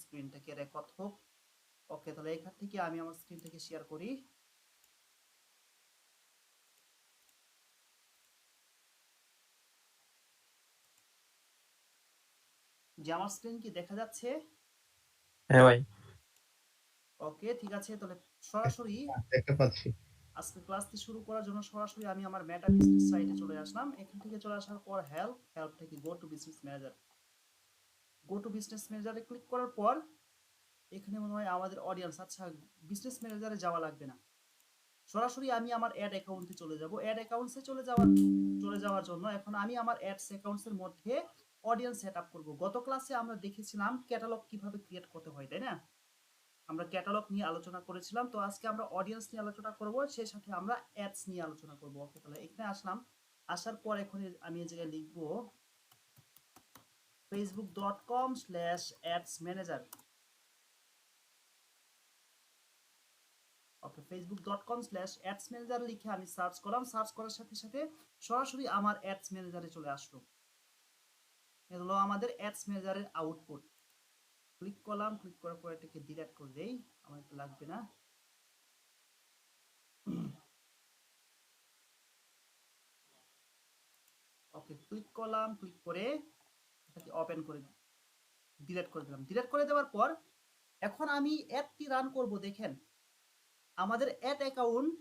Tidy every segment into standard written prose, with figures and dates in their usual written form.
স্ক্রিনটাকে record হোক। ওকে, তাহলে এখান থেকে আমি আমার স্ক্রিনটাকে শেয়ার করি। যে আমার স্ক্রিন কি দেখা যাচ্ছে? হ্যাঁ ভাই। ওকে, ঠিক আছে, তাহলে সরাসরি দেখতে পাচ্ছি। আজকে ক্লাসটি শুরু করার জন্য সরাসরি আমি আমার মেটা বিজনেস সাইটে চলে আসলাম। এখান থেকে চলে আসার পর হেল্প থেকে গো টু বিজনেস ম্যানেজারে ক্লিক করার পর এখানে মনে হয় আমাদের অডিয়েন্স। আচ্ছা, বিজনেস ম্যানেজারে যাওয়া লাগবে না, সরাসরি আমি আমার অ্যাড অ্যাকাউন্টে চলে যাব। অ্যাড অ্যাকাউন্টসে চলে যাওয়ার জন্য এখন আমি আমার অ্যাডস অ্যাকাউন্টসের মধ্যে অডিয়েন্স সেট আপ করবো। গত ক্লাসে আমরা দেখেছিলাম ক্যাটালগ কিভাবে ক্রিয়েট করতে হয়, তাই না? আমরা ক্যাটালগ নিয়ে আলোচনা করেছিলাম। তো আজকে আমরা অডিয়েন্স নিয়ে আলোচনা করব, সেই সাথে আমরা অ্যাডস নিয়ে আলোচনা করব। ওকে, তাহলে এখানে আসলাম। আসার পর এখন আমি এই জায়গায় লিখব facebook.com/ads-manager। ওকে, facebook.com/ads-manager লিখে আমি সার্চ করলাম। সার্চ করার সাথে সাথে সরাসরি আমার অ্যাডস ম্যানেজারে চলে আসলো। এটা হলো আমাদের অ্যাডস ম্যানেজারের আউটপুট। ক্লিক করলাম, ক্লিক করার পর এটাকে ডিলিট করে দেই, আমার এটা লাগবে না। ওকে, ক্লিক করলাম, ক্লিক করে এটাকে ওপেন করে ডিলিট করে দিলাম। ডিলিট করে দেওয়ার পর এখন আমি অ্যাডটি রান করব। দেখেন আমাদের অ্যাড অ্যাকাউন্ট,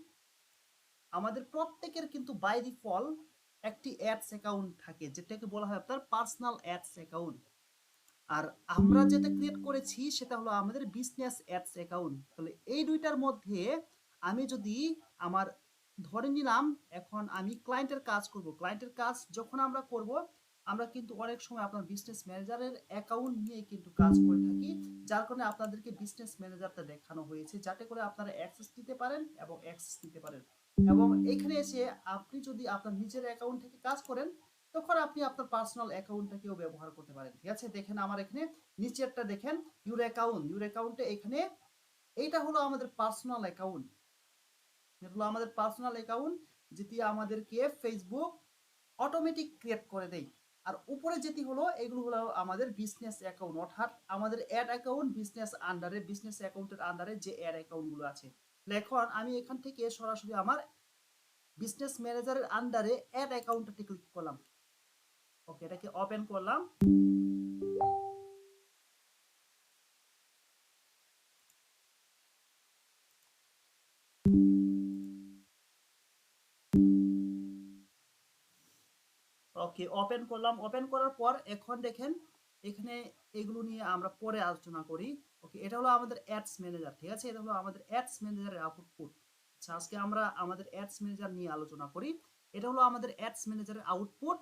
আমাদের প্রত্যেকের কিন্তু বাই ডিফল্ট একটি অ্যাডস অ্যাকাউন্ট থাকে, যেটাকে বলা হয় আপনার পার্সোনাল অ্যাডস অ্যাকাউন্ট। আর আমরা যেটা ক্রিয়েট করেছি সেটা হলো আমাদের বিজনেস অ্যাডস অ্যাকাউন্ট। তাহলে এই দুইটার মধ্যে আমি যদি আমার ধরে নিলাম এখন আমি ক্লায়েন্টের কাজ করব। ক্লায়েন্টের কাজ যখন আমরা করব, আমরা কিন্তু অনেক সময় আপনার বিজনেস ম্যানেজারের অ্যাকাউন্ট নিয়ে কিন্তু কাজ করে থাকি, যার কারণে আপনাদেরকে বিজনেস ম্যানেজারটা দেখানো হয়েছে, যাতে করে আপনারা অ্যাক্সেস দিতে পারেন এবং অ্যাক্সেস দিতে পারেন। এবং এখানে এসে আপনি যদি আপনার নিজের অ্যাকাউন্ট থেকে কাজ করেন, তখন আপনি আপনার পার্সোনাল অ্যাকাউন্টটাকেও ব্যবহার করতে পারেন। ঠিক আছে, দেখেন আমার এখানে নিচেরটা দেখেন, ইউর অ্যাকাউন্টে এখানে এইটা হলো আমাদের পার্সোনাল অ্যাকাউন্ট। এটা হলো আমাদের পার্সোনাল অ্যাকাউন্ট, যেটি আমাদেরকে ফেসবুক অটোমেটিক ক্রিয়েট করে দেয়। আর উপরে যেটি হলো এগুলো হলো আমাদের বিজনেস অ্যাকাউন্ট, অর্থাৎ আমাদের অ্যাড অ্যাকাউন্ট বিজনেস অ্যাকাউন্টের আন্ডারে যে অ্যাড অ্যাকাউন্টগুলো আছে। এখন আমি এখান থেকে সরাসরি আমার বিজনেস ম্যানেজারের আন্ডারে অ্যাড অ্যাকাউন্টটাতে ক্লিক করলাম। ওকে, এটাকে ওপেন করলাম। ওকে, ওপেন করলাম। ওপেন করার পর এখন দেখেন এখানে এগুলো নিয়ে আমরা পরে আলোচনা করি। ওকে, এটা হলো আমাদের অ্যাডস ম্যানেজার। ঠিক আছে, এটা হলো আমাদের অ্যাডস ম্যানেজারের আউটপুট। আচ্ছা, আজকে আমরা আমাদের অ্যাডস ম্যানেজার নিয়ে আলোচনা করি। এটা হলো আমাদের অ্যাডস ম্যানেজারের আউটপুট।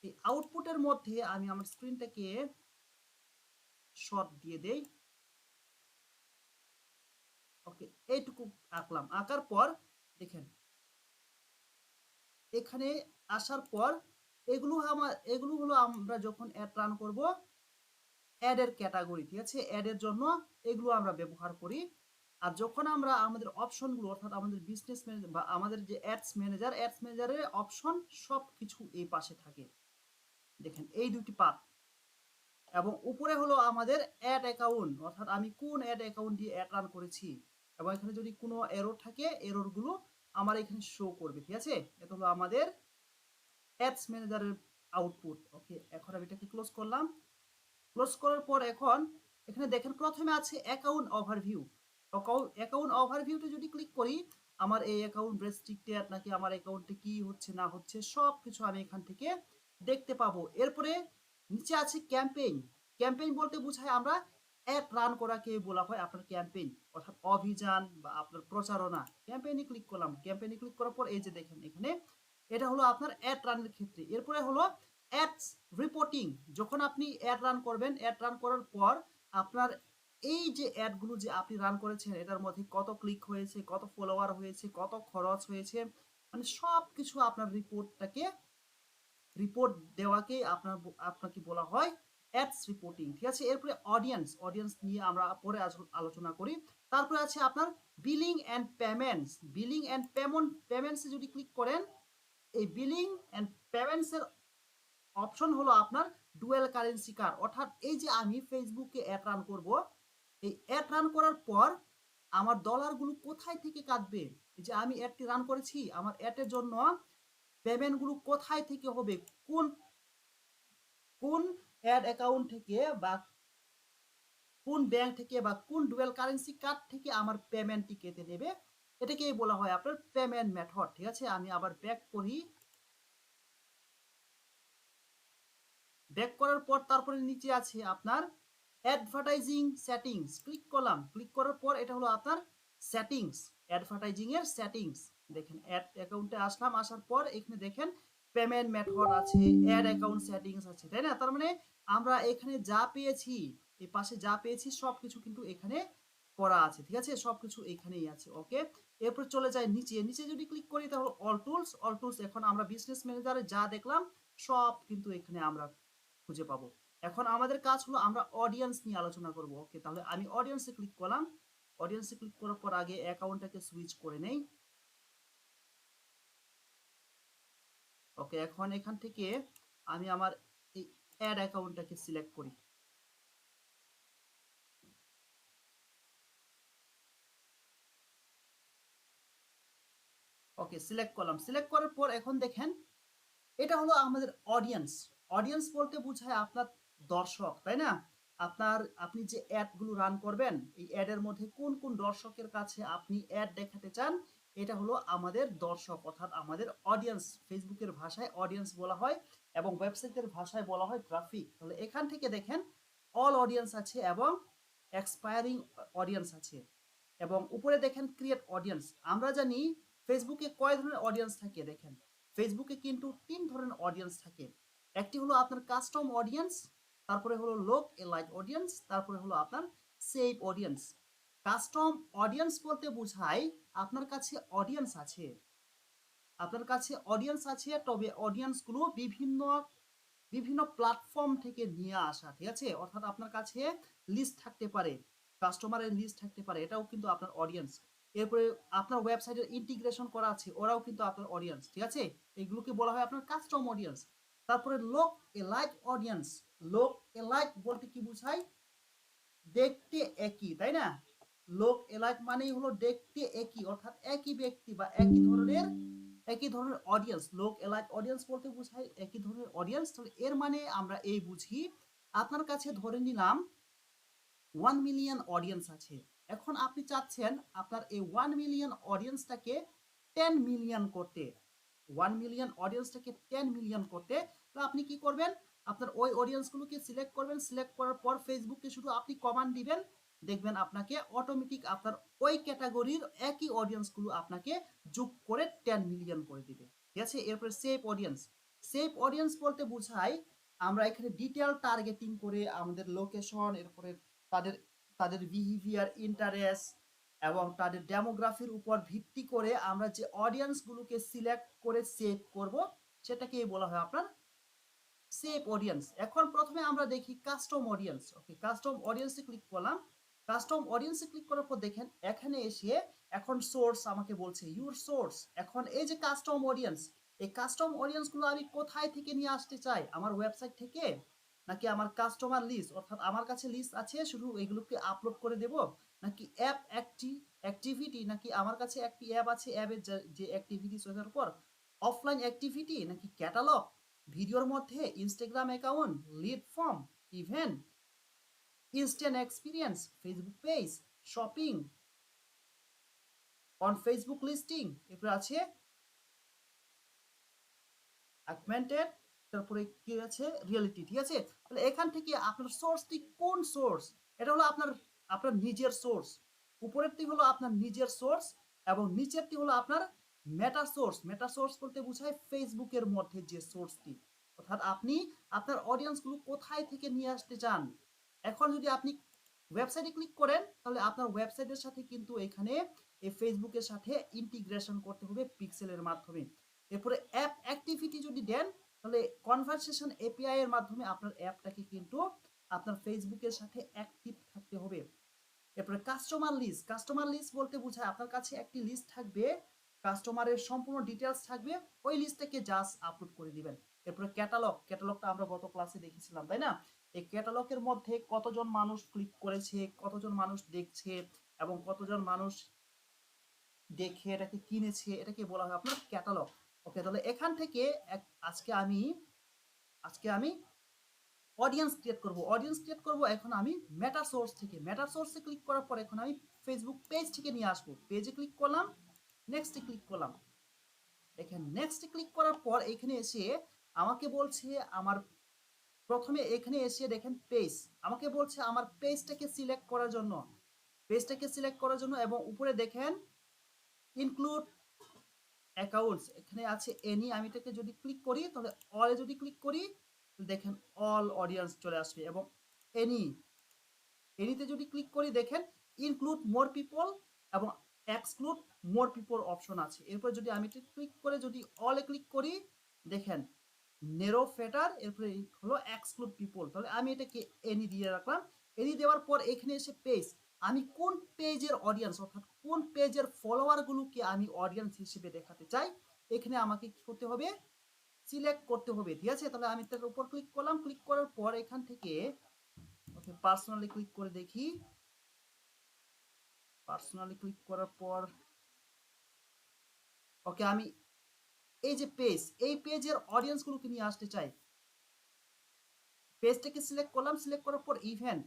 এই আউটপুটের মধ্যে আমি আমার স্ক্রিনটাকে শর্ট দিয়ে দেই। ওকে, এইটুকু আঁকলাম। আঁকার পর দেখেন এখানে আসার পর এগুলো হলো আমরা যখন অ্যাড রান করব, অ্যাডের ক্যাটাগরি। ঠিক আছে, অ্যাডের জন্য এগুলো আমরা ব্যবহার করি। আর যখন আমরা আমাদের অপশনগুলো, অর্থাৎ আমাদের বিজনেস ম্যানেজার বা আমাদের যে অ্যাডস ম্যানেজারের অপশন সব কিছু এই পাশে থাকে। দেখেন এই দুটি পার্ট। এবং উপরে হলো আমাদের অ্যাড অ্যাকাউন্ট, অর্থাৎ আমি কোন অ্যাড অ্যাকাউন্ট দিয়ে অ্যাড রান করেছি। এবং এখানে যদি কোনো এরর থাকে, এররগুলো আমার এখানে শো করবে। ঠিক আছে, এটা হলো আমাদের অ্যাডস ম্যানেজারের আউটপুট। ওকে, এখন আমি এটাকে ক্লোজ করলাম। ক্লোজ করার পর এখন এখানে দেখেন প্রথমে আছে অ্যাকাউন্ট ওভারভিউ। অ্যাকাউন্ট ওভারভিউতে যদি ক্লিক করি, আমার এই অ্যাকাউন্ট রেস্ট্রিক্টেড নাকি আমার অ্যাকাউন্টে কি হচ্ছে না হচ্ছে সব কিছু আমি এখান থেকে দেখতে পাবো। এরপরে নিচে আছে ক্যাম্পেইন। ক্যাম্পেইন বলতে বোঝায় আমরা অ্যাড রান করাকে বলা হয় আপনার ক্যাম্পেইন, অর্থাৎ অভিযান বা আপনার প্রচারণা। ক্যাম্পেইনে ক্লিক করলাম। ক্যাম্পেইনে ক্লিক করার পর এই যে দেখেন এখানে এটা হলো আপনার অ্যাড রানের ক্ষেত্রে। এরপরে হলো অ্যাডস রিপোর্টিং। যখন আপনি অ্যাড রান করবেন, অ্যাড রান করার পর আপনার এই যে অ্যাডগুলো যে আপনি রান করেছেন, এটার মধ্যে কত ক্লিক হয়েছে, কত ফলোয়ার হয়েছে, কত খরচ হয়েছে, মানে সব কিছু আপনার রিপোর্ট দেওয়াকে আপনাকে বলা হয় অ্যাডস রিপোর্টিং। ঠিক আছে, এরপরে অডিয়েন্স নিয়ে আমরা পরে আলোচনা করি। তারপরে আছে আপনার billing and payments. Billing and পেমেন্টসে যদি ক্লিক করেন, এই বিলিং এন্ড পেমেন্টস এর অপশন হলো আপনার ডুয়েল কারেন্সি কার্ড, অর্থাৎ এই যে আমি ফেসবুকে অ্যাড রান করব, এই অ্যাড রান করার পর আমার ডলারগুলো কোথায় থেকে কাটবে, এই যে আমি অ্যাডটি রান করেছি, আমার অ্যাডের জন্য পেমেন্টগুলো কোথায় থেকে হবে, কোন কোন অ্যাড অ্যাকাউন্ট থেকে বা কোন ব্যাংক থেকে বা কোন ডুয়েল কারেন্সি কার্ড থেকে আমার পেমেন্টটি কেটে নেবে, এটাকেই বলা হয় আপনার পেমেন্ট মেথড। ঠিক আছে, আমি আবার ব্যাক করি, ব্যাক করার পর তারপরে নিচে আছে আপনার অ্যাডভার্টাইজিং সেটিংস, ক্লিক করলাম, ক্লিক করার পর এটা হলো আপনার সেটিংস, অ্যাডভার্টাইজিং এর সেটিংস। দেখেন অ্যাড অ্যাকাউন্টে আসলাম, আসার পর এখানে দেখেন পেমেন্ট মেথড আছে, অ্যাড অ্যাকাউন্ট সেটিংস আছে, তাই না? তার মানে আমরা এখানে যা পেয়েছি, এই পাশে যা পেয়েছি সবকিছু কিন্তু এখানে করা আছে। ঠিক আছে, সবকিছু এখানেই আছে। ওকে, এরপর চলে যায় নিচে, নিচে যদি ক্লিক করি তাহলে অল টুলস, অল টুলস এখন আমরা বিজনেস ম্যানেজারে যা দেখলাম সব কিন্তু এখানে আমরা খুঁজে পাবো। এখন আমাদের কাজ হলো আমরা অডিয়েন্স নিয়ে আলোচনা করব। ওকে, তাহলে আমি অডিয়েন্সে ক্লিক করলাম, অডিয়েন্সে ক্লিক করার পর আগে অ্যাকাউন্টটাকে সুইচ করে নেই। ওকে, এখন এখান থেকে আমি আমার এই অ্যাড অ্যাকাউন্টটাকে সিলেক্ট করি। ওকে, সিলেক্ট করলাম, সিলেক্ট করার পর এখন দেখেন এটা হলো আমাদের অডিয়েন্স। অডিয়েন্স বলতে বোঝায় আপনার দর্শক, তাই না? আপনি যে অ্যাডগুলো রান করবেন, এই অ্যাডের মধ্যে কোন কোন দর্শকের কাছে আপনি অ্যাড দেখাতে চান, এটা হলো আমাদের দর্শক, অর্থাৎ আমাদের অডিয়েন্স। ফেসবুকের ভাষায় অডিয়েন্স বলা হয় এবং ওয়েবসাইটের ভাষায় বলা হয় ট্রাফিক। তাহলে এখান থেকে দেখেন অল অডিয়েন্স আছে এবং এক্সপায়ারিং অডিয়েন্স আছে, এবং উপরে দেখেন ক্রিয়েট অডিয়েন্স। আমরা জানি ফেসবুকে কয় ধরনের অডিয়েন্স থাকে, দেখেন ফেসবুকে কিন্তু 3 ধরনের অডিয়েন্স থাকে। একটি হলো আপনার কাস্টম অডিয়েন্স, তারপরে হলো লোক এলাইট অডিয়েন্স, তারপরে হলো আপনার সেভ অডিয়েন্স। কাস্টম অডিয়েন্স বলতে বোঝায় আপনার কাছে অডিয়েন্স আছে, আপনার কাছে অডিয়েন্স আছে, তবে অডিয়েন্সগুলো বিভিন্ন বিভিন্ন প্ল্যাটফর্ম থেকে নিয়ে আসা। ঠিক আছে, অর্থাৎ আপনার কাছে লিস্ট থাকতে পারে, কাস্টমারের লিস্ট থাকতে পারে, এটাও কিন্তু আপনার অডিয়েন্স। এরপরে আপনার ওয়েবসাইটের ইন্টিগ্রেশন করা আছে, ওরাও কিন্তু আপনার অডিয়েন্স। ঠিক আছে, এগুলোকে বলা হয় আপনার কাস্টম অডিয়েন্স। তারপরে লোক এলাইক অডিয়েন্স, লোক এলাইক বলতে কি বোঝায়, দেখতে একই, তাই না? লোক এলাইক মানেই হলো দেখতে একই, অর্থাৎ একই ব্যক্তি বা একই ধরনের অডিয়েন্স। লোক এলাইক অডিয়েন্স বলতে বোঝায় একই ধরনের অডিয়েন্স। তাহলে এর মানে আমরা এই বুঝি, আপনার কাছে ধরে নিলাম 1 মিলিয়ন অডিয়েন্স আছে। এখন আপনি চাচ্ছেন আপনার এই 1 মিলিয়ন অডিয়েন্সটাকে 10 মিলিয়ন করতে, 1 মিলিয়ন অডিয়েন্সটাকে 10 মিলিয়ন করতে। তো আপনি কি করবেন, আপনার ওই অডিয়েন্সগুলোকে সিলেক্ট করবেন, সিলেক্ট করার পর ফেসবুকে শুধু আপনি কমান্ড দিবেন, দেখবেন আপনাকে অটোমেটিক আপনার ওই ক্যাটাগরির একই অডিয়েন্সগুলো আপনাকে যোগ করে 10 মিলিয়ন করে দিবে। ঠিক আছে, এরপরে সেভ অডিয়েন্স। সেভ অডিয়েন্স বলতে বোঝায় আমরা এখানে ডিটেল টার্গেটিং করে আমাদের লোকেশন, এরপরে তাদের তাদের বিহেভিয়ার, ইন্টারেস্ট এবং তাদের ডেমোগ্রাফির উপর ভিত্তি করে আমরা যে অডিয়েন্সগুলোকে সিলেক্ট করে সেভ করব, সেটাকেই বলা হয় আপনার সেভ অডিয়েন্স। এখন প্রথমে আমরা দেখি কাস্টম অডিয়েন্স। ওকে, কাস্টম অডিয়েন্সে ক্লিক করলাম, কাস্টম অডিয়েন্সে ক্লিক করার পর দেখেন এখানে এসে এখন সোর্স আমাকে বলছে ইউর সোর্স। এখন এই যে কাস্টম অডিয়েন্স, এই কাস্টম অডিয়েন্সগুলো আমি কোথায় থেকে নিয়ে আসতে চাই, আমার ওয়েবসাইট থেকে নাকি আমার কাস্টমার লিস্ট, অর্থাৎ আমার কাছে লিস্ট আছে শুধু এগুলোকে আপলোড করে দেব, নাকি অ্যাপ অ্যাক্টিভিটি, নাকি আমার কাছে একটি অ্যাপ আছে, অ্যাপের যে অ্যাক্টিভিটিস ওটার উপর, অফলাইন অ্যাক্টিভিটি নাকি ক্যাটালগ, ভিডিওর মধ্যে Instagram account, lead form, event, instant experience, Facebook page, shopping, on Facebook listing, এরপরে আছে অ্যাগমেন্টেড, তারপরে কি আছে রিয়েলিটি। ঠিক আছে, তাহলে এখান থেকে আপনার সোর্সটি কোন সোর্স, এটা হলো আপনার আপনার নিজের সোর্স। উপরেরটি হলো আপনার নিজের সোর্স এবং নিচেরটি হলো আপনার মেটা সোর্স। মেটা সোর্স বলতে বোঝায় ফেসবুকের মধ্যে যে সোর্সটি, অর্থাৎ আপনি আপনার অডিয়েন্সগুলো কোথায় থেকে নিয়ে আসতে চান। এখন যদি আপনি ওয়েবসাইটে ক্লিক করেন তাহলে আপনার ওয়েবসাইটের সাথে কিন্তু এখানে এই ফেসবুকের সাথে ইন্টিগ্রেশন করতে হবে পিক্সেলের মাধ্যমে। এরপরে অ্যাপ অ্যাক্টিভিটি যদি দেন তাহলে কনভারসেশন এপিআই এর মাধ্যমে আপনার অ্যাপটাকে কিন্তু আপনার ফেসবুকের সাথে অ্যাক্টিভ থাকতে হবে। এরপরে কাস্টমার লিস্ট, কাস্টমার লিস্ট বলতে বোঝায় আপনার কাছে একটি লিস্ট থাকবে কাস্টমারের সম্পূর্ণ ডিটেলস থাকবে, ওই লিস্টটাকে জাস্ট আপলোড করে দিবেন। এরপরে ক্যাটালগটা আমরা গত ক্লাসে দেখেছিলাম, তাই না? এই ক্যাটালগের মধ্যে কতজন মানুষ ক্লিক করেছে, কতজন মানুষ দেখছে এবং কতজন মানুষ দেখে এটাকে কিনেছে, এটাকে বলা হয় আপনার ক্যাটালগ। ওকে, তাহলে এখান থেকে আজকে আমি অডিয়েন্স ক্রিয়েট করব। এখন আমি মেটা সোর্সে ক্লিক করার পর এখন আমি ফেসবুক পেজ থেকে নিয়ে আসবো। পেজে ক্লিক করলাম, নেক্সটে ক্লিক করলাম। দেখেন নেক্সটে ক্লিক করার পর এখানে এসে আমাকে বলছে আমার প্রথমে এখানে এসে দেখেন পেজ, আমাকে বলছে আমার পেজটাকে সিলেক্ট করার জন্য এবং উপরে দেখেন ইনক্লুড অ্যাকাউন্টস এখানে আছে এনি। আমি এটাকে যদি ক্লিক করি তাহলে অলে যদি ক্লিক করি দেখেন অল অডিয়েন্স চলে আসবে এবং এনিতে যদি ক্লিক করি দেখেন ইনক্লুড মোর পিপল এবং এক্সক্লুড মোর পিপল অপশন আছে। এরপর যদি আমি এটা ক্লিক করে যদি অলে ক্লিক করি দেখেন নেরো ফেটার, এরপরে হলো এক্সক্লুড পিপল। তাহলে আমি এটাকে এনি দিয়ে রাখলাম। এনি দেওয়ার পর এখানে এসে পেজ, আমি কোন পেজের অডিয়েন্স অর্থাৎ কোন পেজের ফলোয়ারগুলোকে আমি অডিয়েন্স হিসেবে দেখাতে চাই এখানে আমাকে কি করতে হবে, সিলেক্ট করতে হবে। ঠিক আছে, তাহলে আমি তার উপর ক্লিক করলাম। ক্লিক করার পর এখান থেকে ওকে পার্সোনালি ক্লিক করে দেখি। পার্সোনালি ক্লিক করার পর ওকে আমি এই যে এই পেজের অডিয়েন্সগুলোকে নিয়ে আসতে চাই। পেজটাকে সিলেক্ট করলাম, সিলেক্ট করার পর event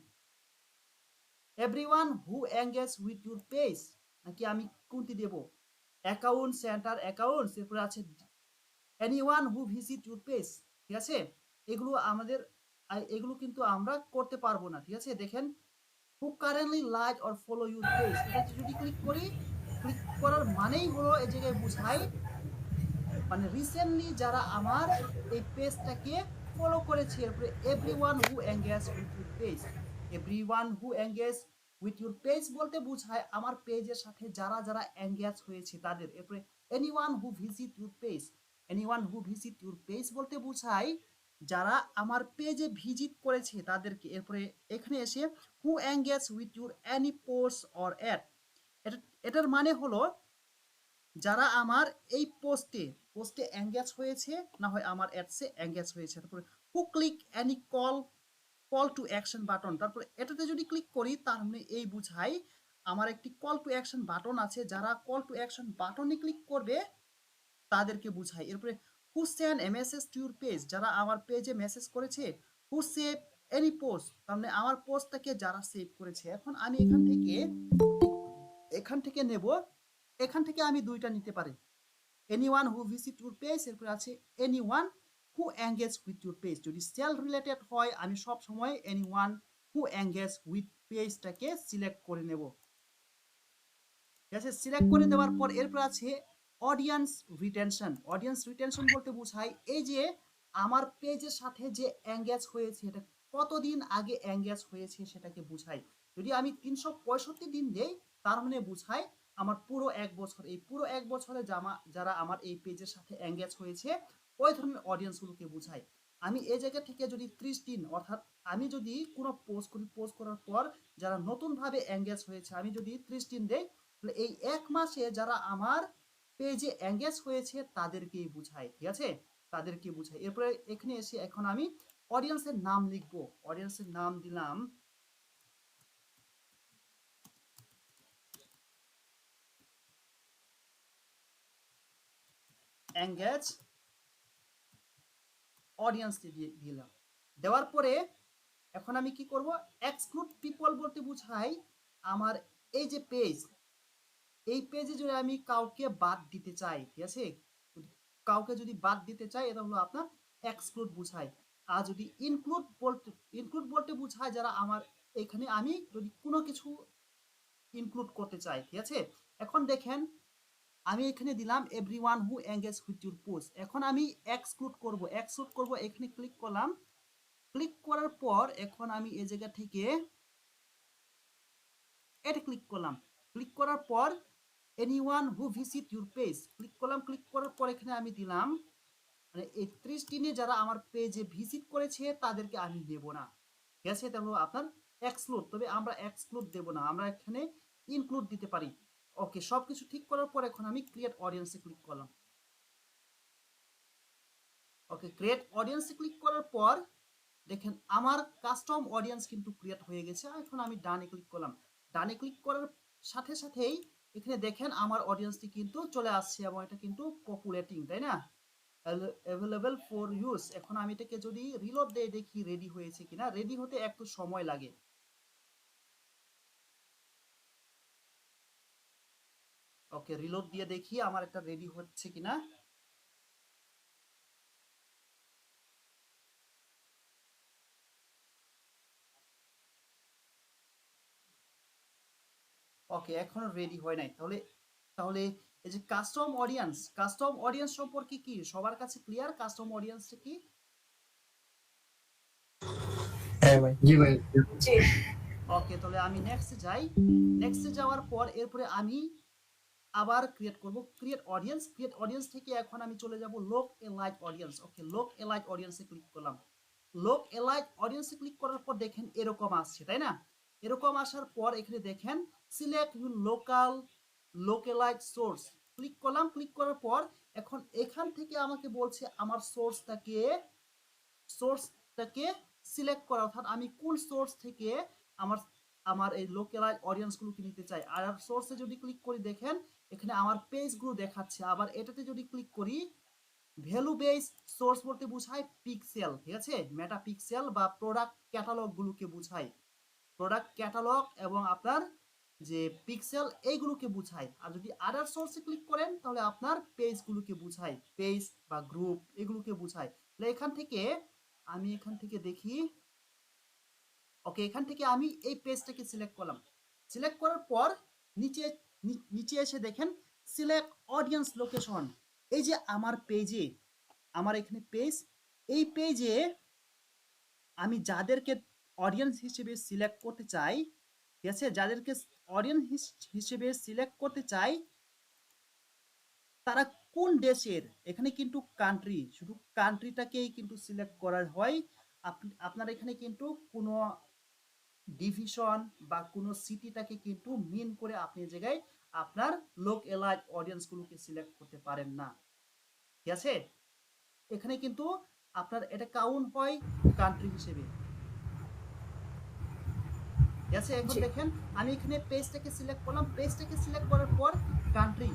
everyone who engage with your page, নাকি আমি কোনটি দেব, অ্যাকাউন্ট সেন্টার অ্যাকাউন্টস, এরপরে আছে anyone who visit your page. ঠিক আছে, এগুলো কিন্তু আমরা করতে পারবো না। ঠিক আছে, দেখেন who currently like or follow your page, এটা যদি ক্লিক করি, ক্লিক করার মানেই হলো এই জায়গায় বুঝাই মানে রিসেন্টলি যারা আমার এই পেজটাকে ফলো করেছে। এরপরে everyone who engage with your page, everyone who engage with your page বলতে বোঝায় আমার পেজের সাথে যারা যারা এঙ্গেজ হয়েছে তাদের। এরপরে anyone who visit your page, anyone who visit your page বলতে বোঝায় যারা আমার পেজে ভিজিট করেছে তাদেরকে। এরপরে এখানে এসে who engage with your any post or ad, এটার মানে হলো যারা আমার এই পোস্টে এঙ্গেজ হয়েছে না হয় আমার অ্যাডসে এঙ্গেজ হয়েছে। তারপরে who click any call to action button, তারপরে এটাতে যদি ক্লিক করি তার মানে এই বুঝাই আমার একটি কল টু অ্যাকশন বাটন আছে, যারা কল টু অ্যাকশন বাটনে ক্লিক করবে তাদেরকে বুঝাই। এরপরে who send a message to your page, যারা আমার পেজে মেসেজ করেছে। হু সেভ এনি পোস্ট, তার মানে আমার পোস্টটাকে যারা সেভ করেছে। এখন আমি এখান থেকে নেব, এখান থেকে আমি দুইটা নিতে পারি, anyone who visit your page, এরপরে আছে anyone who engage with your page. যদি সেল রিলেটেড হয় আমি সব সময় এনিওয়ান হু এঙ্গেজ উইথ পেজটাকে সিলেক্ট করে নেব। ঠিক আছে, সিলেক্ট করে দেওয়ার পর এরপর আছে অডিয়েন্স রিটেনশন বলতে বোঝায় এই যে আমার পেজের সাথে যে এঙ্গেজ হয়েছে এটা কতদিন আগে এঙ্গেজ হয়েছে সেটাকে বুঝাই। যদি আমি 365 দিন দেই তার মানে বুঝায় আমার পুরো এক বছর, এই পুরো এক বছরে যারা আমার এই পেজের সাথে এঙ্গেজ হয়েছে ওই ধরনের অডিয়েন্সগুলোকে বুঝাই। আমি এই জায়গা থেকে যদি 30 দিন অর্থাৎ আমি যদি কোনো পোস্ট করি, পোস্ট করার পর যারা নতুনভাবে এঙ্গেজ হয়েছে আমি যদি 30 দিন দেই তাহলে এই এক মাসে যারা আমার পেজে এঙ্গেজ হয়েছে তাদেরকেই বুঝায়। ঠিক আছে, তাদেরকে বুঝায়। এরপরে এখানে এসে এখন আমি অডিয়েন্সের নাম লিখবো। অডিয়েন্সের নাম দিলাম এঙ্গেজ অডিয়েন্স দিলাম। দেওয়ার পরে এখন আমি কি করব, এক্সক্লুড পিপল বলতে বুঝাই আমার এই যে এই পেজে যদি আমি কাউকে বাদ দিতে চাই। ঠিক আছে, কাউকে যদি বাদ দিতে চাই এটা হলো আপনার এক্সক্লুড বুঝায়। আর যদি ইনক্লুড বলতে বুঝায় যারা আমার এখানে আমি যদি কোনো কিছু ইনক্লুড করতে চাই। ঠিক আছে, এখন দেখেন আমি এখানে দিলাম everyone who engage with your post. এখন আমি এক্সক্লুড করব এখানে ক্লিক করলাম। ক্লিক করার পর এখন আমি এই জায়গা থেকে এটা ক্লিক করলাম। ক্লিক করার পর anyone who visit your page click করলাম। ক্লিক করার পর এখানে আমি দিলাম মানে এই 30 দিনে যারা আমার পেজে ভিজিট করেছে তাদেরকে আমি দেব না। ঠিক আছে, এটা হলো আপনার এক্সক্লুড, তবে আমরা এক্সক্লুড দেব না, আমরা এখানে ইনক্লুড দিতে পারি। ওকে, সবকিছু ঠিক করার পর এখন আমি ক্রিয়েট অডিয়েন্সে ক্লিক করলাম। ওকে, ক্রিয়েট অডিয়েন্সে ক্লিক করার পর দেখেন আমার কাস্টম অডিয়েন্স কিন্তু ক্রিয়েট হয়ে গেছে। এখন আমি ডানে ক্লিক করলাম। ডানে ক্লিক করার সাথে সাথেই এখানে দেখেন আমার অডিয়েন্সটি কিন্তু চলে আসছে এবং এটা কিন্তু পপুলেটিং, তাই না? Available for use. এখন আমি এটাকে যদি রিলোড দিয়ে দেখি রেডি হয়েছে কিনা। রেডি হতে একটু সময় লাগে। ওকে, রিলোড দিয়ে দেখি আমার এটা রেডি হচ্ছে কিনা। ওকে, এখনো রেডি হয় নাই। তাহলে তাহলে এই যে কাস্টম অডিয়েন্স সম্পর্কে কি সবার কাছে ক্লিয়ার? কাস্টম অডিয়েন্সটা কি? হ্যাঁ ভাই। জি ভাই। ওকে, তাহলে আমি নেক্সটে যাই। নেক্সটে যাওয়ার পর এরপরে আমি আবার ক্রিয়েট করব ক্রিয়েট অডিয়েন্স থেকে এখন আমি চলে যাব লোক এলাইট অডিয়েন্স। ওকে, লোক এলাইট অডিয়েন্সে ক্লিক করলাম। লোক এলাইট অডিয়েন্সে ক্লিক করার পর দেখেন এরকম আসছে, তাই না? এরকম আসার পর এখানে দেখেন সিলেক্ট ইউর লোকালাইট সোর্স। ক্লিক করলাম। ক্লিক করার পর এখন এখান থেকে আমাকে বলছে আমার সোর্সটাকে সিলেক্ট করা, অর্থাৎ আমি কোন সোর্স থেকে আমার আমার এই লোকালাইট অডিয়েন্সগুলোকে নিতে চাই। আর সোর্সে যদি ক্লিক করি দেখেন এখানে আমার পেজগুলো দেখাচ্ছে। আবার এটাতে যদি ক্লিক করি ভ্যালু বেস সোর্স বলতে বোঝায় পিক্সেল, ঠিক আছে? মেটা পিক্সেল বা প্রোডাক্ট ক্যাটালগ গুলোকে বোঝায়। প্রোডাক্ট ক্যাটালগ এবং আপনার যে পিক্সেল এইগুলোকে বোঝায়। আর যদি আদার সোর্সে ক্লিক করেন তাহলে আপনার পেজগুলোকে বোঝায়, পেজ বা গ্রুপ এগুলোকে বোঝায়। তাহলে এখান থেকে দেখি। ওকে, এখান থেকে আমি এই পেজটাকে সিলেক্ট করলাম। সিলেক্ট করার পর নিচে নিচে এসে দেখেন সিলেক্ট অডিয়েন্স লোকেশন। এই যে আমার পেজে, আমার এখানে পেজ, এই পেজে আমি যাদেরকে অডিয়েন্স হিসেবে সিলেক্ট করতে চাই, ঠিক আছে, যাদেরকে অডিয়েন্স হিসেবে সিলেক্ট করতে চাই তারা কোন দেশের, এখানে কিন্তু কান্ট্রি, শুধু কান্ট্রিটাকেই কিন্তু সিলেক্ট করা হয়। আপনার এখানে কিন্তু কোনো ডিভিশন বা কোনো সিটিটাকে কিন্তু মিন করে আপনি এই জায়গায় আপনার লোক এলাইট অডিয়েন্সগুলোকে সিলেক্ট করতে পারেন না, ঠিক আছে? এখানে কিন্তু আপনার এটা কাউন্ট হয় কান্ট্রি হিসেবে, ঠিক আছে? এখন দেখেন আমি এখানে পেজটাকে সিলেক্ট করলাম। পেজটাকে সিলেক্ট করার পর কান্ট্রি,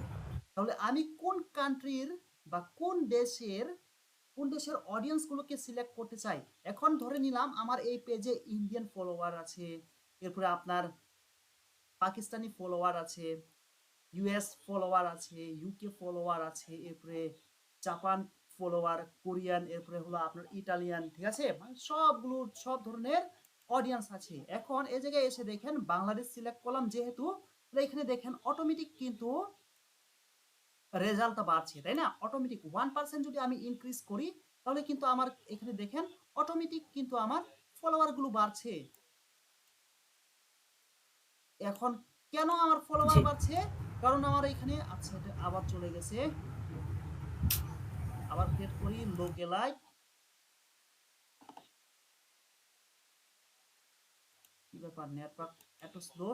তাহলে আমি কোন কান্ট্রির বা কোন দেশের অডিয়েন্সগুলোকে সিলেক্ট করতে চাই। এখন ধরে নিলাম আমার এই পেজে ইন্ডিয়ান ফলোয়ার আছে, এরপরে আপনার পাকিস্তানি ফলোয়ার আছে, ইউএস ফলোয়ার আছে, ইউকে ফলোয়ার আছে, এরপরে জাপান ফলোয়ার, কোরিয়ান, এরপরে হলো আপনার ইটালিয়ান, ঠিক আছে? মানে সব ধরনের অডিয়েন্স আছে। এখন এই জায়গায় এসে দেখেন বাংলাদেশ সিলেক্ট করলাম যেহেতু, এখানে দেখেন অটোমেটিক কিন্তু রেজাল্টটা বাড়ছে, তাই না? অটোমেটিক 1% যদি আমি ইনক্রিজ করি তাহলে কিন্তু আমার এখানে দেখেন অটোমেটিক কিন্তু আমার ফলোয়ার গুলো বাড়ছে। এখন কেন আমার ফলোয়ার বাড়ছে? কারণ আমার এখানে, আচ্ছা এটা আবার চলে গেছে, আবার ক্রিয়েট করি লোকালাইট। কি ব্যাপার, নেটওয়ার্ক এত স্লো?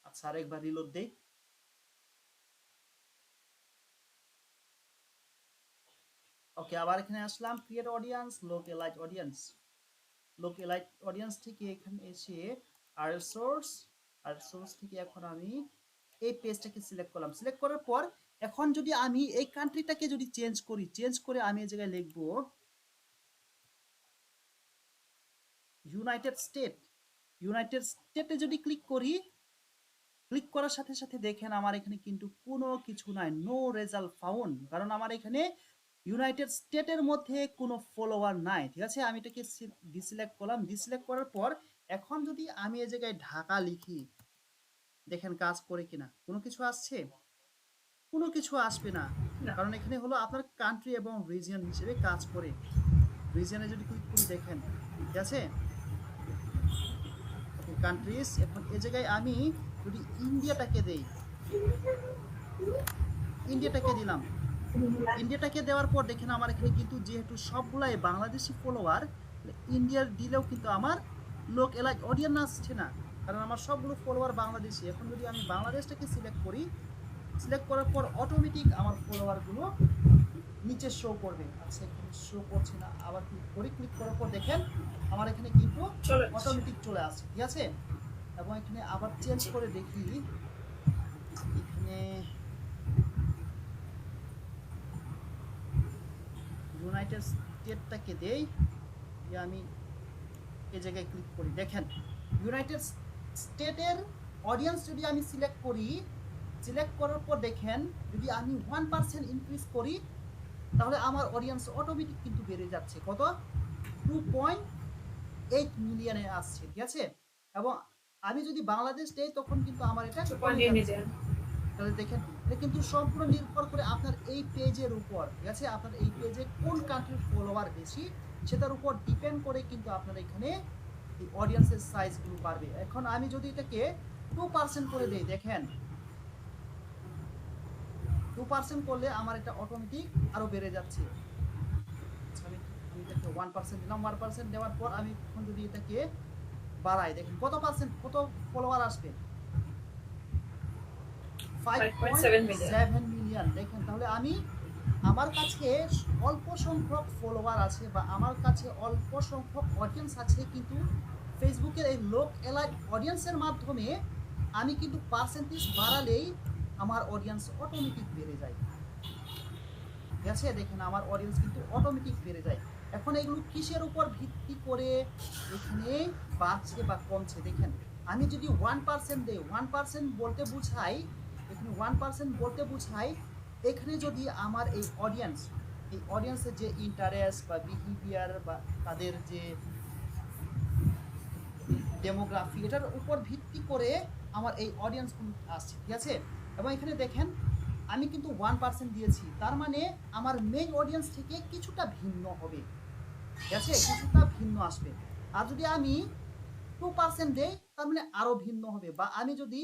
আচ্ছা আরেকবার রিলোড দেই। ওকে, আবার এখানে আসলাম ক্রিয়েট অডিয়েন্স, লোকালাইট অডিয়েন্স থেকে এখানে এসে আর সোর্স থেকে এখন আমি এই পেজটাকে সিলেক্ট করলাম। সিলেক্ট করার পর এখন যদি আমি এই কান্ট্রিটাকে যদি চেঞ্জ করে আমি এই জায়গায় লিখব ইউনাইটেড স্টেটে যদি ক্লিক করি, ক্লিক করার সাথে সাথে দেখেন আমার এখানে কিন্তু কোনো কিছু নাই, নো রেজাল্ট ফাউন্ড, কারণ আমার এখানে ইউনাইটেড স্টেটের মধ্যে কোনো ফলোয়ার নাই, ঠিক আছে? আমি এটাকে ডিসিলেক্ট করলাম। ডিসিলেক্ট করার পর এখন যদি আমি এই জায়গায় ঢাকা লিখি, দেখেন কাজ করে কিনা, কোনো কিছু আসছে? কোনো কিছু আসবে না, কারণ এখানে হলো আপনার কান্ট্রি এবং রিজিয়ন হিসেবে কাজ করে। রিজিয়নে যদি ক্লিক করি দেখেন, ঠিক আছে? কান্ট্রিজ, এখন এই জায়গায় আমি যদি ইন্ডিয়াটাকে দেই, ইন্ডিয়াটাকে দিলাম। ইন্ডিয়াটাকে দেওয়ার পর দেখেন আমার এখানে কিন্তু যেহেতু সবগুলাই বাংলাদেশি ফলোয়ার, ইন্ডিয়ার দিলেও কিন্তু আমার লোক এলাকায় অডিয়েন্স আসছে না, কারণ আমার সবগুলো ফলোয়ার বাংলাদেশি। এখন যদি আমি বাংলাদেশটাকে সিলেক্ট করি, সিলেক্ট করার পর অটোমেটিক আমার ফলোয়ারগুলো নিচে শো করবে। আচ্ছা, এখানে শো করছে না, আবার ক্লিক করি, ক্লিক করার পর দেখেন আমার এখানে কিন্তু অটোমেটিক চলে আসছে, ঠিক আছে। এবং এখানে আবার চেঞ্জ করে দেখি, এখানে ইউনাইটেড স্টেটটাকে দেই, যে আমি এই জায়গায় ক্লিক করি, দেখেন ইউনাইটেড স্টেটের অডিয়েন্স যদি আমি সিলেক্ট করি, সিলেক্ট করার পর দেখেন যদি আমি 1% ইনক্রিজ করি, তাহলে আমার অডিয়েন্স অটোমেটিক কিন্তু বেড়ে যাচ্ছে, কত 2.8 মিলিয়নে আসছে, ঠিক আছে। এবং আমি যদি বাংলাদেশ দেই তখন কিন্তু আমার এটা কমে যাচ্ছে। তাহলে দেখেন এটা কিন্তু সম্পূর্ণ নির্ভর করে আপনার এই পেজের উপর, ঠিক আছে। আপনার এই পেজে কোন কান্ট্রির ফলোয়ার বেশি সেটার উপর ডিপেন্ড করে কিন্তু আপনার এখানে এই অডিয়েন্সের সাইজগুলো বাড়বে। এখন আমি যদি এটাকে 2% করে দেই, দেখেন 2% করলে আমার এটা অটোমেটিক আরো বেড়ে যাচ্ছে। আচ্ছা, আমি এটাকে 1% দিলাম, 1% দেওয়ার পর আমি এখন যদি এটাকে বাড়াই, দেখেন কত পার্সেন্ট, কত ফলোয়ার আসবে, 5.7 মিলিয়ন। দেখেন তাহলে আমি, আমার কাছে অল্প সংখ্যক ফলোয়ার আছে বা আমার কাছে অল্প সংখ্যক অডিয়েন্স আছে, কিন্তু ফেসবুকের এই লোক এলাইট অডিয়েন্সের মাধ্যমে আমি কিন্তু পার্সেন্টেজ বাড়ালেই আমার অডিয়েন্স অটোমেটিক বেড়ে যায়, ঠিক আছে। দেখেন আমার অডিয়েন্স কিন্তু অটোমেটিক বেড়ে যায়। এখন এগুলো কিসের উপর ভিত্তি করে এখানে বাড়ছে বা কমছে, দেখেন আমি যদি 1% দেই, 1% বলতে বুঝাই, এখানে 1% বলতে বুঝাই এখানে যদি আমার এই অডিয়েন্সের যে ইন্টারেস্ট বা বিহেভিয়ার বা তাদের যে ডেমোগ্রাফি, এটার উপর ভিত্তি করে আমার এই অডিয়েন্সগুলো আসছে, ঠিক আছে। এবং এখানে দেখেন আমি কিন্তু 1% দিয়েছি, তার মানে আমার মেইন অডিয়েন্স থেকে কিছুটা ভিন্ন হবে, ঠিক আছে, কিছুটা ভিন্ন আসবে। আর যদি আমি 2% দেই, তার মানে আরো ভিন্ন হবে। বা আমি যদি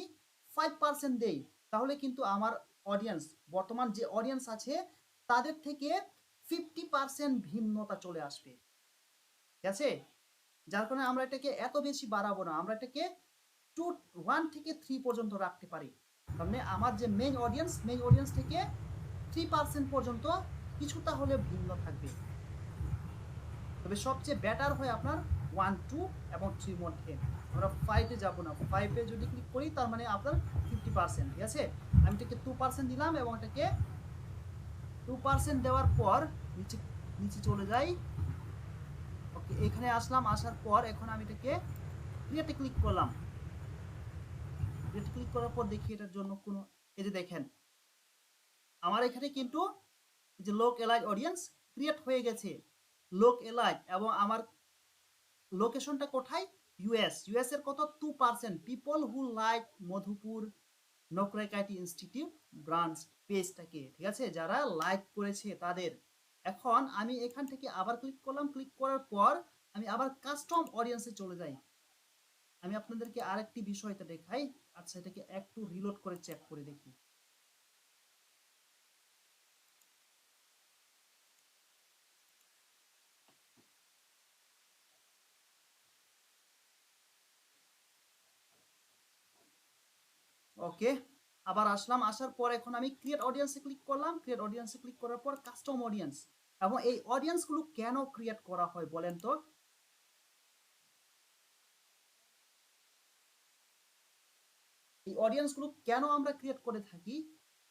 5% দেই, তাহলে কিন্তু আমার অডিয়েন্স, বর্তমান যে অডিয়েন্স আছে তাদের থেকে 50% ভিন্নতা চলে আসবে, ঠিক আছে। যার কারণে আমরা এটাকে এত বেশি বাড়াবো না, আমরা এটাকে 1 থেকে 3 পর্যন্ত রাখতে পারি। তার মানে আমার যে মেইন অডিয়েন্স থেকে 3% পর্যন্ত কিছুটা হলে ভিন্ন থাকবে। তবে সবচেয়ে বেটার হয় আপনার 1, 2 এবং 3 মধ্যে। আমরা 5-এ যাব না, 5-এ যদি ক্লিক করি তার মানে আপনার 50%, ঠিক আছে। আমি এটাকে 2% দিলাম এবং এটাকে 2% দেওয়ার পর নিচে নিচে চলে যাই। ওকে, এখানে আসলাম, আসার পর এখন আমি এটাকে ক্রিয়েটে ক্লিক করলাম। ক্রিয়েটে ক্লিক করার পর দেখি এটার জন্য কোনো, এই যে দেখেন আমার এখানে কিন্তু যে লোক এলাইট অডিয়েন্স ক্রিয়েট হয়ে গেছে, লোক এলাইট। এবং আমার লোকেশনটা কোথায়, ইউএস এর কত 2%, পিপল হু লাইক মধুপুর নকরেকাইটি ইনস্টিটিউট ব্রাঞ্চ পেজটাকে, ঠিক আছে, যারা লাইক করেছে তাদের। এখন আমি এখান থেকে আবার ক্লিক করলাম, ক্লিক করার পর আমি আবার কাস্টম অডিয়েন্সে চলে যাই। আমি আপনাদেরকে আরেকটি বিষয়টা দেখাই। আচ্ছা, এটাকে একটু রিলোড করে চেক করে দেখি। ওকে, আবার আসলাম, আসার পর এখন আমি ক্রিয়েট অডিয়েন্সে ক্লিক করলাম, ক্রিয়েট অডিয়েন্সে ক্লিক করার পর কাস্টম অডিয়েন্স। এবং এই অডিয়েন্সগুলো কেন ক্রিয়েট করা হয় বলেন তো? এই অডিয়েন্সগুলো কেন আমরা ক্রিয়েট করে থাকি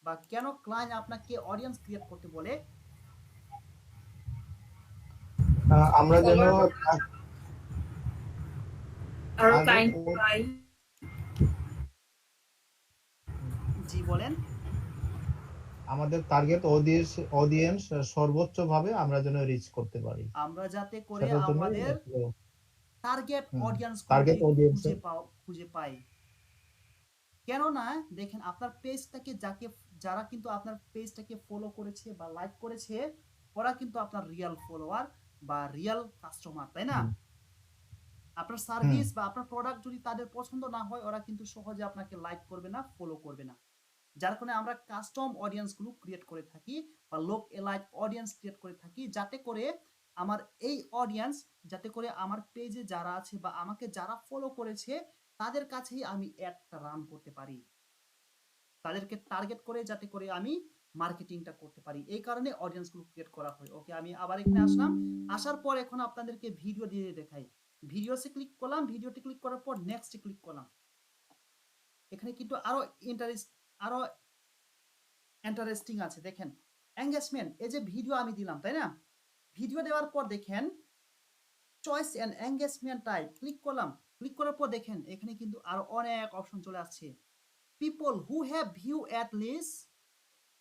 বা কেন ক্লায়েন্ট আপনাকে অডিয়েন্স ক্রিয়েট করতে বলে? আমরা যেন আরো আগে ক্লায়েন্ট পাই। জি বলেন। আমাদের টার্গেট অডিয়েন্স সর্বোচ্চ ভাবে আমরা যেন রিচ করতে পারি, আমরা যাতে করে সেটার জন্য আমাদের টার্গেট অডিয়েন্স টার্গেট অডিয়েন্স খুঁজে পাই। কেননা দেখেন আপনার পেজটাকে যারা কিন্তু আপনার পেজটাকে ফলো করেছে বা লাইক করেছে, ওরা কিন্তু আপনার রিয়েল ফলোয়ার বা রিয়েল কাস্টমার, তাই না? আপনার সার্ভিস বা আপনার প্রোডাক্ট যদি তাদের পছন্দ না হয়, ওরা কিন্তু সহজে আপনাকে লাইক করবে না, ফলো করবে না। যার কারণে আমরা কাস্টম অডিয়েন্স গুলো ক্রিয়েট করে থাকি বা লোক এলাইট অডিয়েন্স ক্রিয়েট করে থাকি, যাতে করে আমার এই অডিয়েন্স, যাতে করে আমার পেজে যারা আছে বা আমাকে যারা ফলো করেছে তাদের কাছেই আমি অ্যাডটা রান করতে পারি, তাদেরকে টার্গেট করে যাতে করে আমি মার্কেটিংটা করতে পারি। এই কারণে অডিয়েন্সগুলো ক্রিয়েট করা হয়। ওকে, আমি আবার এখানে আসলাম, আসার পর এখন আপনাদেরকে ভিডিও দিয়ে দেখাই। ভিডিওসে ক্লিক করলাম, ভিডিওতে ক্লিক করার পর নেক্সটে ক্লিক করলাম। এখানে কিন্তু আরো ইন্টারেস্টিং আছে, দেখেন এঙ্গেজমেন্ট। এই যে ভিডিও আমি দিলাম, তাই না? ভিডিও দেওয়ার পর দেখেন choice and engagement type click করলাম। ক্লিক করার পর দেখেন এখানে কিন্তু আরো অনেক অপশন চলে আসছে। People who have view at least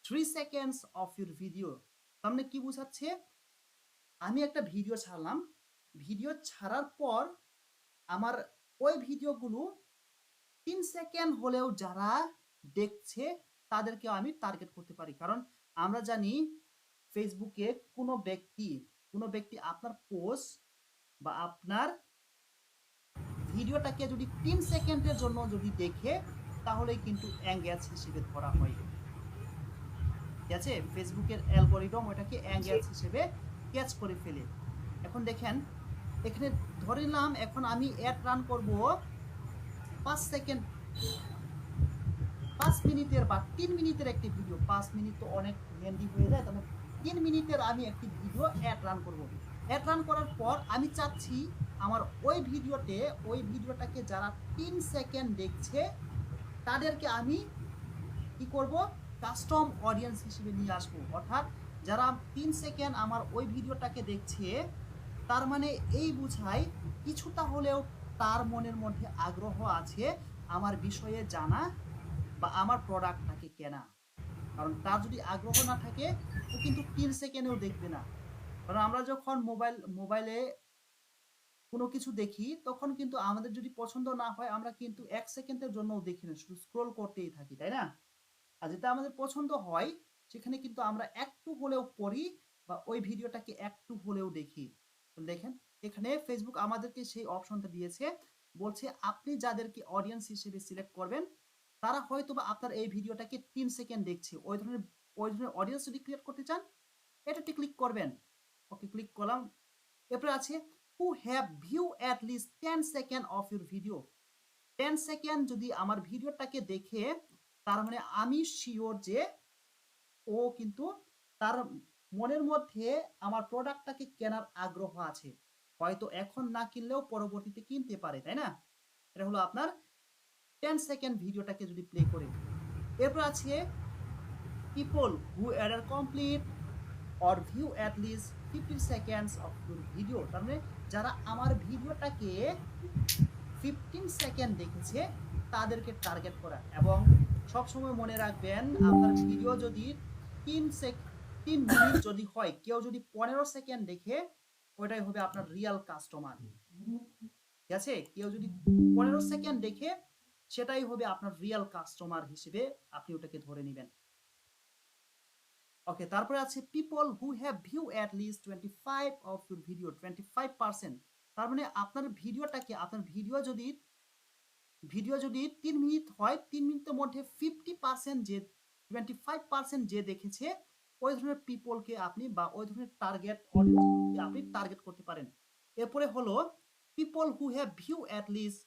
3 seconds of your video। তার মানে কি বোঝাচ্ছে? আমি একটা ভিডিও ছাড়লাম, ভিডিও ছাড়ার পর আমার ওই ভিডিওগুলো 3 সেকেন্ড হলেও যারা দেখছে তাদেরকে আমি টার্গেট করতে পারি। কারণ আমরা জানি ফেসবুকে কোনো ব্যক্তি আপনার পোস্ট বা আপনার ভিডিওটাকে যদি 3 সেকেন্ডের জন্য যদি দেখে তাহলে কিন্তু এঙ্গেজ হিসেবে ধরা হয়। ঠিক আছে, ফেসবুকের অ্যালগরিদম ওটাকে এঙ্গেজ হিসেবে ক্যাচ করে ফেলে। এখন দেখেন এখানে ধরে নিলাম এখন আমি অ্যাড রান করব 5 সেকেন্ড, 5 মিনিটের বা 3 মিনিটের একটি ভিডিও। 5 মিনিট তো অনেক লেন্দি হয়ে যায়, তাহলে 3 মিনিটের আমি একটি ভিডিও অ্যাড রান করব। অ্যাড রান করার পর আমি চাচ্ছি আমার ওই ভিডিওটাকে যারা 3 সেকেন্ড দেখছে তাদেরকে আমি কি করব, কাস্টম অডিয়েন্স হিসেবে নিয়ে আসবো। অর্থাৎ যারা 3 সেকেন্ড আমার ওই ভিডিওটাকে দেখছে, তার মানে এই বুঝায় কিছুটা হলেও তার মনের মধ্যে আগ্রহ আছে আমার বিষয়ে জানা বা আমার প্রোডাক্টটাকে কেনা। কারণ তার যদি আগ্রহ না থাকে ও কিন্তু 3 সেকেন্ডেও দেখবে না। কারণ আমরা যখন মোবাইলে কোনো কিছু দেখি তখন কিন্তু আমাদের যদি পছন্দ না হয় আমরা কিন্তু 1 সেকেন্ডের জন্যও দেখি না, শুধু স্ক্রল করতেই থাকি, তাই না? আর যেটা আমাদের পছন্দ হয় সেখানে কিন্তু আমরা একটু হলেও পড়ি বা ওই ভিডিওটাকে একটু হলেও দেখি। দেখেন এখানে ফেসবুক আমাদেরকে সেই অপশনটা দিয়েছে, বলছে আপনি যাদেরকে অডিয়েন্স হিসেবে সিলেক্ট করবেন তারা হয়তো বা আপনার এই ভিডিওটাকে 3 সেকেন্ড দেখছে। ওই ধরনের অডিয়েন্স যদি ক্রিয়েট করতে চান এটাতে ক্লিক করবেন। ওকে, ক্লিক করলাম। এরপরে আছে who have view at least 10 second of your video. 10 second যদি আমার ভিডিওটাকে দেখে তার মানে আমি শিওর যে ও কিন্তু তার মনের মধ্যে আমার প্রোডাক্টটাকে কেনার আগ্রহ আছে। হয়তো এখন না কিনলেও পরবর্তীতে কিনতে পারে, তাই না? এটা হলো আপনার 10 সেকেন্ড ভিডিওটাকে যদি প্লে করে। এরপর আছে people who এডার complete or view at least 15 seconds of your video. তার মানে যারা আমার ভিডিওটাকে 15 সেকেন্ড দেখেছে তাদেরকে টার্গেট করা। এবং সবসময় মনে রাখবেন আপনার ভিডিও যদি 3 মিনিট যদি হয়, কেউ যদি 15 সেকেন্ড দেখে ওইটাই হবে আপনার রিয়েল কাস্টমার। ঠিক আছে, কেউ যদি 15 সেকেন্ড দেখে সেটাই হবে আপনার রিয়েল কাস্টমার হিসেবে আপনি ওটাকে ধরে নেবেন। ওকে, তারপরে আছে people who have view at least 25 of your video, 25%। তার মানে আপনার ভিডিও যদি 3 মিনিট হয়, 3 মিনিটের মধ্যে 50% যে 25% যে দেখেছে ওই ধরনের পিপলকে আপনি বা ওই ধরনের টার্গেট অডিয়েন্সকে আপনি টার্গেট করতে পারেন। এরপরে হলো people who have view at least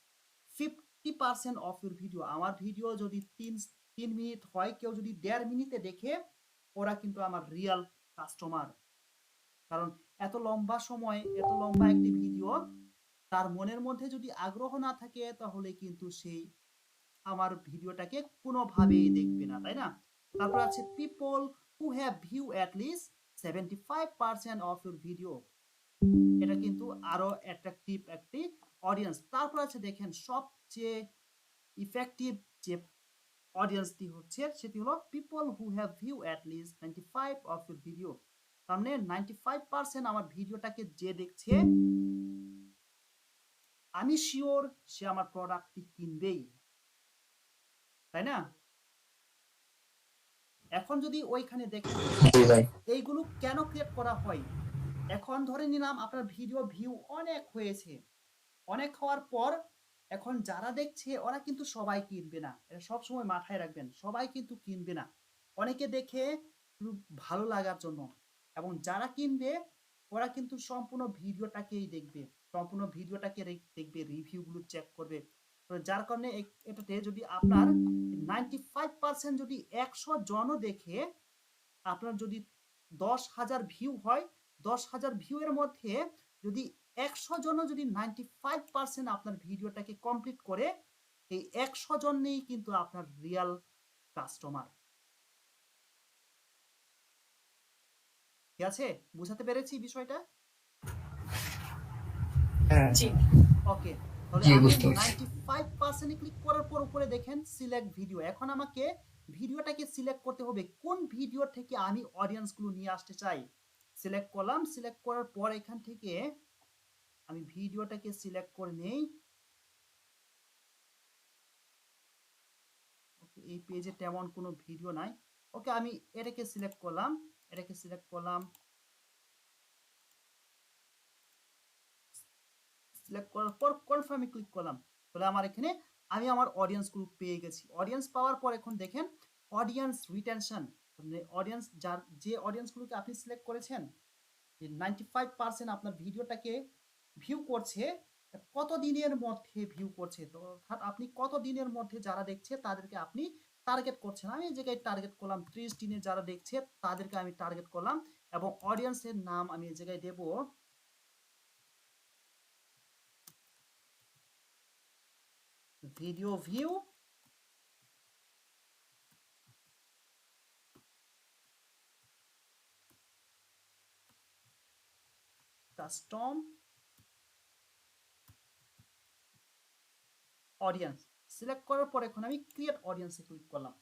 50% of your video. আমার ভিডিও যদি 3 মিনিট হয়, কেউ যদি 1.5 মিনিটে দেখে ওরা কিন্তু আমার রিয়েল কাস্টমার। কারণ এত লম্বা একটি ভিডিও তার মনের মধ্যে যদি আগ্রহ না থাকে তাহলে কিন্তু সেই আমার ভিডিওটাকে কোনোভাবেই দেখবে না, তাই না? তারপর আছে people who have view at least 75% of your video. এটা কিন্তু আরো অ্যাট্রাকটিভ একটি অডিয়েন্স। তারপর আছে দেখেন সবচেয়ে ইফেক্টিভ যে অডিয়েন্সটি হচ্ছে সেটি হলো people who have view at least 95 of your video. তার মানে 95% আমার ভিডিওটাকে যে দেখছে আমি শিওর সে আমার প্রোডাক্টটি কিনবেই, তাই না? এখন যদি ওইখানে দেখেন জি ভাই। এইগুলো কেন ক্রিয়েট করা হয়। এখন ধরে নিলাম আপনার ভিডিও ভিউ অনেক হয়েছে, অনেক হওয়ার পর এখন যারা দেখছে ওরা কিন্তু সবাই কিনবে না, এটা সবসময় মাথায় রাখবেন, সবাই কিন্তু কিনবে না। অনেকে দেখে শুধু ভালো লাগার জন্য, এবং যারা কিনবে ওরা কিন্তু সম্পূর্ণ ভিডিওটাকেই দেখবে, সম্পূর্ণ ভিডিওটাকে দেখবে, রিভিউগুলো চেক করবে। তো যার কারণে এটাতে যদি আপনার 95% যদি 100 জনও দেখে, আপনার যদি 10,000 ভিউ হয়, 10,000 ভিউ এর মধ্যে যদি 100 জনও যদি 95% আপনার ভিডিওটাকে কমপ্লিট করে, এই 100 জন নেই কিন্তু আপনার রিয়েল কাস্টমার। ঠিক আছে, বুঝাতে পেরেছি বিষয়টা? হ্যাঁ জি ওকে, তাহলে জি আমি বুঝতে পারছি 95% ক্লিক করার পর উপরে দেখেন সিলেক্ট ভিডিও। এখন আমাকে ভিডিওটাকে সিলেক্ট করতে হবে কোন ভিডিও থেকে আমি অডিয়েন্স গুলো নিয়ে আসতে চাই। সিলেক্ট করলাম, সিলেক্ট করার পর এখান থেকে আমি ভিডিওটাকে সিলেক্ট করে নেই। ওকে, এই পেজে তেমন কোনো ভিডিও নাই। ওকে, আমি এটাকে সিলেক্ট করলাম, এটাকে সিলেক্ট করলাম, সিলেক্ট করার পর কনফার্মে ক্লিক করলাম। তাহলে আমার এখানে আমি আমার অডিয়েন্স গ্রুপ পেয়ে গেছি। অডিয়েন্স পাওয়ার পর এখন দেখেন অডিয়েন্স রিটেনশন, মানে অডিয়েন্স যে অডিয়েন্সগুলোকে আপনি সিলেক্ট করেছেন, যে 95% আপনার ভিডিওটাকে ভিউ করছে, কত দিনের মধ্যে ভিউ করছে, তো অর্থাৎ আপনি কত দিনের মধ্যে যারা দেখছে তাদেরকে আপনি টার্গেট করছেন। আমি এই জায়গায় টার্গেট করলাম 30 দিনে যারা দেখছে তাদেরকে আমি টার্গেট করলাম, এবং অডিয়েন্সের নাম আমি এই জায়গায় দেব video view custom audience. Select করার পর এখন আমি ক্রিয়েট অডিয়েন্সে ক্লিক করলাম।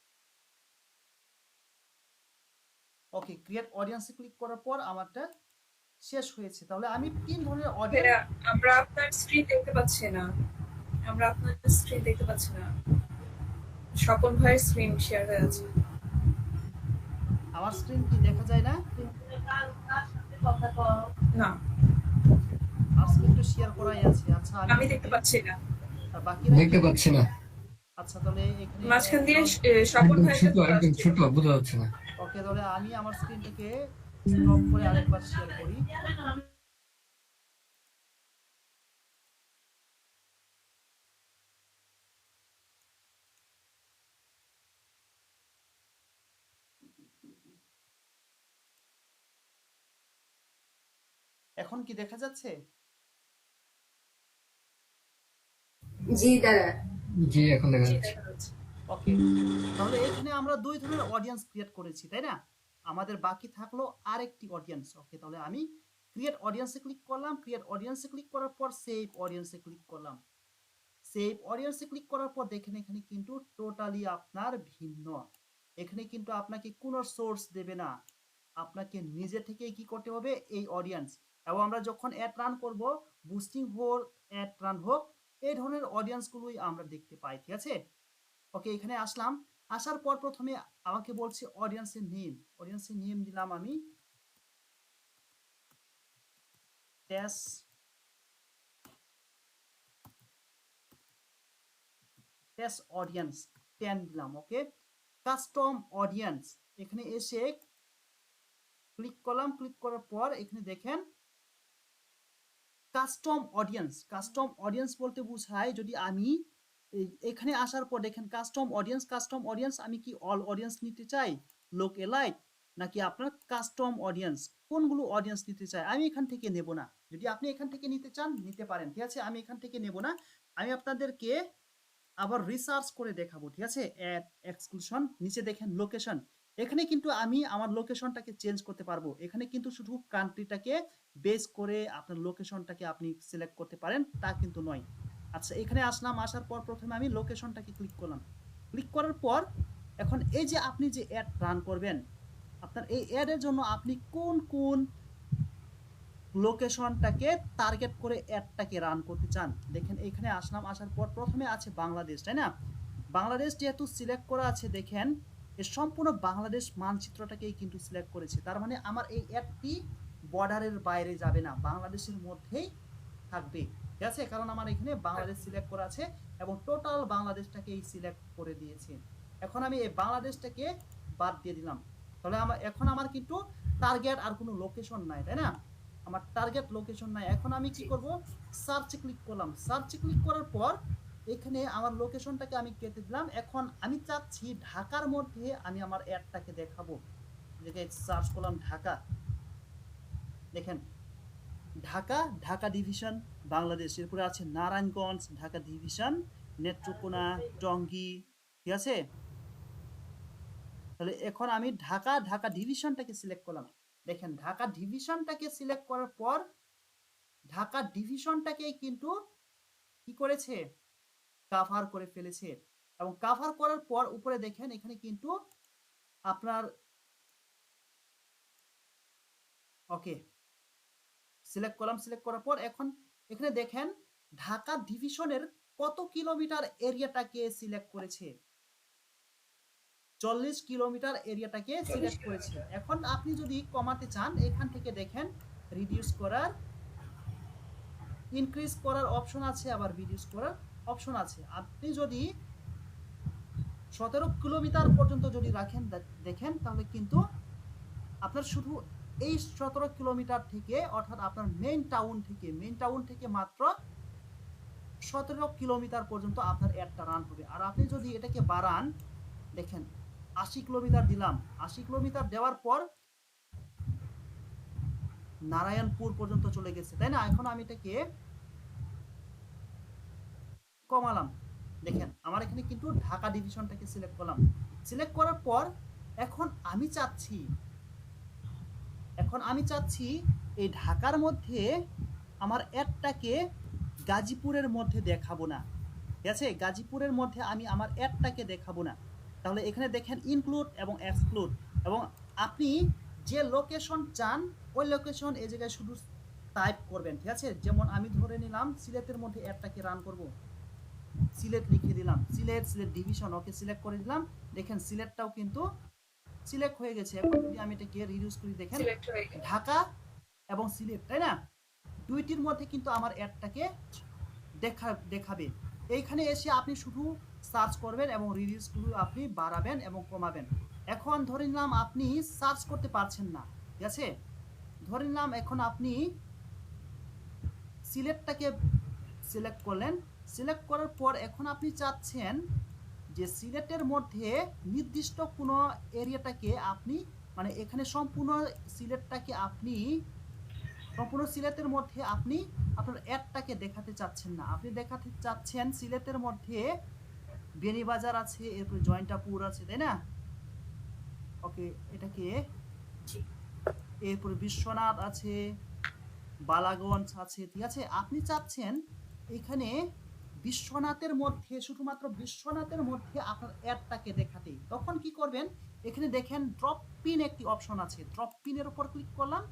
ওকে, ক্রিয়েট অডিয়েন্সে ক্লিক করার পর আমারটা শেষ হয়েছে। তাহলে আমি 3 ধরনের অডিয়েন্স। ভাইয়া, আমরা আপনার স্ক্রিন দেখতে পাচ্ছি না, আমরা আপনার স্ক্রিন দেখতে পাচ্ছি না। স্বপন ভাইয়ের স্ক্রিন শেয়ার হয়ে আছে। আমার স্ক্রিন কি দেখা যায় না? না, আমার স্ক্রিন তো শেয়ার করাই আছে। আচ্ছা, আমি দেখতে পাচ্ছি না। আর বাকিরা দেখতে পাচ্ছি না আচ্ছা, তাহলে এখানে মাঝখান দিয়ে স্বপন একদম ভাইয়ের ছোট একদম ছোট বোঝা যাচ্ছে না ওকে, তাহলে আমি আমার স্ক্রিনটাকে স্টপ করে আরেকবার শেয়ার করি। এখন কি দেখা যাচ্ছে? জি দাদা। জি এখন দেখা জি, যাচ্ছে দেখা যাচ্ছে। ওকে, তাহলে এখানে আমরা 2 ধরনের অডিয়েন্স ক্রিয়েট করেছি, তাই না? আমাদের বাকি থাকলো আরেকটি অডিয়েন্স। ওকে, তাহলে আমি ক্রিয়েট অডিয়েন্সে ক্লিক করলাম, ক্রিয়েট অডিয়েন্সে ক্লিক করার পর সেভ অডিয়েন্সে ক্লিক করলাম। সেভ অডিয়েন্সে ক্লিক করার পর দেখেন এখানে কিন্তু টোটালি আপনার ভিন্ন। এখানে কিন্তু আপনাকে কোনো সোর্স দেবে না, আপনাকে নিজে থেকে কি করতে হবে এই অডিয়েন্স। এবং আমরা যখন অ্যাড রান করব, বুস্টিং হোক অ্যাড রান হোক, এই ধরনের অডিয়েন্সগুলোই আমরা দেখতে পাই। ঠিক আছে, ওকে, এখানে আসলাম। আসার পর প্রথমে আমাকে বলছে অডিয়েন্সের নেম, অডিয়েন্সের নেম দিলাম আমি টেস্ট অডিয়েন্স 10 দিলাম। ওকে, কাস্টম অডিয়েন্স, এখানে এসে ক্লিক করলাম। ক্লিক করার পর এখানে দেখেন কাস্টম অডিয়েন্স। কাস্টম অডিয়েন্স বলতে বোঝায় যদি আমি এখানে আসার পর দেখেন কাস্টম অডিয়েন্স, কাস্টম অডিয়েন্স আমি কি অল অডিয়েন্স নিতে চাই, লোক এলাইট, নাকি আপনার কাস্টম অডিয়েন্স, কোনগুলো অডিয়েন্স নিতে চাই, আমি এখান থেকে নেব না। যদি আপনি এখান থেকে নিতে চান নিতে পারেন, ঠিক আছে, আমি এখান থেকে নেব না। আমি আপনাদেরকে আবার রিসার্চ করে দেখাবো। ঠিক আছে, অ্যাড এক্সক্লুশন, নিচে দেখেন লোকেশন, এখানে কিন্তু আমি আমার লোকেশনটাকে চেঞ্জ করতে পারবো। এখানে কিন্তু শুধু কান্ট্রিটাকে বেস করে আপনার লোকেশনটাকে আপনি সিলেক্ট করতে পারেন তা কিন্তু নয়। আচ্ছা, এখানে আসলাম, আসার পর প্রথমে আমি লোকেশনটাকে ক্লিক করলাম। ক্লিক করার পর এখন এই যে আপনি যে অ্যাড রান করবেন, আপনার এই অ্যাডের জন্য আপনি কোন কোন লোকেশনটাকে টার্গেট করে অ্যাডটাকে রান করতে চান। দেখেন এখানে আসলাম, আসার পর প্রথমে আছে বাংলাদেশ, তাই না? বাংলাদেশ যেহেতু সিলেক্ট করা আছে, দেখেন এর সম্পূর্ণ বাংলাদেশ মানচিত্রটাকেই কিন্তু সিলেক্ট করেছে। তার মানে আমার এই অ্যাডটি বর্ডারের বাইরে যাবে না, বাংলাদেশের মধ্যেই থাকবে। ঠিক আছে, কারণ আমার এখানে বাংলাদেশ সিলেক্ট করা আছে এবং টোটাল বাংলাদেশটাকেই সিলেক্ট করে দিয়েছে। এখন আমি এই বাংলাদেশটাকে বাদ দিয়ে দিলাম। তাহলে এখন আমার কিন্তু টার্গেট আর কোনো লোকেশন নাই, তাই না? আমার টার্গেট লোকেশন নাই। এখন আমি কি করব, সার্চে ক্লিক করলাম। সার্চে ক্লিক করার পর এখানে আমার লোকেশনটাকে আমি কেটে দিলাম। এখন আমি চাচ্ছি ঢাকার মধ্যে আমি আমার অ্যাডটাকে দেখাবো। দেখে সার্চ করলাম ঢাকা, দেখেন ঢাকা, ঢাকা ডিভিশন বাংলাদেশ। এরপরে আছে নারায়ণগঞ্জ, ঢাকা ডিভিশন, নেত্রকোনা, টঙ্গী, ঠিক আছে। তাহলে এখন আমি ঢাকা, ঢাকা ডিভিশনটাকে সিলেক্ট করলাম। দেখেন ঢাকা ডিভিশনটাকে সিলেক্ট করার পর ঢাকা ডিভিশনটাকে কিন্তু কি করেছে, কাভার করে ফেলেছে। এবং কাভার করার পর উপরে দেখেন এখানে কিন্তু আপনার ওকে সিলেক্ট করলাম। সিলেক্ট করার পর এখন এখানে দেখেন ঢাকা ডিভিশনের কত কিলোমিটার এরিয়াটাকে সিলেক্ট করেছে, 40 কিলোমিটার এরিয়াটাকে সিলেক্ট করেছে। এখন আপনি যদি কমাতে চান এখান থেকে দেখেন রিডিউস করার, ইনক্রিজ করার অপশন আছে, আবার রিডিউস করার অপশন আছে। আপনি যদি 17 কিলোমিটার পর্যন্ত যদি রাখেন দেখেন তাহলে কিন্তু আপনার শুধু এই 17 কিলোমিটার থেকে, অর্থাৎ আপনার মেইন টাউন থেকে মাত্র 17 কিলোমিটার পর্যন্ত আপনার অ্যাডটা রান হবে। আর আপনি যদি এটাকে বাড়ান, দেখেন 80 কিলোমিটার দিলাম। 80 কিলোমিটার দেওয়ার পর নারায়ণপুর পর্যন্ত চলে গেছে, তাই না। এখন আমি এটাকে কমালাম। দেখেন আমার এখানে কিন্তু ঢাকা ডিভিশনটাকে সিলেক্ট করলাম। সিলেক্ট করার পর এখন আমি চাচ্ছি এই ঢাকার মধ্যে আমার অ্যাডটাকে গাজীপুরের মধ্যে দেখাবো না, ঠিক আছে। গাজীপুরের মধ্যে আমি আমার অ্যাডটাকে দেখাবো না। তাহলে এখানে দেখেন ইনক্লুড এবং এক্সক্লুড, এবং আপনি যে লোকেশন চান ওই লোকেশন এই জায়গায় শুধু টাইপ করবেন, ঠিক আছে। যেমন আমি ধরে নিলাম সিলেটের মধ্যে অ্যাডটাকে রান করব, সিলেট লিখে দিলাম, সিলেট ডিভিশন, ওকে সিলেক্ট করে দিলাম। দেখেন সিলেটটাও কিন্তু সিলেক্ট হয়ে গেছে। এখন যদি আমি এটাকে রিডিউস করি, দেখেন সিলেক্ট হয়ে গেছে। ঢাকা এবং সিলেট, তাই না, দুইটির মধ্যে কিন্তু আমার অ্যাডটাকে দেখাবে। এইখানে এসে আপনি শুধু সার্চ করবেন এবং রিডিউসগুলো আপনি বাড়াবেন এবং কমাবেন। এখন ধরে নিলাম আপনি সার্চ করতে পারছেন না, ঠিক আছে। ধরে নিলাম এখন আপনি সিলেটটাকে সিলেক্ট করলেন। সিলেক্ট করার পর এখন আপনি চাচ্ছেন যে সিলেটের মধ্যে নির্দিষ্ট কোনো এরিয়াটাকে আপনি, মানে এখানে সম্পূর্ণ সিলেটের মধ্যে আপনি আপনার অ্যাডটাকে দেখাতে চাচ্ছেন না। আপনি দেখাতে চাচ্ছেন সিলেটের মধ্যে বেনিবাজার আছে, এরপর জয়ন্তাপুর আছে, তাই না। ওকে এটাকে, এরপর বিশ্বনাথ আছে, বালাগঞ্জ আছে, ঠিক আছে। আপনি চাচ্ছেন এখানে বিশ্বনাথের মধ্যে, শুধুমাত্র বিশ্বনাথের মধ্যে আপনার অ্যাডটাকে দেখাতে। তখন কি করবেন, এখানে দেখেন ড্রপ পিন একটি অপশন আছে, ড্রপ পিনের উপর ক্লিক করলাম।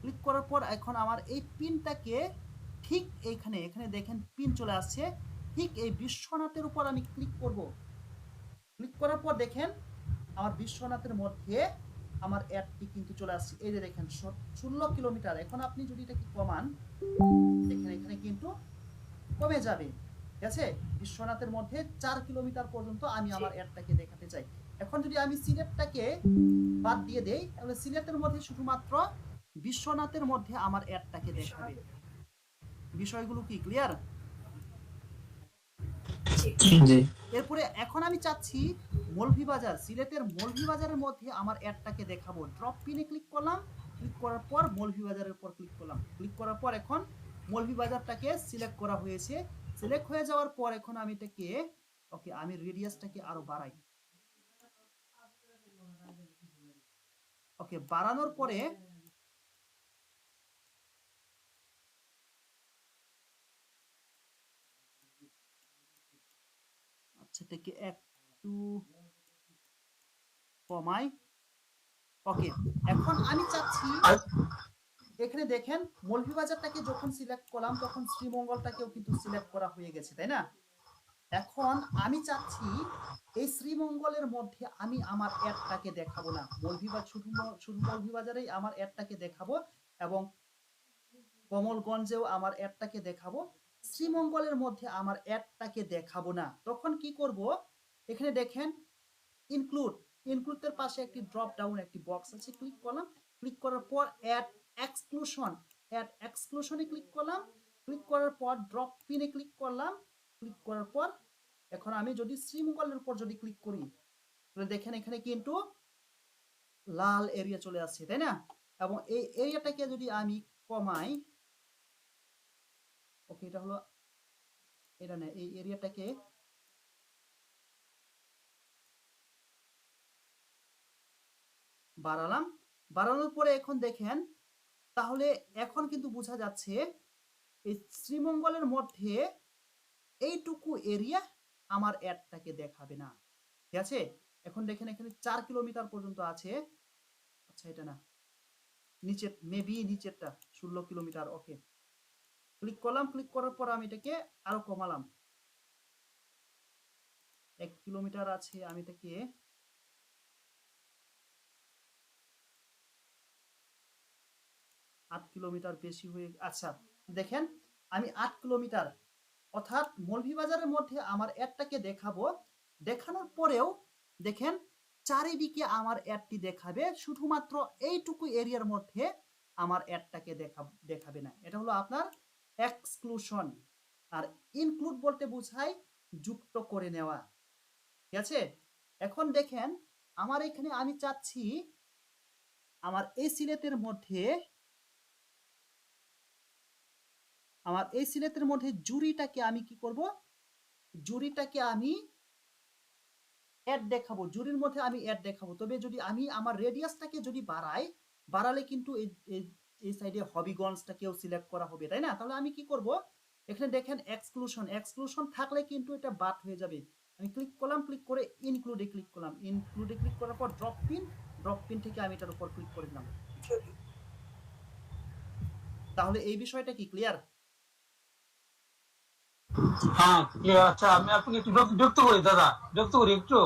ক্লিক করার পর এখন আমার এই পিনটাকে ঠিক এখানে দেখেন পিন চলে আসছে, ঠিক এই বিশ্বনাথের উপর আমি ক্লিক করব। ক্লিক করার পর দেখেন আমার বিশ্বনাথের মধ্যে আমার অ্যাডটি কিন্তু চলে আসছে। এই যে দেখেন 16 কিলোমিটার। এখন আপনি যদি এটাকে কমান, দেখেন এখানে কিন্তু কমে যাবে, ঠিক আছে। বিশ্বনাথের মধ্যে 4 কিলোমিটার পর্যন্ত আমি আমার অ্যাডটাকে দেখাতে চাই। এখন যদি আমি সিলেটটাকে বাদ দিয়ে দেই, তাহলে সিলেটের মধ্যে শুধুমাত্র বিশ্বনাথের মধ্যে আমার অ্যাডটাকে দেখাবে। বিষয়গুলো কি ক্লিয়ার? জি। এরপরে এখন আমি চাচ্ছি মৌলভীবাজার, সিলেটের মৌলভীবাজারের মধ্যে আমার অ্যাডটাকে দেখাবো। ড্রপ পিনে ক্লিক করলাম। ক্লিক করার পর মৌলভীবাজারের উপর ক্লিক করলাম। ক্লিক করার পর এখন মৌলভীবাজারটাকে সিলেক্ট করা হয়েছে। সিলেক্ট হয়ে যাওয়ার পর এখন আমি এটাকে, ওকে আমি রেডিয়াসটাকে আরো বাড়াই। ওকে বাড়ানোর পরে আচ্ছা এটাকে একটু কমাই। ওকে এখন আমি চাচ্ছি এখানে দেখেন মৌলভীবাজারটাকে যখন সিলেক্ট করলাম তখন শ্রীমঙ্গলটাকেও কিন্তু সিলেক্ট করা হয়ে গেছে, তাই না। এখন আমি চাচ্ছি এই শ্রীমঙ্গলের মধ্যে আমি আমার অ্যাডটাকে দেখাবো না, শুধু মৌলভীবাজারেই আমার অ্যাডটাকে দেখাবো এবং কমলগঞ্জেও আমার অ্যাডটাকে দেখাবো। শ্রীমঙ্গলের মধ্যে আমার অ্যাডটাকে দেখাবো না। তখন কি করব, এখানে দেখেন ইনক্লুডের পাশে একটি ড্রপ ডাউন একটি বক্স আছে, ক্লিক করলাম। ক্লিক করার পর অ্যাড এক্সক্লুশন, অ্যাড এক্সক্লুশনে ক্লিক করলাম, ক্লিক করার পর ড্রপ পিনে ক্লিক করলাম, ক্লিক করার পর এখন আমি যদি শ্রীমঙ্গলের উপর যদি ক্লিক করি তাহলে দেখেন এখানে কিন্তু লাল এরিয়া চলে আসছে, তাই না? এবং এই এরিয়াটাকে যদি আমি কমাই, ওকে এটা হলো, এটা না, এই এরিয়াটাকে বাড়ালাম, বাড়ানোর পরে এখন দেখেন তাহলে এখন কিন্তু বোঝা যাচ্ছে এই শ্রীমঙ্গলের মধ্যে এইটুকু এরিয়া আমার অ্যাডটাকে দেখাবে না, ঠিক আছে? এখন দেখেন এখানে 4 কিলোমিটার পর্যন্ত আছে, আচ্ছা এটা না, নিচে মেবি নিচেরটা 16 কিলোমিটার, ওকে ক্লিক করলাম, ক্লিক করার পর আমি এটাকে আরো কমালাম, 1 কিলোমিটার আছে, আমি এটাকে 8 কিলোমিটার বেশি হয়ে, আচ্ছা দেখেন আমি 8 কিলোমিটার অর্থাৎ মৌলভীবাজারের মধ্যে আমার অ্যাডটাকে দেখাবো, দেখানোর পরেও দেখেন চারিদিকে আমার অ্যাডটি দেখাবে, শুধুমাত্র এইটুকু এরিয়ার মধ্যে আমার অ্যাডটাকে দেখাবে না। এটা হলো আপনার এক্সক্লুশন। আর ইনক্লুড বলতে বোঝায় যুক্ত করে নেওয়া, ঠিক আছে? এখন দেখেন আমার এখানে আমি চাচ্ছি আমার এই সিলেটের মধ্যে, আমার এই সিলেটের মধ্যে জুরিটাকে আমি কি করব, জুরিটাকে আমি অ্যাড দেখাবো, জুরির মধ্যে আমি অ্যাড দেখাবো। তবে যদি আমি আমার রেডিয়াসটাকে যদি বাড়াই, বাড়ালে কিন্তু এই সাইডে হবিগঞ্জটাকেও সিলেক্ট করা হবে, তাই না? তাহলে আমি কি করব, এখানে দেখেন এক্সক্লুশন, এক্সক্লুশন থাকলে কিন্তু এটা বাদ হয়ে যাবে। আমি ক্লিক করলাম, ক্লিক করে ইনক্লুডে ক্লিক করলাম, ইনক্লুডে ক্লিক করার পর ড্রপ পিন থেকে আমি এটার উপর ক্লিক করে দিলাম। তাহলে এই বিষয়টা কি ক্লিয়ার? হ্যাঁ ক্লিয়ার। আচ্ছা আমি আপনাকে একটু বিরক্ত করি দাদা, বিরক্ত করি একটু,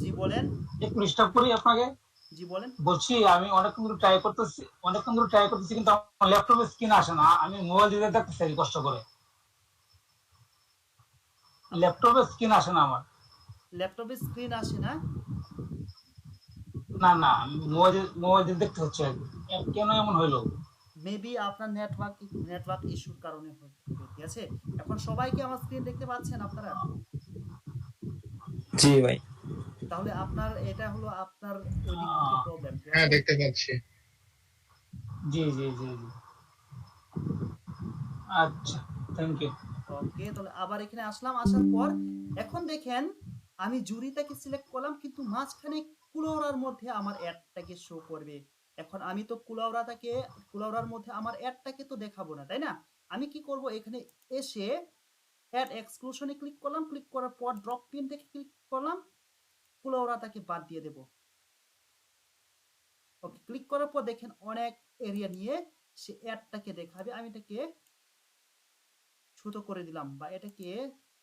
জি বলেন। একটু ডিস্টার্ব করি আপনাকে। জি বলেন। বলছি আমি অনেকক্ষণ ধরে ট্রাই করতেছি কিন্তু আমার ল্যাপটপে স্ক্রিন আসে না, আমি মোবাইল দিয়ে দেখতেছি কষ্ট করে, ল্যাপটপে স্ক্রিন আসে না আমার। ল্যাপটপে স্ক্রিন আসে না? না না, মোবাইল দিয়ে দেখতে হচ্ছে, কেন এমন হইলো? মেবি আপনার নেটওয়ার্ক ইস্যুর কারণে হবে, ঠিক আছে? এখন সবাইকে আমার স্ক্রিন দেখতে পাচ্ছেন আপনারা? জি ভাই। তাহলে আপনার এটা হলো আপনার ওই দিক থেকে প্রবলেম। হ্যাঁ দেখতে পাচ্ছি। জি জি জি জি, আচ্ছা থ্যাংক ইউ। ওকে, তাহলে আবার এখানে আসলাম, আসার পর এখন দেখেন আমি জুরিটাকে সিলেক্ট করলাম কিন্তু মাঝখানে কুলাউড়ার মধ্যে আমার অ্যাডটাকে শো করবে। এখন আমি তো কুলাউড়ার মধ্যে আমার অ্যাডটাকে তো দেখাবো না, তাই না? আমি কি করব, এখানে এসে অ্যাড এক্সক্লুশনে ক্লিক করলাম, ক্লিক করার পর ড্রপ পিন থেকে ক্লিক করলাম, কুলাউড়াটাকে বাদ দিয়ে দেব। ওকে, ক্লিক করার পর দেখেন অনেক এরিয়া নিয়ে সে অ্যাডটাকে দেখাবে। আমি এটাকে ছোট করে দিলাম, বা এটাকে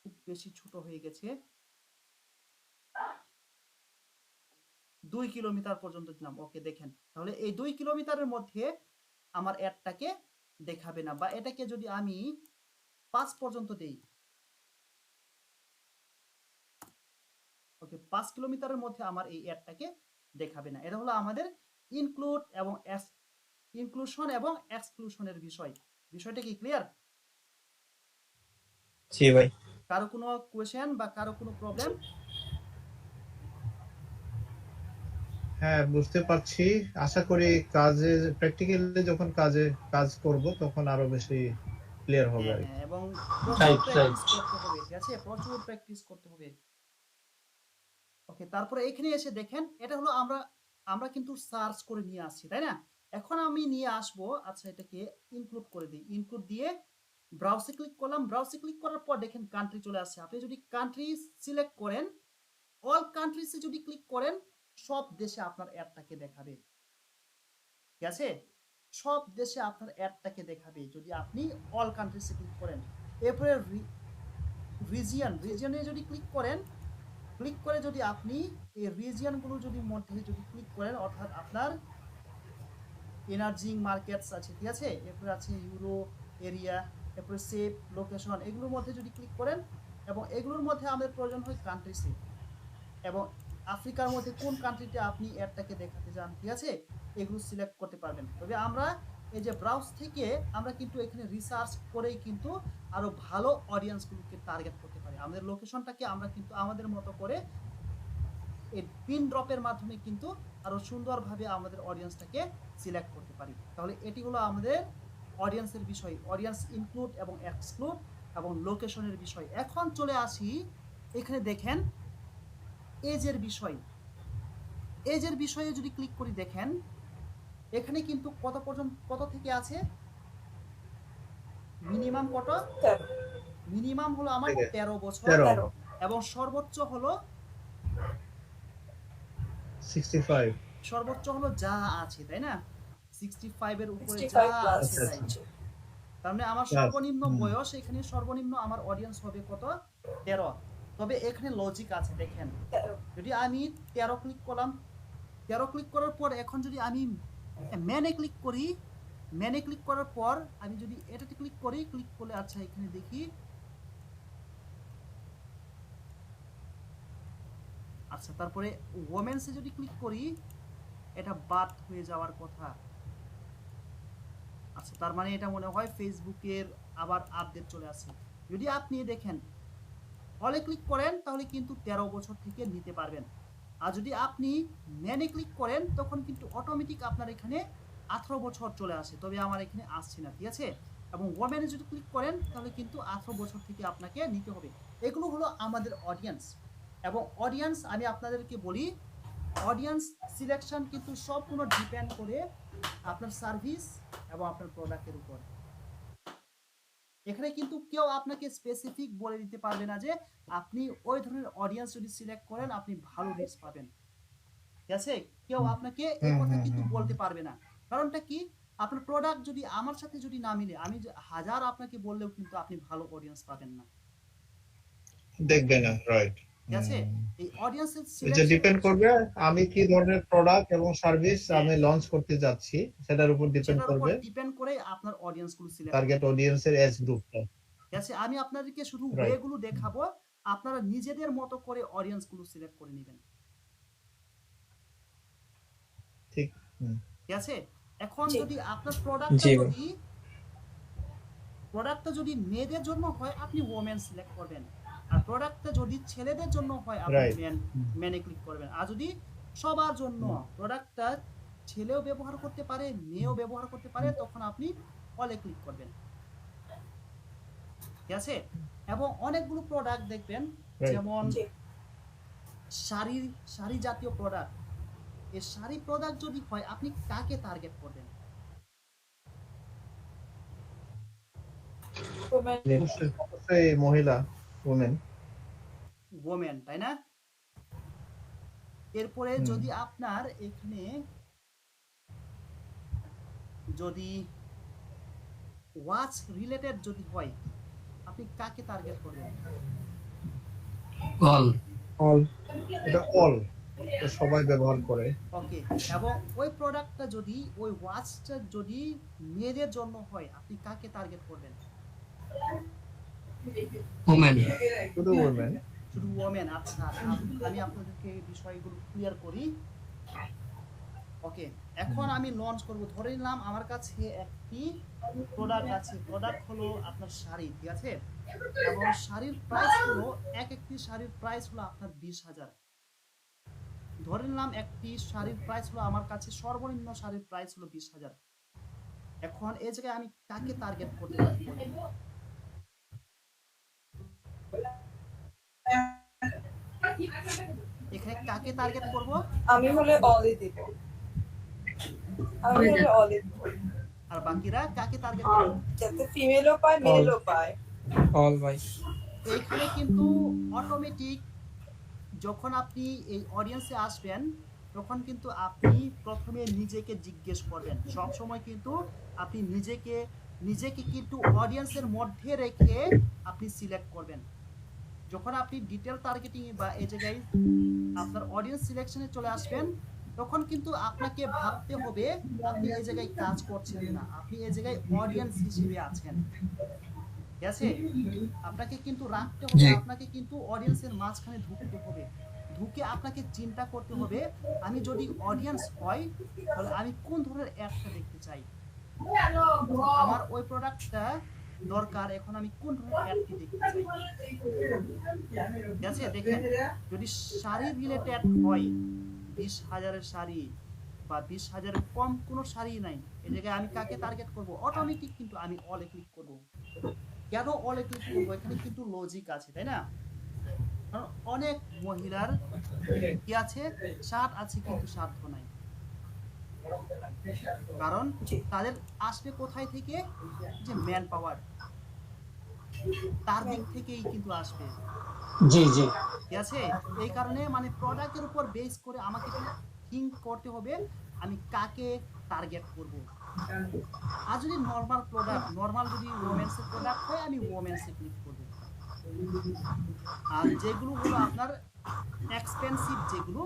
খুব বেশি ছোট হয়ে গেছে, 2 কিলোমিটার পর্যন্ত দিলাম। ওকে দেখেন তাহলে এই 2 কিলোমিটারের মধ্যে আমার অ্যাডটাকে দেখাবে না। বা এটাকে যদি আমি 5 পর্যন্ত দেই, ওকে 5 কিলোমিটারের মধ্যে আমার এই অ্যাডটাকে দেখাবে না। এটা হলো আমাদের ইনক্লুশন এবং এক্সক্লুশনের বিষয়টা কি ক্লিয়ার? জি ভাই। কারো কোনো কোয়েশ্চেন বা কারো কোনো প্রবলেম? হ্যাঁ বুঝতে পারছি। আশা করি কাজে প্র্যাকটিক্যালি যখন কাজ করব তখন আরো বেশি ক্লিয়ার হবে আর কি। হ্যাঁ, এবং Right, প্রচুর right. প্র্যাকটিস করতে হবে, ঠিক আছে? প্রচুর প্র্যাকটিস করতে হবে। ওকে, তারপরে এখানে এসে দেখেন এটা হলো আমরা কিন্তু সার্চ করে নিয়ে আসছি, তাই না? এখন আমি নিয়ে আসবো, আচ্ছা এটাকে ইনক্লুড করে দিই, ইনক্লুড দিয়ে ব্রাউজে ক্লিক করলাম, ব্রাউজে ক্লিক করার পর দেখেন কান্ট্রি চলে আসছে। আপনি যদি কান্ট্রি সিলেক্ট করেন, অল কান্ট্রিজে যদি ক্লিক করেন, সব দেশে আপনার অ্যাডটাকে দেখাবে, ঠিক আছে? সব দেশে আপনার অ্যাডটাকে দেখাবে যদি আপনি অল কান্ট্রিজে ক্লিক করেন। এরপরে রিজিয়নে যদি ক্লিক করেন, ক্লিক করে যদি আপনি এই রিজিয়নগুলো যদি মধ্যে যদি ক্লিক করেন, অর্থাৎ আপনার এনার্জিং মার্কেটস আছে, ঠিক আছে? এরপরে আছে ইউরো এরিয়া, এরপরে সেভ লোকেশন, এগুলোর মধ্যে যদি ক্লিক করেন, এবং এগুলোর মধ্যে আমাদের প্রয়োজন হয় কান্ট্রি সেভ, এবং আফ্রিকার মধ্যে কোন কান্ট্রিতে আপনি অ্যাডটাকে দেখাতে চান, ঠিক আছে? এগুলো সিলেক্ট করতে পারবেন। তবে আমরা এই যে ব্রাউজ থেকে আমরা কিন্তু এখানে রিসার্চ করেই কিন্তু আরো ভালো অডিয়েন্সগুলোকে টার্গেট করতে পারি। আমাদের লোকেশনটাকে আমরা কিন্তু আমাদের মতো করে এই পিন ড্রপের মাধ্যমে কিন্তু আরো সুন্দরভাবে আমাদের অডিয়েন্সটাকে সিলেক্ট করতে পারি। তাহলে এটি হলো আমাদের অডিয়েন্সের বিষয়, অডিয়েন্স ইনক্লুড এবং এক্সক্লুড এবং লোকেশনের বিষয়। এখন চলে আসি এখানে দেখেন এজের বিষয়। এজের বিষয়ে যদি ক্লিক করি দেখেন এখানে কিন্তু কত থেকে আছে, মিনিমাম কত, মিনিমাম হলো আমার 13 বছর 13 এবং সর্বোচ্চ হলো 65 সর্বোচ্চ হলো যা আছে, তাই না? 65 এর উপরে যা 65 প্লাস আছে তাই। তার মানে আমার Plus, সর্বনিম্ন হুম। বয়স এখানে সর্বনিম্ন আমার অডিয়েন্স হবে কত, 13। তবে এখানে লজিক আছে দেখেন, যদি আমি 13 ক্লিক করলাম, 13 ক্লিক করার পর এখন যদি আমি মেনে ক্লিক করি, মেনে ক্লিক করার পর আমি যদি এটাতে ক্লিক করি, ক্লিক করলে আচ্ছা এখানে দেখি, আচ্ছা তারপরে ওমেন্সে যদি ক্লিক করি এটা বাদ হয়ে যাওয়ার কথা। আচ্ছা তার মানে এটা মনে হয় ফেসবুকের আবার আপডেট চলে আসছে। যদি আপনি দেখেন হলে ক্লিক করেন তাহলে কিন্তু 13 বছর থেকে নিতে পারবেন, আর যদি আপনি মেনে ক্লিক করেন তখন কিন্তু অটোমেটিক আপনার এখানে 18 বছর চলে আসে, তবে আমার এখানে আসছে না, ঠিক আছে? এবং ওমেনে যদি ক্লিক করেন তাহলে কিন্তু 18 বছর থেকে আপনাকে নিতে হবে। এগুলো হলো আমাদের অডিয়েন্স। এবং অডিয়েন্স আমি আপনাদেরকে বলি, অডিয়েন্স সিলেকশন কিন্তু সম্পূর্ণ ডিপেন্ড করে আপনার সার্ভিস এবং আপনার প্রোডাক্টের উপর। এখানে কিন্তু কেউ আপনাকে স্পেসিফিক বলে দিতে পারবে না যে আপনি ওই ধরনের অডিয়েন্স যদি সিলেক্ট করেন আপনি ভালো রিচ পাবেন, ঠিক আছে? কেউ আপনাকে এই কথা কিন্তু বলতে পারবে না। কারণটা কি, আপনার প্রোডাক্ট যদি আমার সাথে যদি না মিলে, আমি হাজার আপনাকে বললেও কিন্তু আপনি ভালো অডিয়েন্স পাবেন না, দেখবে না, রাইট। ঠিক আছে? এই অডিয়েন্সের এটা সিলেকশন ডিপেন্ড করবে আমি কি ধরনের প্রোডাক্ট এবং সার্ভিস আমি লঞ্চ করতে যাচ্ছি, সেটার উপর ডিপেন্ড সেটার উপর করবে ডিপেন্ড করে আপনার অডিয়েন্সগুলো সিলেক্ট, টার্গেট অডিয়েন্সের এজ গ্রুপটা। ঠিক আছে? আমি আপনাদেরকে শুধু Right. ওয়েগুলো দেখাবো, আপনারা নিজেদের মতো করে অডিয়েন্সগুলো সিলেক্ট করে নেবেন, ঠিক। ঠিক আছে? এখন জি। যদি আপনার জি ভাই। প্রোডাক্টটা যদি মেয়েদের জন্য হয় আপনি ওমেন সিলেক্ট করবেন, আর প্রোডাক্টটা যদি ছেলেদের জন্য হয় আপনি Right. মেনে ক্লিক করবেন। আর যদি সবার জন্য প্রোডাক্টটা ছেলেও ব্যবহার করতে পারে মেয়েও ব্যবহার করতে পারে তখন আপনি অলে ক্লিক করবেন, ঠিক আছে? এবং অনেকগুলো প্রোডাক্ট দেখবেন, Right. যেমন জি। শাড়ি জাতীয় প্রোডাক্ট, এই শাড়ি প্রোডাক্ট যদি হয় আপনি কাকে টার্গেট করবেন? অবশ্যই মহিলা, ওমেন। ওমেন, তাই না? এরপরে যদি আপনার এখানে যদি ওয়াচ রিলেটেড যদি হয় আপনি কাকে টার্গেট করবেন? অল অল এটা অল, সবাই ব্যবহার করে। ওকে, এবং ওই প্রোডাক্টটা যদি ওই ওয়াচটা যদি মেয়েদের জন্য হয় আপনি কাকে টার্গেট করবেন? ওমেন শুধু ওমেন। শুধু ওমেন। আচ্ছা আমি আপনাদেরকে বিষয়গুলো ক্লিয়ার করি। ওকে, এখন আমি লঞ্চ করব। ধরে নিলাম আমার কাছে একটি প্রোডাক্ট আছে, প্রোডাক্ট হলো আপনার শাড়ি, ঠিক আছে? এবং শাড়ির প্রাইস হলো একটি শাড়ির প্রাইস হলো আপনার 20,000। ধরে নিলাম একটি শাড়ির প্রাইস হলো আমার কাছে সর্বনিম্ন শাড়ির প্রাইস হলো 20,000। এখন এই জায়গায় আমি কাকে টার্গেট করতে পারি? এখানে কাকে টার্গেট করব? আমি হলে অলি দিব, আমি হলে অলি দিব, আর বাকিরা কাকে টার্গেট করব? যাতে ফিমেলও পায় মেলও পায়। অল ভাই। এইখানে কিন্তু অটোমেটিক যখন আপনি এই অডিয়েন্সে আসবেন তখন কিন্তু আপনি প্রথমে নিজেকে জিজ্ঞেস করবেন, সব সময় কিন্তু আপনি নিজেকে কিন্তু অডিয়েন্সের মধ্যে রেখে আপনি সিলেক্ট করবেন। যখন আপনি ডিটেল টার্গেটিং বা এই জায়গায় আপনার অডিয়েন্স সিলেকশনে চলে আসবেন তখন কিন্তু আপনাকে ভাবতে হবে আপনি এই জায়গায় কাজ করছেন না, আপনি এই জায়গায় অডিয়েন্স হিসেবে আছেন, ঠিক আছে? আপনাকে কিন্তু রাখতে হবে, জি। আপনাকে কিন্তু অডিয়েন্সের মাঝখানে ঢুকতে হবে, ঢুকে আপনাকে চিন্তা করতে হবে আমি যদি অডিয়েন্স হয় তাহলে আমি কোন ধরনের অ্যাডটা দেখতে চাই, আমার ওই প্রোডাক্টটা দরকার, এখন আমি কোন ধরনের অ্যাডটি দেখতে চাই। ঠিক আছে, দেখেন যদি শাড়ি রিলেটেড হয়, 20,000-এর শাড়ি বা 20,000-এর কম কোনো শাড়ি নাই, এই জায়গায় আমি কাকে টার্গেট করব? অটোমেটিক কিন্তু আমি অলে ক্লিক করব। কেন অলে ক্লিক করবো? এখানে কিন্তু লজিক আছে, তাই না? কারণ অনেক মহিলার কি আছে, স্বাদ আছে কিন্তু সাধ্য নাই। কারণ তাদের আসবে কোথায় থেকে? যে ম্যান পাওয়ার, তার দিক থেকেই কিন্তু আসবে। জি জি ঠিক আছে, এই কারণে মানে প্রোডাক্টের উপর বেস করে আমাকে থিঙ্ক করতে হবে আমি কাকে টার্গেট করব। আর যদি নর্মাল যদি ওমেন্সের প্রোডাক্ট হয়, আমি ওমেন্সে ক্লিক করব। আর যেগুলো হলো আপনার এক্সপেন্সিভ যেগুলো,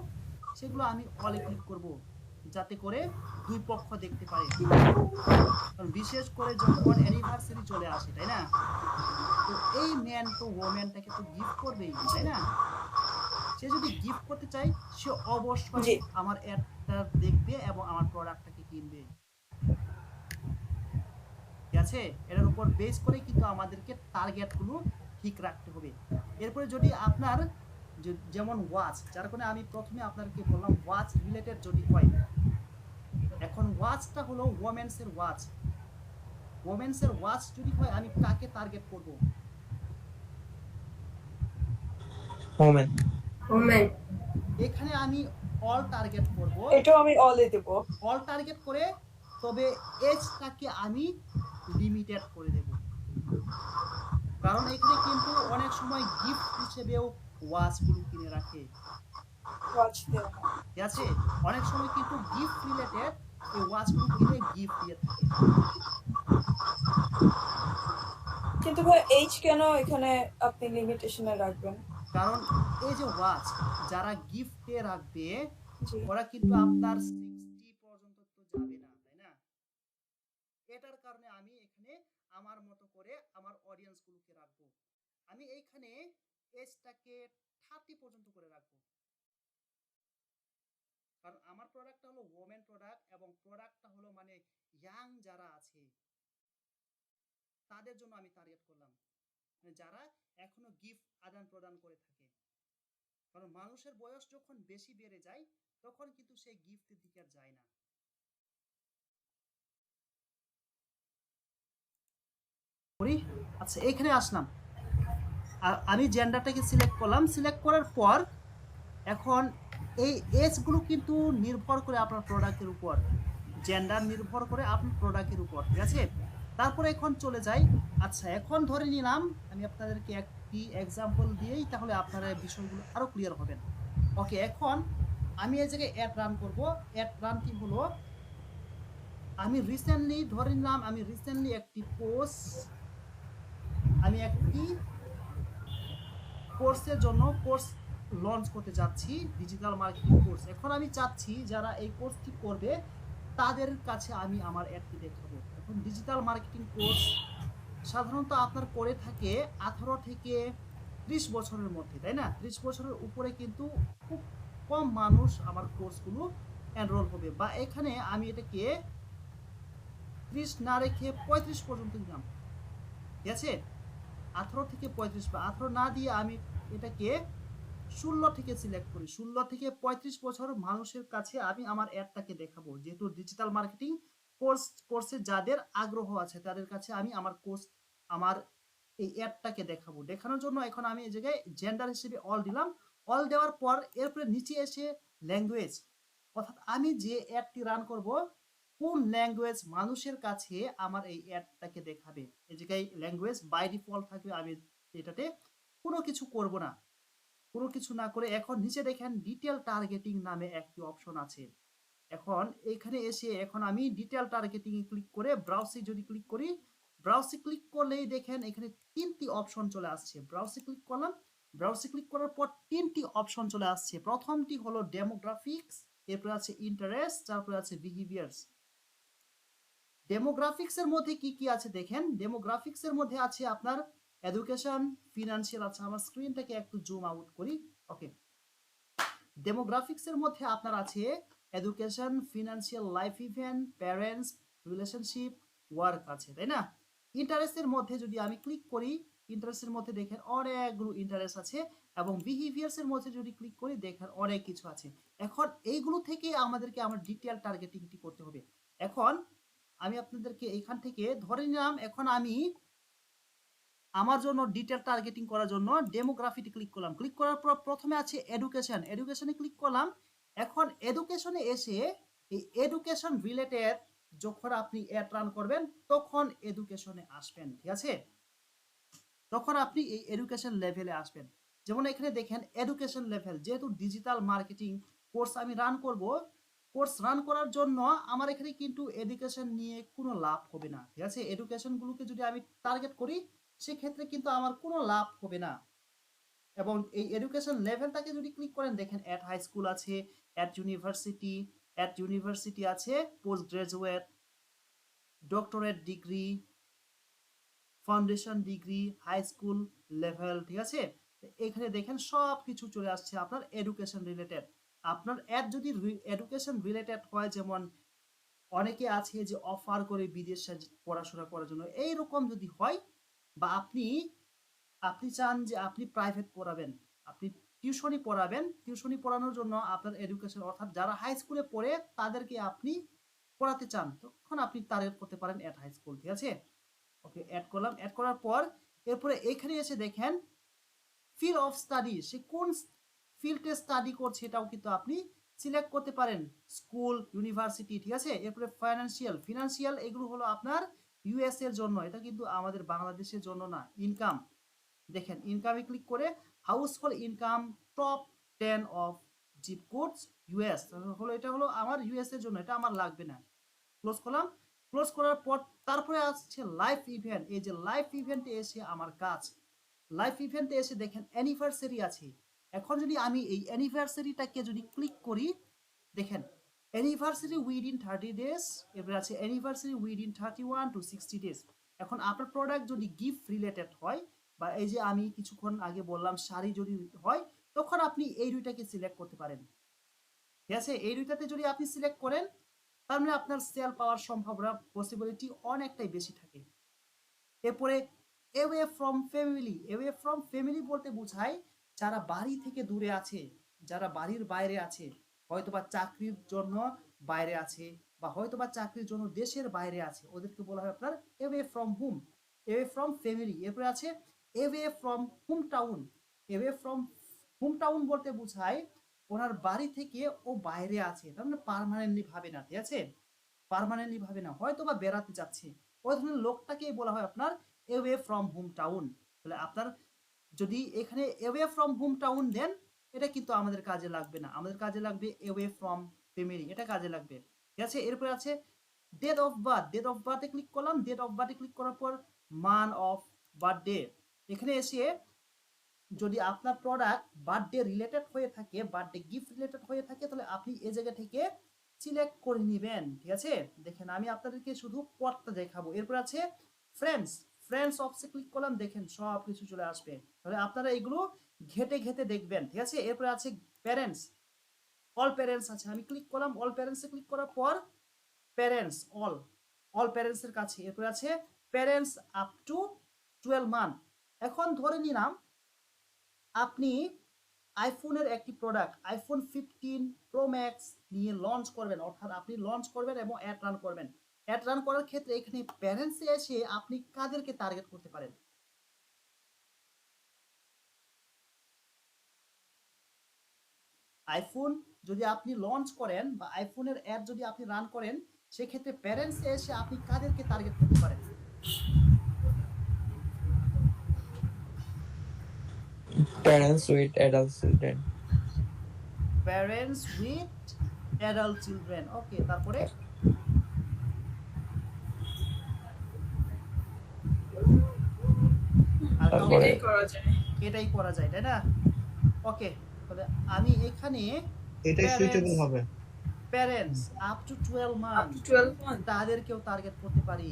সেগুলো আমি অলে ক্লিক করব, যাতে করে দুই পক্ষ দেখতে পারে। কারণ বিশেষ করে যখন অ্যানিভার্সারি চলে আসে, তাই না, তো এই ম্যান তো ওম্যানটাকে তো গিফট করবেই, তাই না? সে যদি গিফট করতে চায়, সে অবশ্যই জি। আমার অ্যাডটা দেখবে এবং আমার প্রোডাক্টটাকে কিনবে। ঠিক আছে, এটার উপর বেস করে কিন্তু আমাদেরকে টার্গেটগুলো ঠিক রাখতে হবে। এরপরে যদি আপনার যেমন ওয়াচ, যার কারণে আমি প্রথমে আপনাকে বললাম ওয়াচ রিলেটেড যদি হয়, এখন ওয়াচটা হলো ওমেন্সের ওয়াচ। ওমেন্সের ওয়াচ যদি হয়, আমি কাকে টার্গেট করব? ওমেন। ওমেন। এখানে আমি অল টার্গেট করব। এটাও আমি অলে দেব। অল টার্গেট করে তবে এজটাকে আমি লিমিটেড করে দেব। কারণ এখানে কিন্তু অনেক সময় গিফট হিসেবেও ওয়াচগুলো কিনে রাখে। ওয়াচ দেব। ঠিক আছে, অনেক সময় কিন্তু গিফট রিলেটেড এই ওয়াচগুলো কিনে গিফট দিয়ে থাকে। কিন্তু ভাই এইচ কেন এখানে আপনি লিমিটেশনে রাখবেন? কারণ এই যে ওয়াচ যারা গিফটে রাখবে, জি। ওরা কিন্তু আপনার 60 পর্যন্ত তো যাবে না, তাই না? এটার কারণে আমি এখানে আমার মতো করে আমার অডিয়েন্সগুলোকে রাখবো। আমি এইখানে এজটাকে 30 পর্যন্ত করে রাখবো। কারণ আমার প্রোডাক্টটা হলো ওমেন প্রোডাক্ট এবং প্রোডাক্টটা হলো মানে ইয়াং যারা আছে তাদের জন্য আমি টার্গেট করলাম, মানে যারা এখনো গিফট আদান প্রদান করে থাকে। কারণ মানুষের বয়স যখন বেশি বেড়ে যায়, তখন কিন্তু সেই গিফটের দিকে আর যায় না। আচ্ছা, এখানে আসলাম, আমি জেন্ডারটাকে সিলেক্ট করলাম। সিলেক্ট করার পর এখন এই এজগুলো কিন্তু নির্ভর করে আপনার প্রোডাক্টের উপর, জেন্ডার নির্ভর করে আপনার প্রোডাক্টের উপর। ঠিক আছে, তারপরে এখন চলে যাই। আচ্ছা, এখন ধরে নিলাম আমি আপনাদেরকে একটি এক্সাম্পল দিয়েই, তাহলে আপনারা বিষয়গুলো আরো ক্লিয়ার হবেন। ওকে, এখন আমি এই জায়গায় অ্যাড রান করব। অ্যাড রানটি হলো, আমি রিসেন্টলি ধরে নিলাম আমি রিসেন্টলি একটি কোর্সের জন্য কোর্স লঞ্চ করতে যাচ্ছি, ডিজিটাল মার্কেটিং কোর্স। এখন আমি চাচ্ছি যারা এই কোর্সটি করবে তাদের কাছে আমি আমার অ্যাডটি দেখাবো। এখন ডিজিটাল মার্কেটিং কোর্স সাধারণত আপনার করে থাকে 18 থেকে 30 বছরের মধ্যে, তাই না? 30 বছরের উপরে কিন্তু খুব কম মানুষ আমার কোর্সগুলো এনরোল হবে। বা এখানে আমি এটাকে 30 না রেখে 35 পর্যন্ত দিলাম। ঠিক আছে, 18 থেকে 35 বা 18 না দিয়ে আমি এটাকে 16 থেকে সিলেক্ট করি। 16 থেকে 35 বছর মানুষের কাছে আমি আমার অ্যাডটাকে দেখাবো। যেহেতু ডিজিটাল মার্কেটিং কোর্সে যাদের আগ্রহ আছে তাদের কাছে আমি আমার এই অ্যাডটাকে দেখাবো। দেখানোর জন্য এখন আমি এই জায়গায় জেন্ডার হিসেবে অল দিলাম। অল দেওয়ার পর এরপরে নিচে এসে ল্যাঙ্গুয়েজ, অর্থাৎ আমি যে অ্যাডটি রান করব কোন ল্যাঙ্গুয়েজ মানুষের কাছে আমার এই অ্যাডটাকে দেখাবে। এই জায়গায় ল্যাঙ্গুয়েজ বাই ডিফল্ট থাকবে, আমি এটাতে কোনো কিছু করব না। কোনো কিছু না করে এখন নিচে দেখেন ডিটেল টার্গেটিং নামে একটি অপশন আছে। এখন এখানে এসে এখন আমি ডিটেল টার্গেটিং এ ক্লিক করে ব্রাউজে যদি ক্লিক করি, ব্রাউজে ক্লিক করলেই দেখেন এখানে 3টি অপশন চলে আসছে। ব্রাউজে ক্লিক করলাম, ব্রাউজে ক্লিক করার পর 3টি অপশন চলে আসছে। প্রথমটি হলো ডেমোগ্রাফিক্স, এরপরে আছে ইন্টারেস্ট, তারপরে আছে বিহেভিয়ার্স। ডেমোগ্রাফিক্স এর মধ্যে কি কি আছে দেখেন। ডেমোগ্রাফিক্স এর মধ্যে আছে আপনার এডুকেশন, ফিনান্সিয়াল। আচ্ছা, আমার স্ক্রিনটাকে একটু জুম আউট করি। ওকে, ডেমোগ্রাফিক্স এর মধ্যে আপনার আছে education, financial, life event, parents, relationship, work আছে, তাই না? ইন্টারেস্টের মধ্যে যদি আমি ক্লিক করি, ইন্টারেস্টের মধ্যে দেখেন অনেকগুলো ইন্টারেস্ট আছে, এবং বিহেভিয়ার্স এর মধ্যে যদি ক্লিক করি দেখেন অনেক কিছু আছে। এখন এইগুলো থেকে আমাদেরকে আমার ডিটেইল টার্গেটিংটি করতে হবে। এখন আমি আপনাদেরকে এখান থেকে ধরে নিলাম, এখন আমি আমার জন্য ডিটেইল টার্গেটিং করার জন্য ডেমোগ্রাফিতে ক্লিক করলাম। ক্লিক করার পর প্রথমে আছে এডুকেশন, এডুকেশনে ক্লিক করলাম। এখন এডুকেশনে এসে এই এডুকেশন রিলেটেড যখন আপনি অ্যাড রান করবেন তখন এডুকেশনে আসবেন, ঠিক আছে? তখন আপনি এই এডুকেশন লেভেলে আসবেন। যেমন এখানে দেখেন এডুকেশন লেভেল, যেহেতু ডিজিটাল মার্কেটিং কোর্স আমি রান করব, কোর্স রান করার জন্য আমার এখানে কিন্তু এডুকেশন নিয়ে কোনো লাভ হবে না, ঠিক আছে? এডুকেশনগুলোকে যদি আমি টার্গেট করি সেক্ষেত্রে কিন্তু আমার কোনো লাভ হবে না। এবং এই এডুকেশন লেভেলটাকে যদি ক্লিক করেন দেখেন অ্যাট হাই স্কুল আছে, অ্যাট ইউনিভার্সিটি আছে, post graduate, doctorate degree, foundation degree, high school level, ঠিক আছে? এখানে দেখেন সব কিছু চলে আসছে আপনার এডুকেশন রিলেটেড। আপনার অ্যাড যদি এডুকেশন রিলেটেড হয়, যেমন অনেকে আছে যে অফার করে বিদেশে পড়াশোনা করার জন্য, এইরকম যদি হয়, বা আপনি চান যে আপনি প্রাইভেট পড়াবেন, আপনি টিউশনি পড়াবেন, টিউশনি পড়ানোর জন্য আপনার এডুকেশন, অর্থাৎ যারা হাই স্কুলে পড়ে তাদেরকে আপনি পড়াতে চান, তখন আপনি টার্গেট করতে পারেন অ্যাট হাই স্কুল, ঠিক আছে? ওকে, অ্যাড করলাম। অ্যাড করার পর এরপরে এখানে এসে দেখেন ফিল্ড অফ স্টাডি, সে কোন ফিল্ডে স্টাডি করছে এটাও কিন্তু আপনি সিলেক্ট করতে পারেন, স্কুল, ইউনিভার্সিটি, ঠিক আছে? এরপরে ফিনান্সিয়াল এগুলো হলো আপনার ইউএস এর জন্য, এটা কিন্তু আমাদের বাংলাদেশের জন্য না। ইনকাম, দেখেন ইনকামে ক্লিক করে household income top 10 of zip codes US হলো, এটা হলো আমার ইউএস এর জন্য, এটা আমার লাগবে না। ক্লোজ করলাম। ক্লোজ করার পর তারপরে আসছে লাইভ ইভেন্ট। এই যে লাইভ ইভেন্টে এসে আমার কাজ, লাইভ ইভেন্টে এসে দেখেন অ্যানিভার্সারি আছে। এখন যদি আমি এই অ্যানিভার্সারিটাকে যদি ক্লিক করি দেখেন অ্যানিভার্সারি উইদিন 30 ডেজ, এরপরে আছে অ্যানিভার্সারি উইদিন 31 to 60 ডেজ। এখন আপনার প্রোডাক্ট যদি গিফট রিলেটেড হয়, বা এই যে আমি কিছুক্ষণ আগে বললাম শাড়ি যদি হয়, তখন আপনি এই দুইটাকে সিলেক্ট করতে পারেন, ঠিক আছে? এই দুইটাতে যদি আপনি সিলেক্ট করেন তার মানে আপনার সেল পাওয়ার সম্ভাবনা, পসিবিলিটি অনেকটাই বেশি থাকে। এরপরে away from family, away from family বলতে বোঝায় যারা বাড়ি থেকে দূরে আছে, যারা বাড়ির বাইরে আছে, হয়তোবা চাকরির জন্য বাইরে আছে, বা হয়তোবা চাকরির জন্য দেশের বাইরে আছে, ওদেরকে বলা হয় আপনার away from home, away from family. এরপরে আছে away from home town, away from home town বলতে বোঝায় ওনার বাড়ি থেকে ও বাইরে আছে, তার মানে পার্মানেন্টলি ভাবে না, ঠিক আছে? পার্মানেন্টলি ভাবে না, হয়তো বা বেড়াতে যাচ্ছে, ওই ধরনের লোকটাকেই বলা হয় আপনার অ্যাওয়ে ফ্রম হোম টাউন। তাহলে আপনার যদি এখানে অ্যাওয়ে ফ্রম হোম টাউন দেন, এটা কিন্তু আমাদের কাজে লাগবে না, আমাদের কাজে লাগবে অ্যাওয়ে ফ্রম ফ্যামিলি, এটা কাজে লাগবে, ঠিক আছে? এরপর আছে date of birth, date of বার্থে ক্লিক করলাম। ডেট অফ বার্থে ক্লিক করার পর মান অফ বার্থডে, এখানে এসে যদি আপনার প্রোডাক্ট বার্থডে রিলেটেড হয়ে থাকে, বার্থডে গিফট রিলেটেড হয়ে থাকে, তাহলে আপনি এই জায়গা থেকে সিলেক্ট করে নেবেন, ঠিক আছে? দেখেন আমি আপনাদেরকে শুধু পদটা দেখাবো। এরপর আছে ফ্রেন্ডস অপশনে ক্লিক করলাম, দেখেন সব কিছু চলে আসবে, তাহলে আপনারা এগুলো ঘেটে ঘেটে দেখবেন, ঠিক আছে? এরপর আছে প্যারেন্টস, অল প্যারেন্টস আছে, আমি ক্লিক করলাম। অল প্যারেন্টসে ক্লিক করার পর প্যারেন্টস, অল প্যারেন্টস এর কাছে। এরপর আছে প্যারেন্টস আপ টু 12 মান্থ। এখন ধরে নিলাম আপনি আইফোনের একটি প্রোডাক্ট আইফোন 15 প্রো ম্যাক্স নিয়ে লঞ্চ করবেন, অর্থাৎ আপনি লঞ্চ করবেন এবং অ্যাড রান করবেন। অ্যাড রান করার ক্ষেত্রে এখানে প্যারেন্টসে এসে আপনি কাদেরকে টার্গেট করতে পারেন? আইফোন যদি আপনি লঞ্চ করেন বা আইফোনের অ্যাড যদি আপনি রান করেন, সেক্ষেত্রে প্যারেন্টসে এসে আপনি কাদেরকে টার্গেট করতে পারেন? Parents with adult children. Parents with adult children, okay. তারপরে আর তারপরে এটাই করা যায়। এটাই করা যায়, তাই না? ওকে, তাহলে আমি এখানে এটাই সুইটেবল হবে। Parents up to 12 Up month to 12 month তাদেরকেও টার্গেট করতে পারি।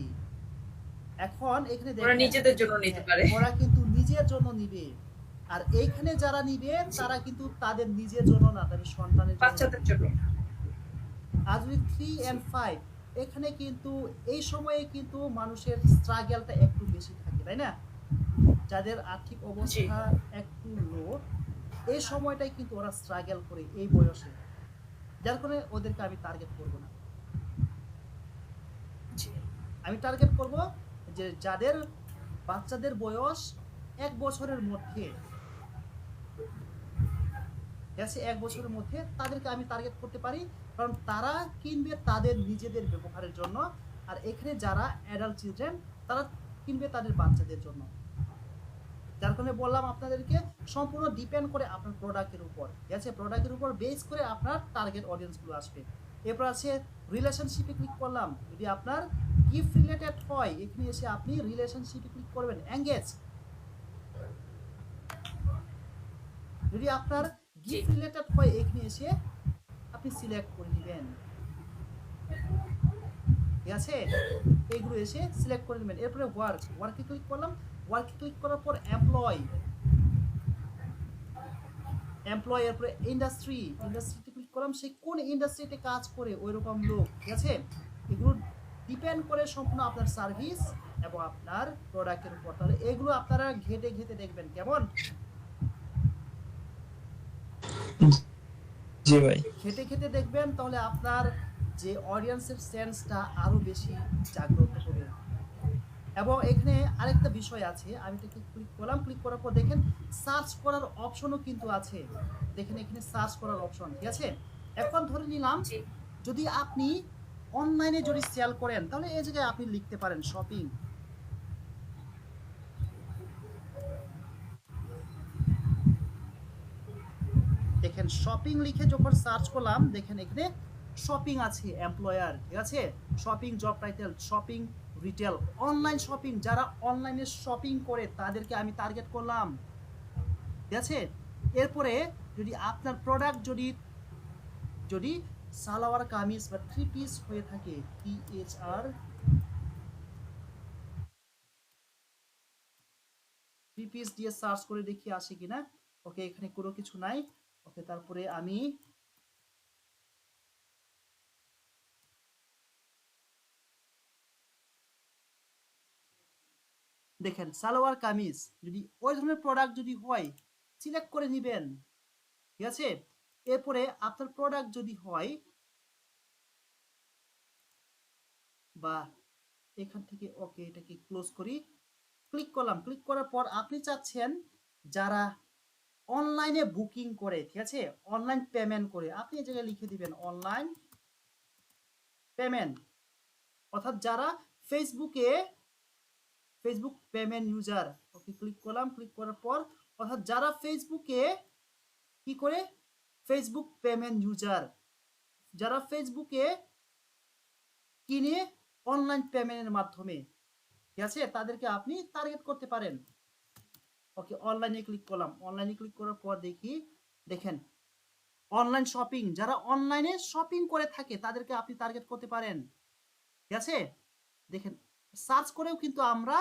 এখন এখানে ওরা দেখেন নিজেদের জন্য নিতে পারে। ওরা কিন্তু নিজের জন্য নিবে, আর এইখানে যারা নিবে তারা কিন্তু তাদের নিজের জন্য না, তাদের সন্তানের জন্য। বাচ্চাদের জন্য। আর যদি 3 and 5 এখানে কিন্তু এই সময়ে কিন্তু মানুষের স্ট্রাগলটা একটু বেশি থাকে, তাই না? যাদের আর্থিক অবস্থা একটু লো, এই সময়টাই কিন্তু ওরা স্ট্রাগল করে এই বয়সে, যার কারণে ওদেরকে আমি টার্গেট করব না। জি আমি টার্গেট করব যে যাদের বাচ্চাদের বয়স 1 বছরের মধ্যে, ঠিক আছে, 1 বছরের মধ্যে তাদেরকে আমি টার্গেট করতে পারি, কারণ তারা কিনবে তাদের নিজেদের ব্যবহারের জন্য। আর এখানে যারা অ্যাডাল্ট চিলড্রেন, তারা কিনবে তাদের বাচ্চাদের জন্য। যার কারণে বললাম আপনাদেরকে সম্পূর্ণ ডিপেন্ড করে আপনার প্রোডাক্টের উপর, ঠিক আছে? প্রোডাক্টের উপর বেস করে আপনার টার্গেট অডিয়েন্সগুলো আসবে। এরপর আছে রিলেশনশিপে ক্লিক করলাম। যদি আপনার গিফট রিলেটেড হয়, এখানে এসে আপনি রিলেশনশিপে ক্লিক করবেন, এঙ্গেজ। যদি আপনার গিফট রিলেটেড হয়, এখানে এসে আপনি সিলেক্ট করে নেবেন, ঠিক আছে? এইগুলো এসে সিলেক্ট করে নেবেন। এরপরে ওয়ার্কে ক্লিক করলাম। ওয়ার্কে ক্লিক করার পর এমপ্লয়, এরপরে ইন্ডাস্ট্রিতে ক্লিক করলাম। সে কোন ইন্ডাস্ট্রিতে কাজ করে ওই রকম লোক, ঠিক আছে? এগুলো ডিপেন্ড করে সম্পূর্ণ আপনার সার্ভিস এবং আপনার প্রোডাক্টের উপর। তাহলে এগুলো আপনারা ঘেটে ঘেটে দেখবেন, কেমন? জি ভাই। খেটে খেটে দেখবেন, তাহলে আপনার যে অডিয়েন্সের সেন্সটা আরো বেশি জাগ্রত হবে। এবং এখানে আরেকটা বিষয় আছে, আমি এটাকে ক্লিক করলাম। ক্লিক করার পর দেখেন সার্চ করার অপশনও কিন্তু আছে। দেখেন এখানে সার্চ করার অপশন, ঠিক আছে? এখন ধরে নিলাম জি যদি আপনি অনলাইনে যদি সেল করেন, তাহলে এই জায়গায় আপনি লিখতে পারেন শপিং। দেখেন শপিং লিখে যখন সার্চ করলাম, দেখেন এখানে শপিং আছে, এমপ্লয়ার, ঠিক আছে? Shopping job title, shopping retail, online shopping. যারা অনলাইনে শপিং করে তাদেরকে আমি টার্গেট করলাম, ঠিক আছে? এরপরে যদি আপনার প্রোডাক্ট যদি সালোয়ার কামিজ বা 3 পিস হয়ে থাকে, THR 3 পিস দিয়ে সার্চ করে দেখি আসে কিনা। ওকে, এখানে কোনো কিছু নাই। ওকে, তারপরে আমি দেখেন সালোয়ার কামিজ, যদি ওই ধরনের প্রোডাক্ট যদি হয়, সিলেক্ট করে নেবেন, ঠিক আছে? এরপরে আপনার প্রোডাক্ট যদি হয়, বা এখান থেকে, ওকে এটাকে ক্লোজ করি। ক্লিক করলাম। ক্লিক করার পর আপনি চাচ্ছেন যারা অনলাইনে বুকিং করে, ঠিক আছে, অনলাইন পেমেন্ট করে, আপনি এই জায়গায় লিখে দিবেন অনলাইন পেমেন্ট। অর্থাৎ যারা ফেসবুক পেমেন্ট ইউজার। ওকে, ক্লিক করলাম। ক্লিক করার পর অর্থাৎ যারা ফেসবুকে কি করে, ফেসবুক পেমেন্ট ইউজার, যারা ফেসবুকে কিনে অনলাইন পেমেন্টের মাধ্যমে, ঠিক আছে, তাদেরকে আপনি টার্গেট করতে পারেন। ওকে, অনলাইনে ক্লিক করলাম। অনলাইনে ক্লিক করার পর দেখেন অনলাইন শপিং, যারা অনলাইনে শপিং করে থাকে তাদেরকে আপনি টার্গেট করতে পারেন, ঠিক আছে? দেখেন সার্চ করেও কিন্তু আমরা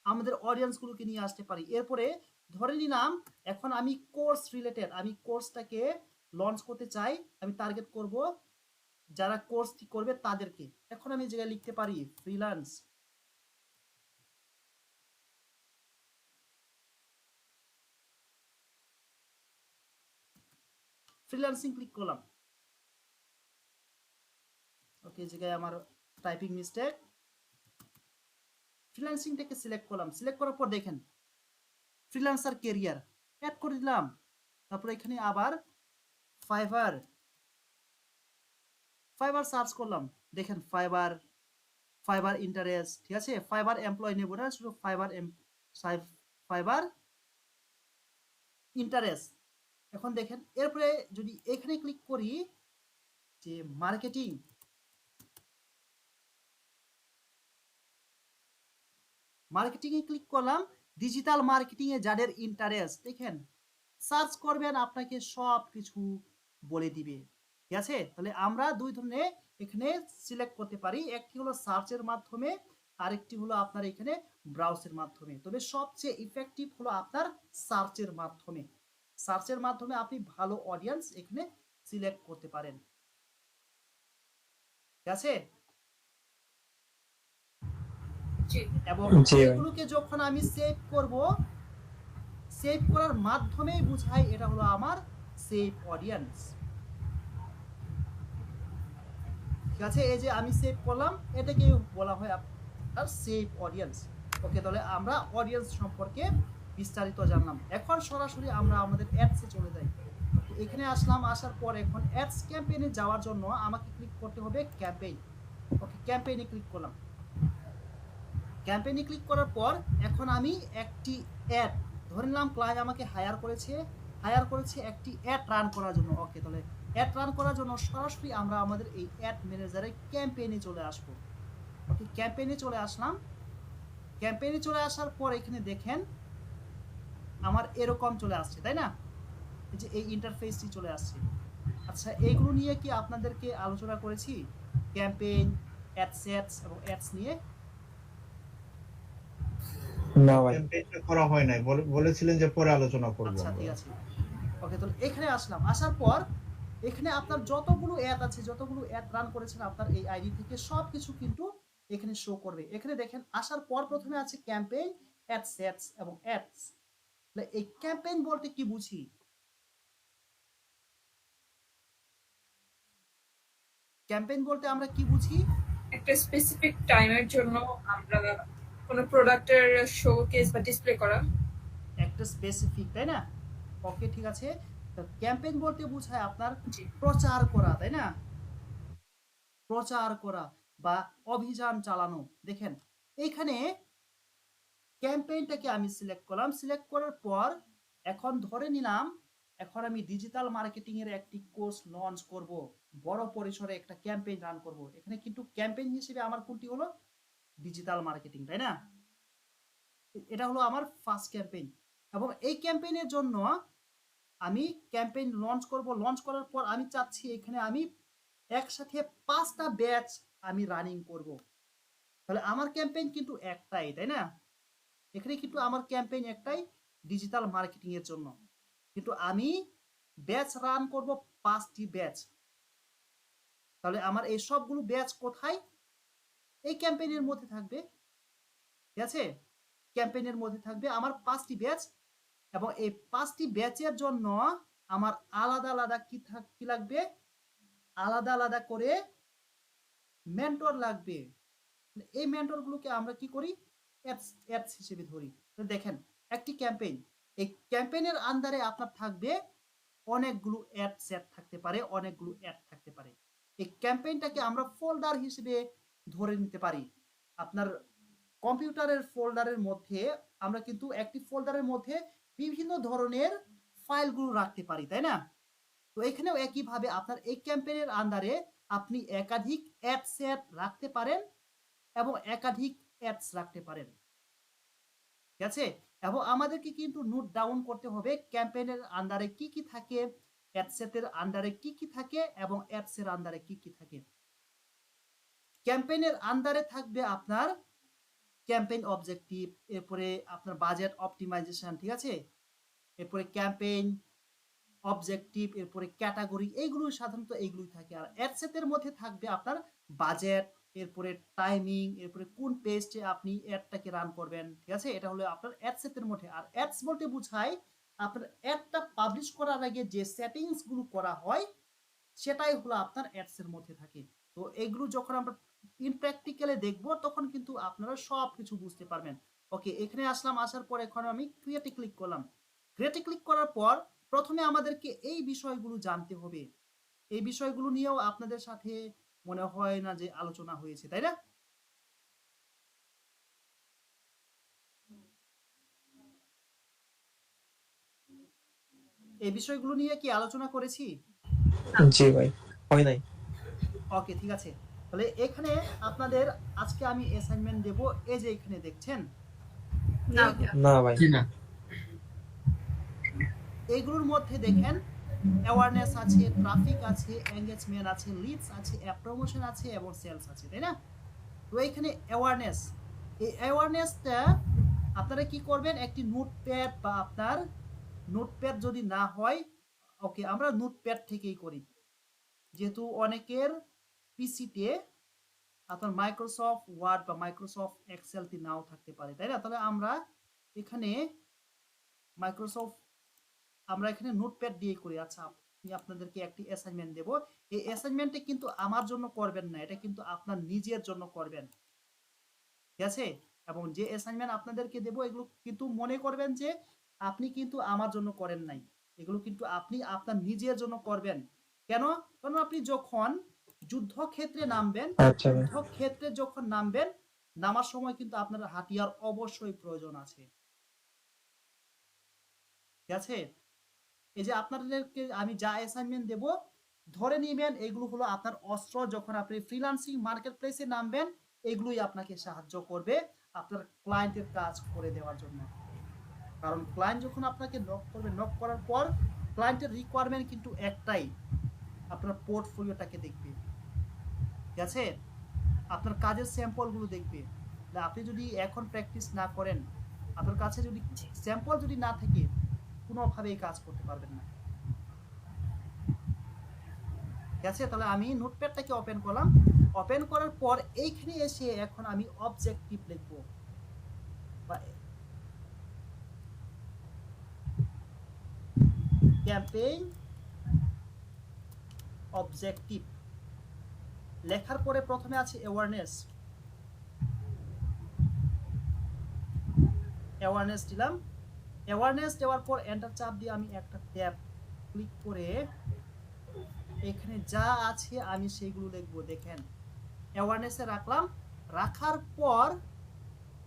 আমাদের অডিয়েন্সগুলোকে নিয়ে আসতে পারি। এরপরে ধরে নিলাম এখন আমি কোর্স রিলেটেড, আমি কোর্সটাকে লঞ্চ করতে চাই, আমি টার্গেট করব যারা কোর্সটি করবে তাদেরকে। এখন আমি জায়গায় লিখতে পারি ফ্রিল্যান্সিং ক্লিক করলাম। ওকে, জায়গায় আমার টাইপিং মিস্টেক। ফ্রিল্যান্সিংটাকে সিলেক্ট করলাম। সিলেক্ট করার পর দেখেন ফ্রিল্যান্সার কেরিয়ার অ্যাড করে দিলাম। তারপর এখানে আবার ফাইবার সার্চ করলাম। দেখেন ফাইবার ইন্টারেস্ট, ঠিক আছে? ফাইবার এমপ্লয় নেব না, শুধু ফাইবার ইন্টারেস্ট। এখন দেখেন এরপরে যদি এখানে ক্লিক করি যে মার্কেটিং এ ক্লিক করলাম। ডিজিটাল মার্কেটিং এ যাদের ইন্টারেস্ট, দেখেন সার্চ করবেন, আপনাকে সব কিছু বলে দিবে, ঠিক আছে? তাহলে আমরা দুই ধরনের এখানে সিলেক্ট করতে পারি, একটি হলো সার্চের মাধ্যমে, আরেকটি হলো আপনার এখানে ব্রাউজের মাধ্যমে। তবে সবচেয়ে ইফেক্টিভ হলো আপনার সার্চের মাধ্যমে। সার্চের মাধ্যমে আপনি ভালো অডিয়েন্স এখানে সিলেক্ট করতে পারেন, ঠিক আছে? জি এবং জি ভাই। এগুলোকে যখন আমি সেভ করব, সেভ করার মাধ্যমেই বুঝাই এটা হলো আমার সেভ অডিয়েন্স। ঠিক আছে, এই যে আমি সেভ করলাম, এটাকে বলা হয় আপনার সেভ অডিয়েন্স। ওকে, তাহলে আমরা অডিয়েন্স সম্পর্কে বিস্তারিত জানলাম। এখন সরাসরি আমরা আমাদের অ্যাডসে চলে যাই। তো এখানে আসলাম, আসার পর এখন অ্যাডস ক্যাম্পেইনে যাওয়ার জন্য আমাকে ক্লিক করতে হবে ক্যাম্পেইন। ওকে, ক্যাম্পেইনে ক্লিক করলাম। ক্যাম্পেইনে ক্লিক করার পর এখন আমি একটি অ্যাড ধরে নিলাম, ক্লায়েন্ট আমাকে হায়ার করেছে একটি অ্যাড রান করার জন্য। ওকে, তাহলে অ্যাড রান করার জন্য সরাসরি আমরা আমাদের এই অ্যাড ম্যানেজারে ক্যাম্পেইনে চলে আসব। ওকে, ক্যাম্পেইনে চলে আসলাম। ক্যাম্পেইনে চলে আসার পর এখানে দেখেন আমার এরকম চলে আসছে, তাই না? এই যে এই ইন্টারফেসটি চলে আসছে। আচ্ছা, এইগুলো নিয়ে কি আপনাদেরকে আলোচনা করেছি? ক্যাম্পেইন, অ্যাডসেটস এবং অ্যাডস নিয়ে? না ভাই। ক্যাম্পেইনটা করা হয় নাই, বলেছিলেন যে পরে আলোচনা করব আচ্ছা, আমরা। ঠিক আছে। ওকে, তো এখানে আসলাম, আসার পর এখানে আপনার যতগুলো অ্যাড আছে, যতগুলো অ্যাড রান করেছেন আপনার এই আইডি থেকে, সবকিছু কিন্তু এখানে শো করবে। এখানে দেখেন আসার পর প্রথমে আছে ক্যাম্পেইন, অ্যাডসেটস এবং অ্যাডস। তাহলে এই ক্যাম্পেইন বলতে কি বুঝি? ক্যাম্পেইন বলতে আমরা কি বুঝি? একটা স্পেসিফিক টাইমের জন্য আমরা কোনো প্রোডাক্টের শোকেস বা ডিসপ্লে করা। একটা স্পেসিফিক, তাই না? ওকে, ঠিক আছে। তো ক্যাম্পেইন বলতে বোঝায় আপনার জি প্রচার করা, তাই না? প্রচার করা বা অভিযান চালানো। দেখেন এইখানে ক্যাম্পেইনটাকে আমি সিলেক্ট করলাম। সিলেক্ট করার পর এখন ধরে নিলাম এখন আমি ডিজিটাল মার্কেটিং এর একটি কোর্স লঞ্চ করব, বড় পরিসরে একটা ক্যাম্পেইন রান করব। এখানে কিন্তু ক্যাম্পেইন হিসেবে আমার কোনটি হলো? ডিজিটাল মার্কেটিং, তাই না? এটা হলো আমার ফার্স্ট ক্যাম্পেইন। এবং এই ক্যাম্পেইনের জন্য আমি ক্যাম্পেইন লঞ্চ করব। লঞ্চ করার পর আমি চাচ্ছি এখানে আমি একসাথে 5টা ব্যাচ আমি রানিং করব। তাহলে আমার ক্যাম্পেইন কিন্তু একটাই, তাই না? এখানে কিন্তু আমার ক্যাম্পেইন একটাই, ডিজিটাল মার্কেটিং এর জন্য। কিন্তু আমি ব্যাচ রান করব 5টি ব্যাচ। তাহলে আমার এই সবগুলো ব্যাচ কোথায়? এই ক্যাম্পেইনের মধ্যে থাকবে। ঠিক আছে, ক্যাম্পেইনের মধ্যে থাকবে আমার 5টি ব্যাচ। এবং এই 5টি ব্যাচের জন্য আমার আলাদা আলাদা কি লাগবে? আলাদা আলাদা করে মেন্টর লাগবে। এই মেন্টর গুলোকে আমরা কি করি? অ্যাডস হিসেবে ধরি। তো দেখেন একটি ক্যাম্পেইন, এই ক্যাম্পেইনের আন্ডারে আপনার থাকবে অনেকগুলো অ্যাড সেট থাকতে পারে, অনেকগুলো অ্যাড থাকতে পারে। এই ক্যাম্পেইনটাকে আমরা ফোল্ডার হিসেবে ধরে নিতে পারি। আপনার কম্পিউটারের ফোল্ডারের মধ্যে আমরা কিন্তু একটি ফোল্ডারের মধ্যে বিভিন্ন ধরনের ফাইলগুলো রাখতে পারি, তাই না? তো এখানেও একইভাবে আপনার এই ক্যাম্পেইনের আন্ডারে আপনি একাধিক অ্যাড সেট রাখতে পারেন এবং একাধিক অ্যাডস রাখতে পারেন। ঠিক আছে, এবং আমাদেরকে কিন্তু নোট ডাউন করতে হবে ক্যাম্পেইনের আন্ডারে কি কি থাকে, অ্যাডসেটের আন্ডারে কি কি থাকে এবং অ্যাডসের আন্ডারে কি কি থাকে। ক্যাম্পেইনের আন্ডারে থাকবে আপনার ক্যাম্পেইন অবজেক্টিভ, এরপরে আপনার বাজেট অপটিমাইজেশন, ঠিক আছে, এরপরে ক্যাম্পেইন অবজেক্টিভ, এরপরে ক্যাটাগরি, এইগুলো সাধারণত এইগুলোই থাকে। আর অ্যাডসেটের মধ্যে থাকবে আপনার বাজেট, এরপরে টাইমিং, এরপরে কোন পেজে আপনি অ্যাডটাকে রান করবেন। ঠিক আছে, এটা হলো আপনার অ্যাডসেটের মধ্যে। আর অ্যাডস বলতে বোঝায় আপনার অ্যাডটা পাবলিশ করার আগে যে সেটিংস গুলো করা হয় সেটাই হলো আপনার অ্যাডস এর মধ্যে থাকে। তো এইগুলো যখন আমরা ইন প্র্যাকটিক্যালে দেখব তখন কিন্তু আপনারা সব কিছু বুঝতে পারবেন। ওকে, এখানে আসলাম, আসার পর এখন আমি ক্রিয়েটে ক্লিক করলাম। ক্রিয়েটে ক্লিক করার পর প্রথমে আমাদেরকে এই বিষয়গুলো জানতে হবে। এই বিষয়গুলো নিয়েও আপনাদের সাথে মনে হয় না যে আলোচনা হয়েছে, তাই না? এই বিষয়গুলো নিয়ে কি আলোচনা করেছি? জি ভাই, হয় নাই। ওকে, ঠিক আছে। তাহলে এখানে আপনাদের আজকে আমি অ্যাসাইনমেন্ট দেব। এই যে এখানে দেখছেন না না ভাই। জি না। এইগুলোর মধ্যে দেখেন অ্যাওয়ারনেস আছে, ট্রাফিক আছে, এঙ্গেজমেন্ট আছে, লিডস আছে, অ্যাপ প্রমোশন আছে এবং সেলস আছে, তাই না? তো এইখানে অ্যাওয়ারনেস, এই অ্যাওয়ারনেসটা আপনারা কি করবেন? একটি নোটপ্যাড বা আপনার নোটপ্যাড যদি না হয়, ওকে, আমরা নোটপ্যাড থেকেই করি, যেহেতু অনেকের পিসিতে আপনার মাইক্রোসফট ওয়ার্ড বা মাইক্রোসফট এক্সেলটি নাও থাকতে পারে, তাই না? তাহলে আমরা এখানে মাইক্রোসফট আমরা এখানে নোটপ্যাড দিয়ে করি। আচ্ছা, আমি আপনাদেরকে একটি অ্যাসাইনমেন্ট দেব। এই অ্যাসাইনমেন্টটা কিন্তু আমার জন্য করবেন না, এটা কিন্তু আপনার নিজের জন্য করবেন, ঠিক আছে? এবং যে অ্যাসাইনমেন্ট আপনাদেরকে দেব এগুলো কিন্তু মনে করবেন যে আপনি কিন্তু আমার জন্য করেন নাই, এগুলো কিন্তু আপনি আপনার নিজের জন্য করবেন। কেন? কারণ আপনি যখন যুদ্ধক্ষেত্রে নামবেন, আচ্ছা ভাই। যুদ্ধক্ষেত্রে যখন নামবেন, নামার সময় কিন্তু আপনার হাতিয়ার অবশ্যই প্রয়োজন আছে, ঠিক আছে? এই যে আপনাদেরকে আমি যা অ্যাসাইনমেন্ট দেব, ধরে নিবেন এগুলো হলো আপনার অস্ত্র। যখন আপনি ফ্রিল্যান্সিং মার্কেট প্লেসে নামবেন, এগুলোই আপনাকে সাহায্য করবে আপনার ক্লায়েন্টের কাজ করে দেওয়ার জন্য। কারণ ক্লায়েন্ট যখন আপনাকে নক করবে, নক করার পর ক্লায়েন্টের রিকোয়ারমেন্ট কিন্তু একটাই, আপনার পোর্টফোলিওটাকে দেখবে, ঠিক আছে? আপনার কাজের স্যাম্পলগুলো দেখবে। আপনি যদি এখন প্র্যাকটিস না করেন, আপনার কাছে যদি স্যাম্পল যদি না থাকে, কোনোভাবেই কাজ করতে পারবেন না, ঠিক আছে? তাহলে আমি নোটপ্যাডটাকে ওপেন করলাম। ওপেন করার পর এইখানে এসে এখন আমি অবজেক্টিভ লিখব, বা ক্যাম্পেইন অবজেক্টিভ লেখার পরে প্রথমে আছে অ্যাওয়ারনেস। অ্যাওয়ারনেস দিলাম। অ্যাওয়ারনেস দেওয়ার পর এন্টার চাপ দিয়ে আমি একটা ট্যাব ক্লিক করে এখানে যা আছে আমি সেইগুলো লিখবো। দেখেন, অ্যাওয়ারনেসে রাখলাম। রাখার পর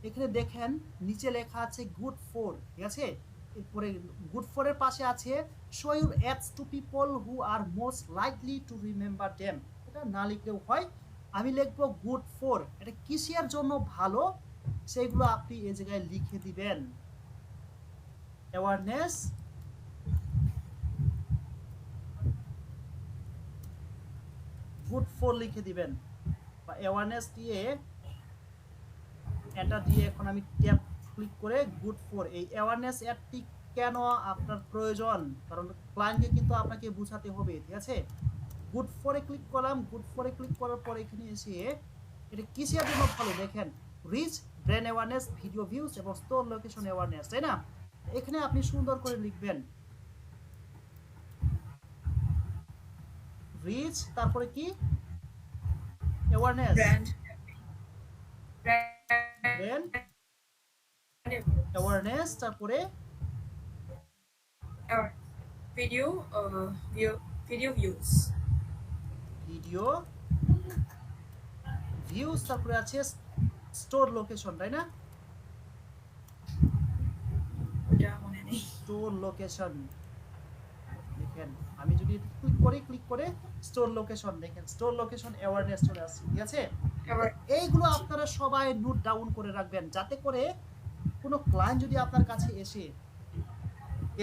এখানে দেখেন নিচে লেখা আছে গুড ফর, ঠিক আছে? এরপরে গুড ফর এর পাশে আছে show your ads to people who are most likely to remember them. এটা না লিখলেও হয়, আমি লিখবো গুড ফর। এটা কিসের জন্য ভালো সেইগুলো আপনি এই জায়গায় লিখে দিবেন। অ্যাওয়ারনেস গুড ফর লিখে দিবেন, বা অ্যাওয়ারনেস দিয়ে এন্টার দিয়ে এখন আমি ট্যাব ক্লিক করে গুড ফর। এই অ্যাওয়ারনেস অ্যাডটি কেন আপনার প্রয়োজন, কারণ ক্লায়েন্টকে কিন্তু আপনাকে বোঝাতে হবে, ঠিক আছে? গুড ফরে ক্লিক করলাম। গুড ফরে ক্লিক করার পর এখানে এসে এটা কিসের জন্য ভালো দেখেন, reach brand awareness, video views এবং স্টোর লোকেশন অ্যাওয়ারনেস, তাই না? এখানে আপনি সুন্দর করে লিখবেন রিচ, তারপরে কি অ্যাওয়ারনেস, ব্র্যান্ড ব্র্যান্ড অ্যাওয়ারনেস, তারপরে video video views, video views, তারপরে আছে স্টোর লোকেশন, তাই না? এটা মনে নেই। স্টোর লোকেশন দেখেন, আমি যদি ক্লিক করে স্টোর লোকেশন, দেখেন স্টোর লোকেশন অ্যাওয়ারনেস চলে আসছে, ঠিক আছে? আবার এইগুলো আপনারা সবাই নোট ডাউন করে রাখবেন, যাতে করে কোনো ক্লায়েন্ট যদি আপনার কাছে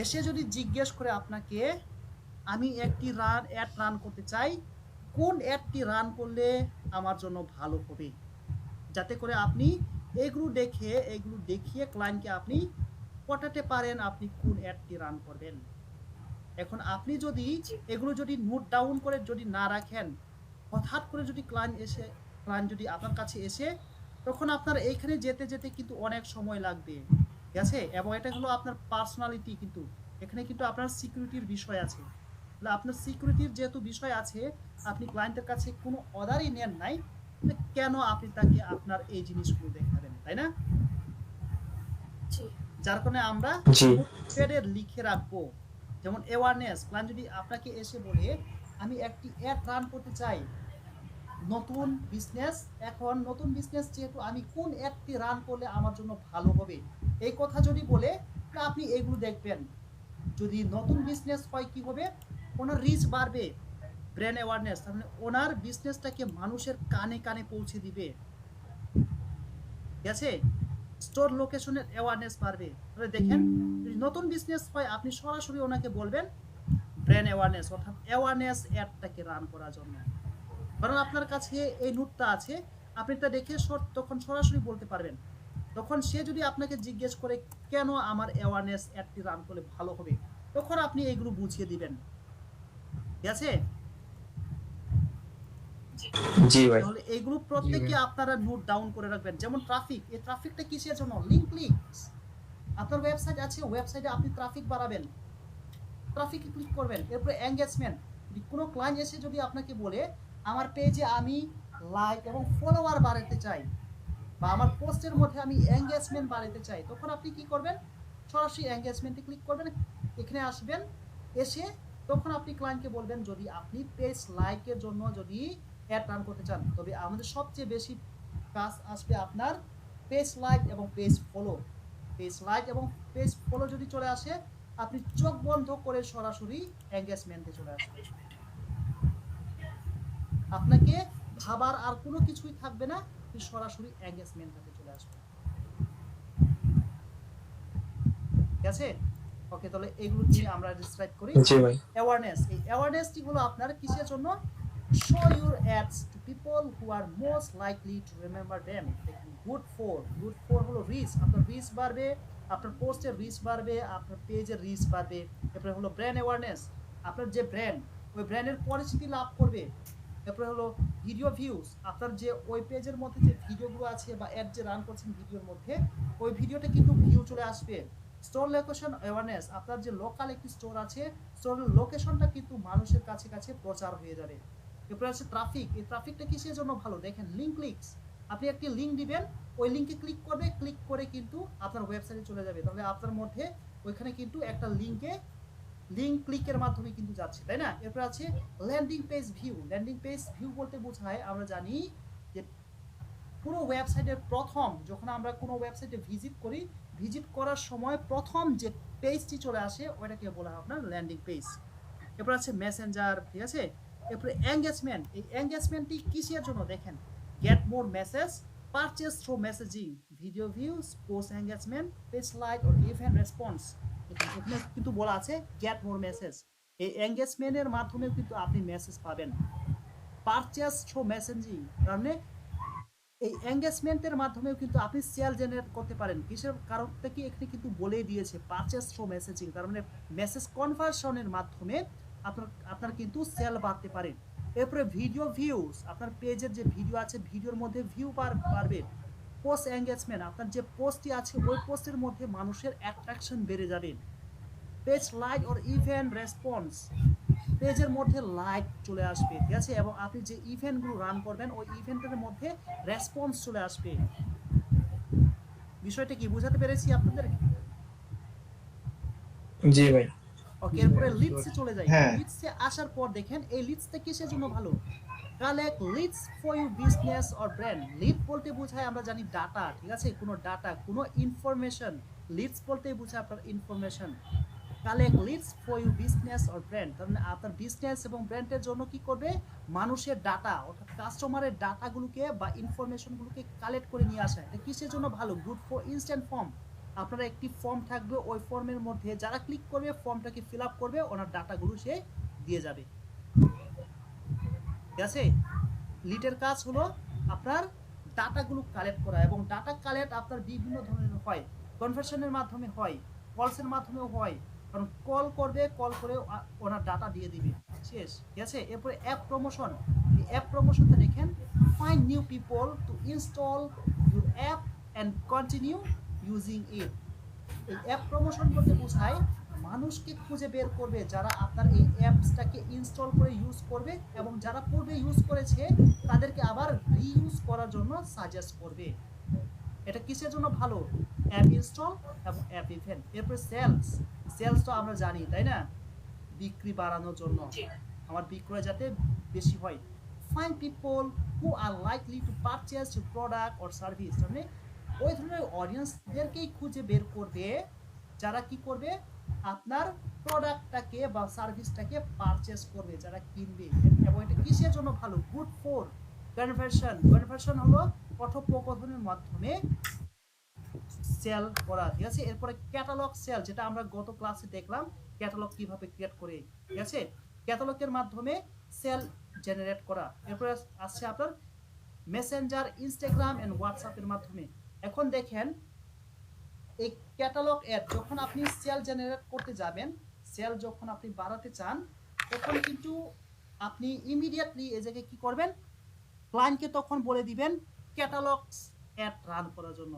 এসে যদি জিজ্ঞেস করে আপনাকে, আমি একটি অ্যাড রান করতে চাই, কোন অ্যাডটি রান করলে আমার জন্য ভালো হবে, যাতে করে আপনি এগুলো দেখিয়ে ক্লায়েন্টকে আপনি পটাতে পারেন আপনি কোন অ্যাডটি রান করবেন। এখন আপনি যদি এগুলো যদি নোট ডাউন করে যদি না রাখেন, হঠাৎ করে যদি ক্লায়েন্ট যদি আপনার কাছে এসে, তখন আপনার এইখানে যেতে যেতে কিন্তু অনেক সময় লাগবে, ঠিক আছে? এবং এটা হলো আপনার পার্সোনালিটি, কিন্তু এখানে কিন্তু আপনার সিকিউরিটির বিষয় আছে। তাহলে আপনার সিকিউরিটির যেহেতু বিষয় আছে, আপনি ক্লায়েন্টের কাছে কোনো অর্ডারই নেন নাই, কেন আপনি তাকে আপনার এই জিনিসগুলো দেখাবেন, তাই না? যার কারণে আমরা নোটপ্যাডে লিখে রাখবো। যেমন অ্যাওয়ারনেস, ক্লায়েন্ট যদি আপনাকে এসে বলে আমি একটি অ্যাড রান করতে চাই, নতুন বিজনেস, এখন নতুন বিজনেস যেহেতু আমি কোন অ্যাডটি রান করলে আমার জন্য ভালো হবে, এই কথা যদি বলে, তা আপনি এগুলো দেখবেন। যদি নতুন বিজনেস হয় কি হবে, ওনার রিচ বাড়বে, ব্র্যান্ড অ্যাওয়ারনেস, তার মানে ওনার বিজনেসটাকে মানুষের কানে কানে পৌঁছে দিবে, ঠিক আছে? স্টোর লোকেশনের অ্যাওয়ারনেস বাড়বে। তাহলে দেখেন, যদি নতুন বিজনেস হয় আপনি সরাসরি ওনাকে বলবেন ব্র্যান্ড অ্যাওয়ারনেস, অর্থাৎ অ্যাওয়ারনেস অ্যাডটাকে রান করার জন্য। কারণ আপনার কাছে এই নোটটা আছে, আপনি তা দেখে তখন সরাসরি বলতে পারবেন। তখন সে যদি আপনাকে জিজ্ঞেস করে কেন আমার অ্যাওয়ারনেস অ্যাডটি রান করলে ভালো হবে, তখন আপনি এগুলো বুঝিয়ে দিবেন, ঠিক আছে? জি ভাই তাহলে এইগুলো প্রত্যেককে আপনারা নোট ডাউন করে রাখবেন। যেমন ট্রাফিক, এই ট্রাফিকটা কিসের জন্য? Link clicks. আপনার ওয়েবসাইট আছে, ওয়েবসাইটে আপনি ট্রাফিক বাড়াবেন, ট্রাফিকে ক্লিক করবেন। এরপরে এঙ্গেজমেন্ট, কোনো ক্লায়েন্ট এসে যদি আপনাকে বলে আমার পেজে আমি লাইক এবং ফলোয়ার বাড়াতে চাই বা আমার পোস্টের মধ্যে আমি এঙ্গেজমেন্ট বাড়াতে চাই, তখন আপনি কি করবেন? সরাসরি এঙ্গেজমেন্টে ক্লিক করবেন, এখানে আসবেন, এসে তখন আপনি ক্লায়েন্টকে বলবেন যদি আপনি পেজ লাইকের জন্য যদি অ্যাড রান করতে চান, তবে আমাদের সবচেয়ে বেশি কাজ আসবে আপনার পেজ লাইক এবং পেজ ফলো। পেজ লাইক এবং পেজ ফলো যদি চলে আসে, আপনি চোখ বন্ধ করে সরাসরি এঙ্গেজমেন্টে চলে আসবেন। আপনাকে ভাবার আর কোনো কিছুই থাকবে না, আপনি সরাসরি এঙ্গেজমেন্টে চলে আসবেন। ঠিক আছে? ওকে, তাহলে এগুলো নিয়ে আমরা ডিসক্রাইব করি। জি ভাই অ্যাওয়ারনেস, এই অ্যাওয়ারনেসটি হলো আপনার কিসের জন্য? Show your ads to people who are most likely to remember them. Good for হলো রিচ, আপনার রিচ বাড়বে, আপনার পোস্টের রিচ বাড়বে, আপনার পেজের রিচ বাড়বে। এরপরে হলো ব্র্যান্ড অ্যাওয়ারনেস, আপনার যে ব্র্যান্ড, ওই ব্র্যান্ডের পরিচিতি লাভ করবে। এরপরে হলো ভিডিও ভিউজ, আপনার যে ওই পেজের মধ্যে যে ভিডিওগুলো আছে বা অ্যাড যে রান করছেন ভিডিওর মধ্যে, ওই ভিডিওটা কিন্তু ভিউ চলে আসবে। স্টোর লোকেশন অ্যাওয়ারনেস, আপনার যে লোকাল একটি স্টোর আছে, স্টোরের লোকেশনটা কিন্তু মানুষের কাছে কাছে প্রচার হয়ে যাবে। এরপরে আছে ট্রাফিক, এই ট্রাফিকটা কিসের জন্য ভালো? দেখেন লিঙ্ক ক্লিকস, আপনি একটি লিঙ্ক দিবেন, ওই লিঙ্কে ক্লিক করবে, ক্লিক করে কিন্তু আপনার ওয়েবসাইটে চলে যাবে। তাহলে আপনার মধ্যে ওইখানে কিন্তু একটা লিঙ্ক ক্লিকের মাধ্যমে কিন্তু যাচ্ছে, তাই না? এরপর আছে landing page view. Landing page view বলতে বোঝায়, আমরা জানি যে পুরো ওয়েবসাইটের প্রথম যখন আমরা কোনো ওয়েবসাইটে ভিজিট করার সময় প্রথম যে পেজটি চলে আসে ওইটাকে বলা হয় আপনার ল্যান্ডিং পেজ। এরপর আছে মেসেঞ্জার, ঠিক আছে? এরপরে এঙ্গেজমেন্ট, এই এঙ্গেজমেন্টটি কিসের জন্য? দেখেন, get more message, purchase through messaging, video views, post engagement, page like or event response. এখানে কিন্তু বলা আছে গেট মোর মেসেজ, এই এঙ্গেজমেন্টের মাধ্যমে কিন্তু আপনি মেসেজ পাবেন। পারচেজ থ্রু মেসেজিং, মানে এই এঙ্গেজমেন্টের মাধ্যমেও কিন্তু আপনি সেল জেনারেট করতে পারেন। কিসের কারণটা কি এখানে কিন্তু বলেই দিয়েছে, পারচেজ থ্রু মেসেজিং, তার মানে মেসেজ কনভার্সনের মাধ্যমে আপনার কিন্তু সেল বাড়তে পারে। এরপরে ভিডিও ভিউজ, আপনার পেজের যে ভিডিও আছে ভিডিওর মধ্যে ভিউ বাড়বে। পোস্ট এঙ্গেজমেন্ট, আপনার যে পোস্টটি আছে ওই পোস্টের মধ্যে মানুষের অ্যাট্রাকশন বেড়ে যাবে। Page like or event response, পেজের মধ্যে লাইক চলে আসবে, ঠিক আছে? এবং আপনি যে ইভেন্টগুলো রান করবেন ওই ইভেন্টের মধ্যে রেসপন্স চলে আসবে। বিষয়টা কি বুঝাতে পেরেছি আপনাদের? জি ভাই ওকে, এরপরে লিডসে চলে যাই। হ্যাঁ। লিডসে আসার পর দেখেন এই লিডসটা কিসের জন্য ভালো? Collect leads for your business or brand. Lead বলতে বোঝায় আমরা জানি ডাটা, ঠিক আছে? কোনো ডাটা, কোনো ইনফরমেশন। লিডস বলতে বোঝায় আপনার information. Collect leads for your business or brand, তার মানে আপনার বিজনেস এবং ব্র্যান্ডের জন্য কি করবে? মানুষের ডাটা, অর্থাৎ কাস্টমারের ডাটাগুলোকে বা ইনফরমেশনগুলোকে কালেক্ট করে নিয়ে আসা। এটা কিসের জন্য ভালো? গুড ফর ইনস্ট্যান্ট ফর্ম, আপনার একটি ফর্ম থাকবে, ওই ফর্মের মধ্যে যারা ক্লিক করবে ফর্মটাকে ফিল আপ করবে, ওনার ডাটাগুলো সে দিয়ে যাবে। ঠিক আছে? লিডের কাজ হলো আপনার ডাটাগুলো কালেক্ট করা, এবং ডাটা কালেক্ট আপনার বিভিন্ন ধরনের হয়, কনভার্সনের মাধ্যমে হয়, কলসের মাধ্যমেও হয়। কারণ কল করবে, কল করে ওনার ডাটা দিয়ে দিবে, শেষ। ঠিক আছে? এরপরে অ্যাপ প্রমোশন, এই অ্যাপ প্রমোশনটা দেখেন, find new people to install your app and continue using it. এই অ্যাপ প্রমোশন করতে বোঝায় মানুষকে খুঁজে বের করবে যারা আপনার এই অ্যাপসটাকে ইনস্টল করে ইউজ করবে, এবং যারা পূর্বে ইউজ করেছে তাদেরকে আবার রিইউজ করার জন্য সাজেস্ট করবে। এটা কিসের জন্য ভালো? অ্যাপ ইনস্টল এবং অ্যাপ ইভেন্ট। এরপরে সেলস তো আমরা জানি, তাই না? বিক্রি বাড়ানোর জন্য, আমার বিক্রয় যাতে বেশি হয়। Find people who are likely to purchase your product or service, মানে ওই ধরনের অডিয়েন্সদেরকেই খুঁজে বের করবে যারা কি করবে? আপনার প্রোডাক্টটাকে বা সার্ভিসটাকে পারচেজ করবে, যারা কিনবে। এবং এটা কিসের জন্য ভালো? Good for conversion. কনভার্সন হলো কথোপকথনের মাধ্যমে সেল করা, ঠিক আছে? এরপরে ক্যাটালগ সেল, যেটা আমরা গত ক্লাসে দেখলাম ক্যাটালগ কিভাবে ক্রিয়েট করে, ঠিক আছে? ক্যাটালগের মাধ্যমে সেল জেনারেট করা। এরপরে আসছে আপনার মেসেঞ্জার, ইনস্টাগ্রাম এন্ড হোয়াটসঅ্যাপের মাধ্যমে। এখন দেখেন এই ক্যাটালগ অ্যাড যখন আপনি সেল জেনারেট করতে যাবেন, সেল যখন আপনি বাড়াতে চান, তখন কিন্তু আপনি ইমিডিয়েটলি এই জায়গায় কি করবেন? ক্লায়েন্টকে তখন বলে দিবেন ক্যাটালগ অ্যাড রান করার জন্য।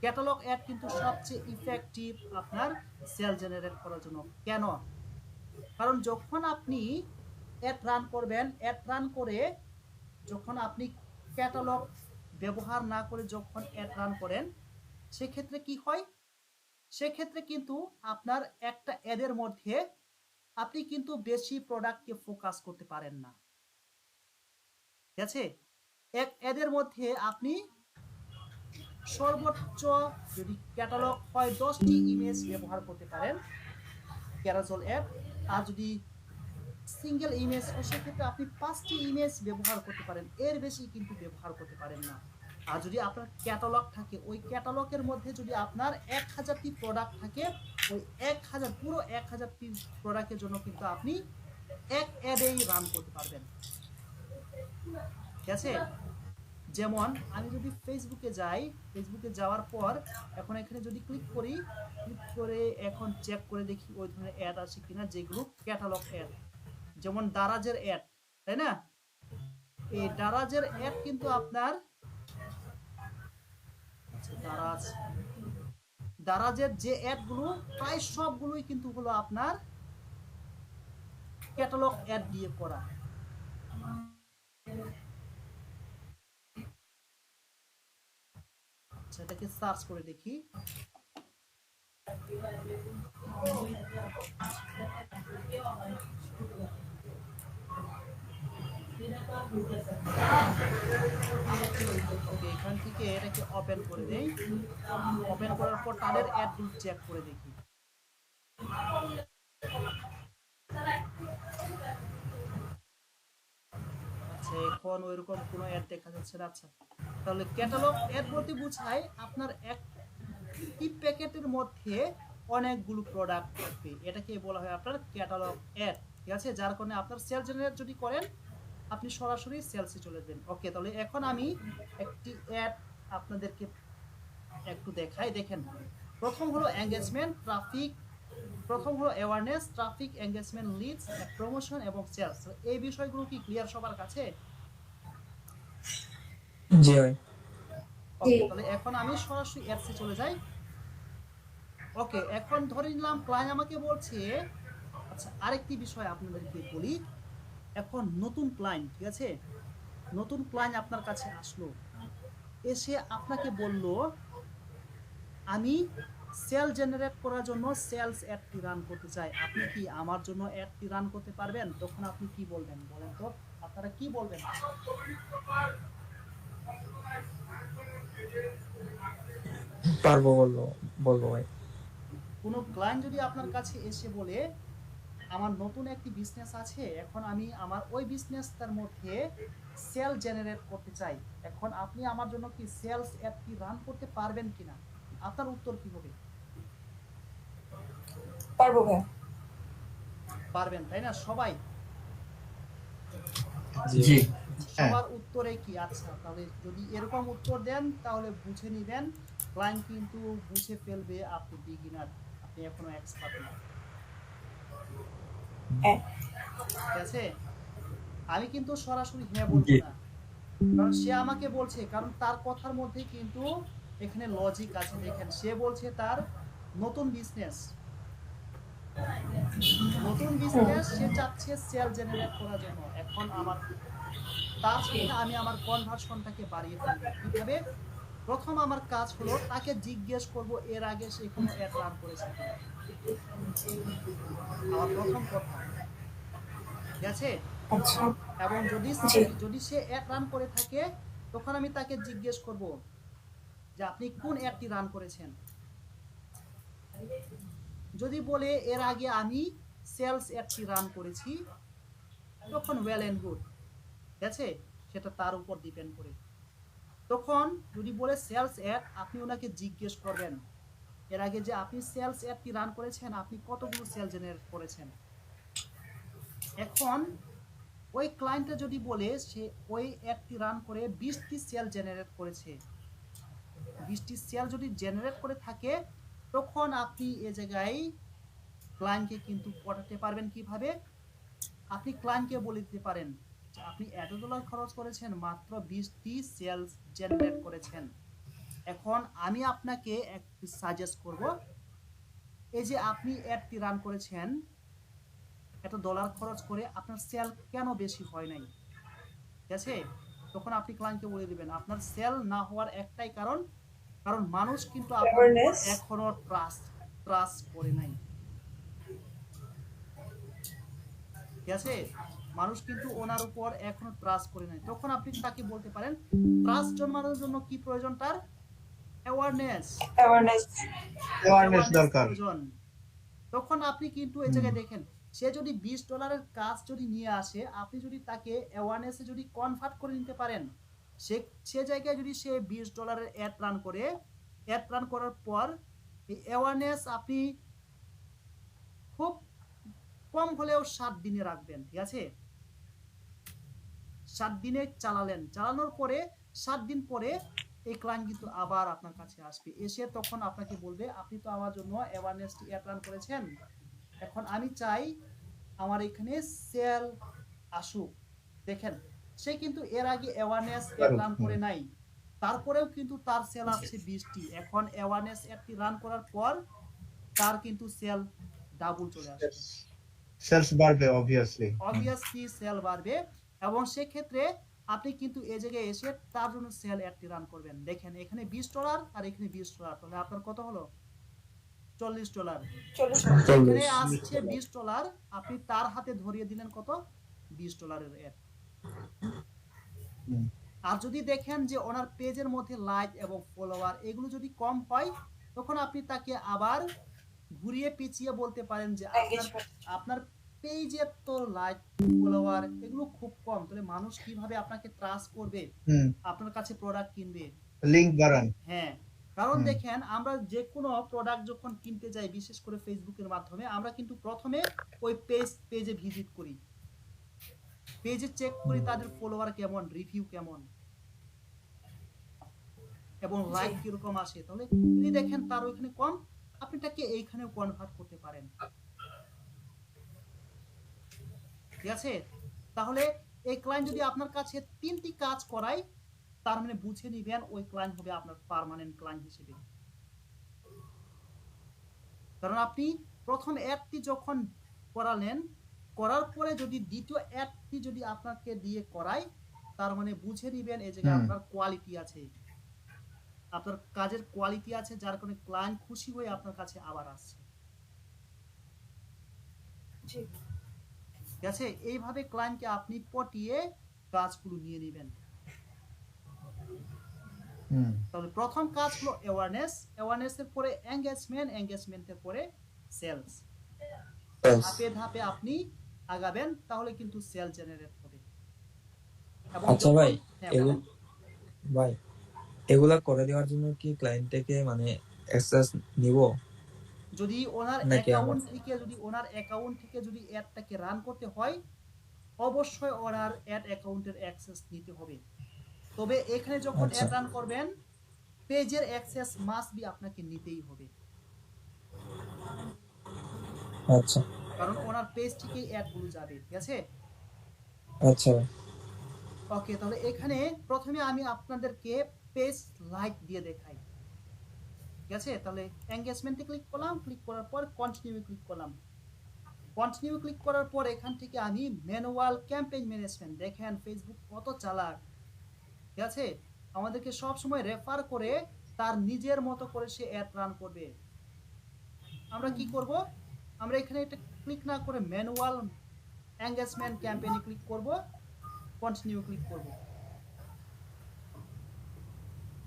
ক্যাটালগ অ্যাড কিন্তু সবচেয়ে ইফেক্টিভ আপনার সেল জেনারেট করার জন্য। কেন? কারণ যখন আপনি অ্যাড রান করবেন, অ্যাড রান করে যখন আপনি ক্যাটালগ ব্যবহার না করে যখন অ্যাড রান করেন, সেক্ষেত্রে কি হয়? সেক্ষেত্রে কিন্তু আপনার একটা অ্যাডের মধ্যে আপনি কিন্তু বেশি প্রোডাক্টকে ফোকাস করতে পারেন না, ঠিক আছে? এক অ্যাডের মধ্যে আপনি সর্বোচ্চ যদি ক্যাটালগ হয় 10টি ইমেজ ব্যবহার করতে পারেন ক্যারাজল অ্যাড, আর যদি সিঙ্গেল ইমেজ হয় সেক্ষেত্রে আপনি 5টি ইমেজ ব্যবহার করতে পারেন, এর বেশি কিন্তু ব্যবহার করতে পারেন না। আর যদি আপনার ক্যাটালগ থাকে, ওই ক্যাটালগের মধ্যে যদি আপনার 1000টি প্রোডাক্ট থাকে, ওই 1000 পুরো 1000টি প্রোডাক্টের জন্য কিন্তু আপনি এক অ্যাডেই রান করতে পারবেন, ঠিক আছে? যেমন আমি যদি ফেসবুকে যাই, ফেসবুকে যাওয়ার পর এখন এখানে যদি ক্লিক করে এখন চেক করে দেখি ওই ধরনের অ্যাড আছে কিনা যেগুলো ক্যাটালগ অ্যাড, যেমন দারাজের অ্যাড, তাই না? এই দারাজের অ্যাড কিন্তু আপনার দারাজের যে অ্যাডগুলো প্রায় সবগুলোই কিন্তু হলো আপনার ক্যাটালগ অ্যাড দিয়ে করা। এটাকে সার্চ করে দেখি। এখান থেকে এটাকে ওপেন করে দেই, ওপেন করার পর তাদের অ্যাডগুলো চেক করে দেখি। আচ্ছা, এখন ওইরকম কোনো অ্যাড দেখা যাচ্ছে না। আচ্ছা, তাহলে ক্যাটালগ অ্যাড বলতে বোঝায় আপনার একটি প্যাকেটের মধ্যে অনেকগুলো প্রোডাক্ট থাকবে, এটাকে বলা হয় আপনার ক্যাটালগ অ্যাড, ঠিক আছে? যার কারণে আপনার সেল জেনারেট যদি করেন আপনি সরাসরি সেলসে চলে যাবেন। ওকে, তাহলে এখন আমি একটি অ্যাড আপনাদেরকে একটু দেখাই। দেখেন, প্রথম হলো এঙ্গেজমেন্ট, ট্রাফিক, প্রথম হলো awareness, traffic, engagement, leads, promotion এবং সেলস। এই বিষয়গুলো কি ক্লিয়ার সবার কাছে? জি ভাই। ওকে, তাহলে এখন আমি সরাসরি অ্যাডসে চলে যাই। ওকে, এখন ধরে নিলাম ক্লায়েন্ট আমাকে বলছে, আচ্ছা আরেকটি বিষয় আপনাদেরকে বলি, এখন নতুন ক্লায়েন্ট, ঠিক আছে? নতুন ক্লায়েন্ট আপনার কাছে আসলো, এসে আপনাকে বলল আমি সেল জেনারেট করার জন্য সেলস অ্যাডটি রান করতে চাই, আপনি কি আমার জন্য অ্যাডটি রান করতে পারবেন? তখন আপনি কি বলবেন বলেন তো? আপনারা কি বলবেন? পারবো, বলবো ভাই। কোনো ক্লায়েন্ট যদি আপনার কাছে এসে বলে আমার নতুন একটি বিজনেস আছে, এখন আমি আমার ওই বিজনেসটার মধ্যে সেল জেনারেট করতে চাই, এখন আপনি আমার জন্য কি সেলস অ্যাডটি রান করতে পারবেন কিনা? আপনার উত্তর কি হবে? পারবো ভাই। পারবেন, তাই না? সবাই জি। সবার উত্তরে কি? আচ্ছা, তাহলে যদি এরকম উত্তর দেন তাহলে বুঝে নিবেন ক্লায়েন্ট কিন্তু বুঝে ফেলবে আপনি বিগিনার, আপনি এখনো এক্সপার্ট না, ঠিক আছে? আমি কিন্তু সরাসরি হ্যাঁ বলবো না, কারণ সে আমাকে বলছে, কারণ তার কথার মধ্যে কিন্তু এখানে লজিক আছে। দেখেন, সে বলছে তার নতুন বিজনেস, সে চাচ্ছে সেল জেনারেট করার জন্য। এখন আমার তার সাথে আমি আমার কনভার্সনটাকে বাড়িয়ে ফেলবো কিভাবে? প্রথম আমার কাজ হলো তাকে জিজ্ঞেস করব এর আগে সে কোনো অ্যাড রান করেছে কিনা, আমার প্রথম কথা, ঠিক আছে? আচ্ছা, এবং যদি সে অ্যাড রান করে থাকে তখন আমি তাকে জিজ্ঞেস করব যে আপনি কোন অ্যাডটি রান করেছেন। যদি বলে এর আগে আমি সেলস অ্যাডটি রান করেছি, তখন ওয়েল এন্ড গুড, ঠিক আছে? সেটা তার উপর ডিপেন্ড করে। তখন যদি বলে সেলস অ্যাড, আপনি ওনাকে জিজ্ঞেস করবেন এর আগে যে আপনি সেলস অ্যাডটি রান করেছেন, আপনি কতগুলো সেল জেনারেট করেছেন। এখন ওই ক্লায়েন্টটা যদি বলে সে ওই অ্যাডটি রান করে 20টি সেল জেনারেট করেছে, 20টি সেল যদি জেনারেট করে থাকে, তখন আপনি এ জায়গায় ক্লায়েন্টকে কিন্তু পটাতে পারবেন কিভাবে? আপনি ক্লায়েন্টকে বলে দিতে পারেন আপনি এত ডলার খরচ করেছেন, মাত্র 20টি সেলস জেনারেট করেছেন। এখন আমি আপনাকে একটু সাজেস্ট করব, এই যে আপনি অ্যাডটি রান করেছেন এত ডলার খরচ করে, আপনার সেল কেন বেশি হয় নাই? ঠিক আছে, তখন আপনি ক্লায়েন্টকে বলে দিবেন আপনার সেল না হওয়ার একটাই কারণ, কারণ মানুষ কিন্তু আপনার উপর Awareness. এখনো ট্রাস্ট করে নাই। ঠিক আছে, মানুষ কিন্তু ওনার উপর এখনো ট্রাস্ট করে নাই। তখন আপনি তাকে বলতে পারেন ট্রাস্ট জন্মানোর জন্য কি প্রয়োজন, তার অ্যাওয়ারনেস অ্যাওয়ারনেস দরকার। প্রয়োজন। তখন আপনি কিন্তু এই জায়গায় দেখেন, সে যদি $20 কাজ যদি নিয়ে আসে, আপনি যদি তাকে অ্যাওয়ারনেসে যদি কনভার্ট করে নিতে পারেন, সে জায়গায় যদি সে $20 অ্যাড রান করে, অ্যাড রান করার পর এই অ্যাওয়ারনেস আপনি খুব কম হলেও 7 দিনে রাখবেন। ঠিক আছে, 7 দিনে চালানোর পরে 7 দিন পরে এই ক্লায়েন্ট কিন্তু আবার আপনার কাছে আসবে, এসে তখন আপনাকে বলবে আপনি তো আমার জন্য অ্যাওয়ারনেসটি অ্যাড রান করেছেন, এখন আমি চাই আমার এখানে সেল আসুক। দেখেন, সে কিন্তু এর আগে অ্যাওয়ারনেস অ্যাড রান করে নাই, তারপরেও কিন্তু তার সেল আসছে 20টি। এখন অ্যাওয়ারনেস অ্যাডটি রান করার পর তার কিন্তু সেল ডাবল চলে আসবে, সেলস বাড়বে অবভিয়াসলি। সেল বাড়বে। এবং সেক্ষেত্রে আপনি কিন্তু এই জায়গায় এসে তার জন্য সেল অ্যাডটি রান করবেন। দেখেন এখানে $20 আর এখানে $20, তাহলে আপনার কত হলো? $40। এখানে আসছে $20, আপনি তার হাতে ধরিয়ে দিলেন কত? $20 অ্যাড। আর যদি দেখেন যে ওনার পেজের মধ্যে লাইক এবং ফলোয়ার এগুলো যদি কম হয়, তখন আপনি তাকে আবার ঘুরিয়ে পিছিয়ে বলতে পারেন যে আপনার পেজে তো লাইক ফলোয়ার এগুলো খুব কম, তাহলে মানুষ কিভাবে আপনাকে ট্রাস্ট করবে, আপনার কাছে প্রোডাক্ট কিনবে? লিংক বাড়ান। হ্যাঁ, কারণ দেখেন আমরা যে কোনো প্রোডাক্ট যখন কিনতে যাই, বিশেষ করে ফেসবুকের মাধ্যমে, আমরা কিন্তু প্রথমে ওই পেজে ভিজিট করি, পেজে চেক করি তাদের ফলোয়ার কেমন, রিভিউ কেমন এবং লাইক কিরকম আসে। তাহলে যদি দেখেন তার ওইখানে কম, আপনি তাকে এইখানেও কনভার্ট করতে পারেন। ঠিক আছে, তাহলে এই ক্লায়েন্ট যদি আপনার কাছে 3টি কাজ করায়, তার মানে বুঝে নিবেন ওই ক্লায়েন্ট হবে আপনার পার্মানেন্ট ক্লায়েন্ট হিসেবে। কারণ আপনি প্রথম অ্যাডটি যখন করালেন, করার পরে যদি দ্বিতীয় অ্যাডটি যদি আপনাকে দিয়ে করায়, তার মানে বুঝে নিবেন এই জায়গায় আপনার কোয়ালিটি আছে, আপনার কাজের কোয়ালিটি আছে, যার কারণে ক্লায়েন্ট খুশি হয়ে আপনার কাছে আবার আসছে। ঠিক আছে, এইভাবে ক্লায়েন্টকে আপনি পটিয়ে কাজগুলো নিয়ে নেবেন। তাহলে প্রথম কাজ হলো অ্যাওয়ারনেসের পরে এঙ্গেজমেন্টের পরে সেলস। ধাপে ধাপে আপনি আগাবেন, তাহলে কিন্তু সেল জেনারেট হবে। আচ্ছা ভাই, এগুলা করে দেওয়ার জন্য কি ক্লায়েন্ট থেকে মানে অ্যাক্সেস নিব? যদি ওনার অ্যাকাউন্ট থেকে যদি অ্যাডটাকে রান করতে হয়, অবশ্যই ওনার অ্যাড অ্যাকাউন্টের অ্যাক্সেস নিতে হবে। তবে এখানে যখন অ্যাড রান করবেন, পেজের অ্যাক্সেস মাস্ট বি আপনাকে নিতেই হবে। আচ্ছা, কারণ ওনার পেজ থেকেই অ্যাডগুলো যাবে। ঠিক আছে, আচ্ছা ওকে। তাহলে এখানে প্রথমে আমি আপনাদেরকে পেজ লাইক দিয়ে দেখাই। ঠিক আছে, তাহলে এঙ্গেজমেন্টে ক্লিক করলাম, ক্লিক করার পর কন্টিনিউ ক্লিক করলাম। কন্টিনিউ ক্লিক করার পর এখান থেকে আমি ম্যানুয়াল ক্যাম্পেইন ম্যানেজমেন্ট, দেখেন ফেসবুক কত চালাক। ঠিক আছে, আমাদেরকে সব সময় রেফার করে তার নিজের মতো করে সে অ্যাড রান করবে। আমরা কি করব, আমরা এখানে এটা ক্লিক না করে ম্যানুয়াল এঙ্গেজমেন্ট ক্যাম্পেইনে ক্লিক করব, কন্টিনিউ ক্লিক করব।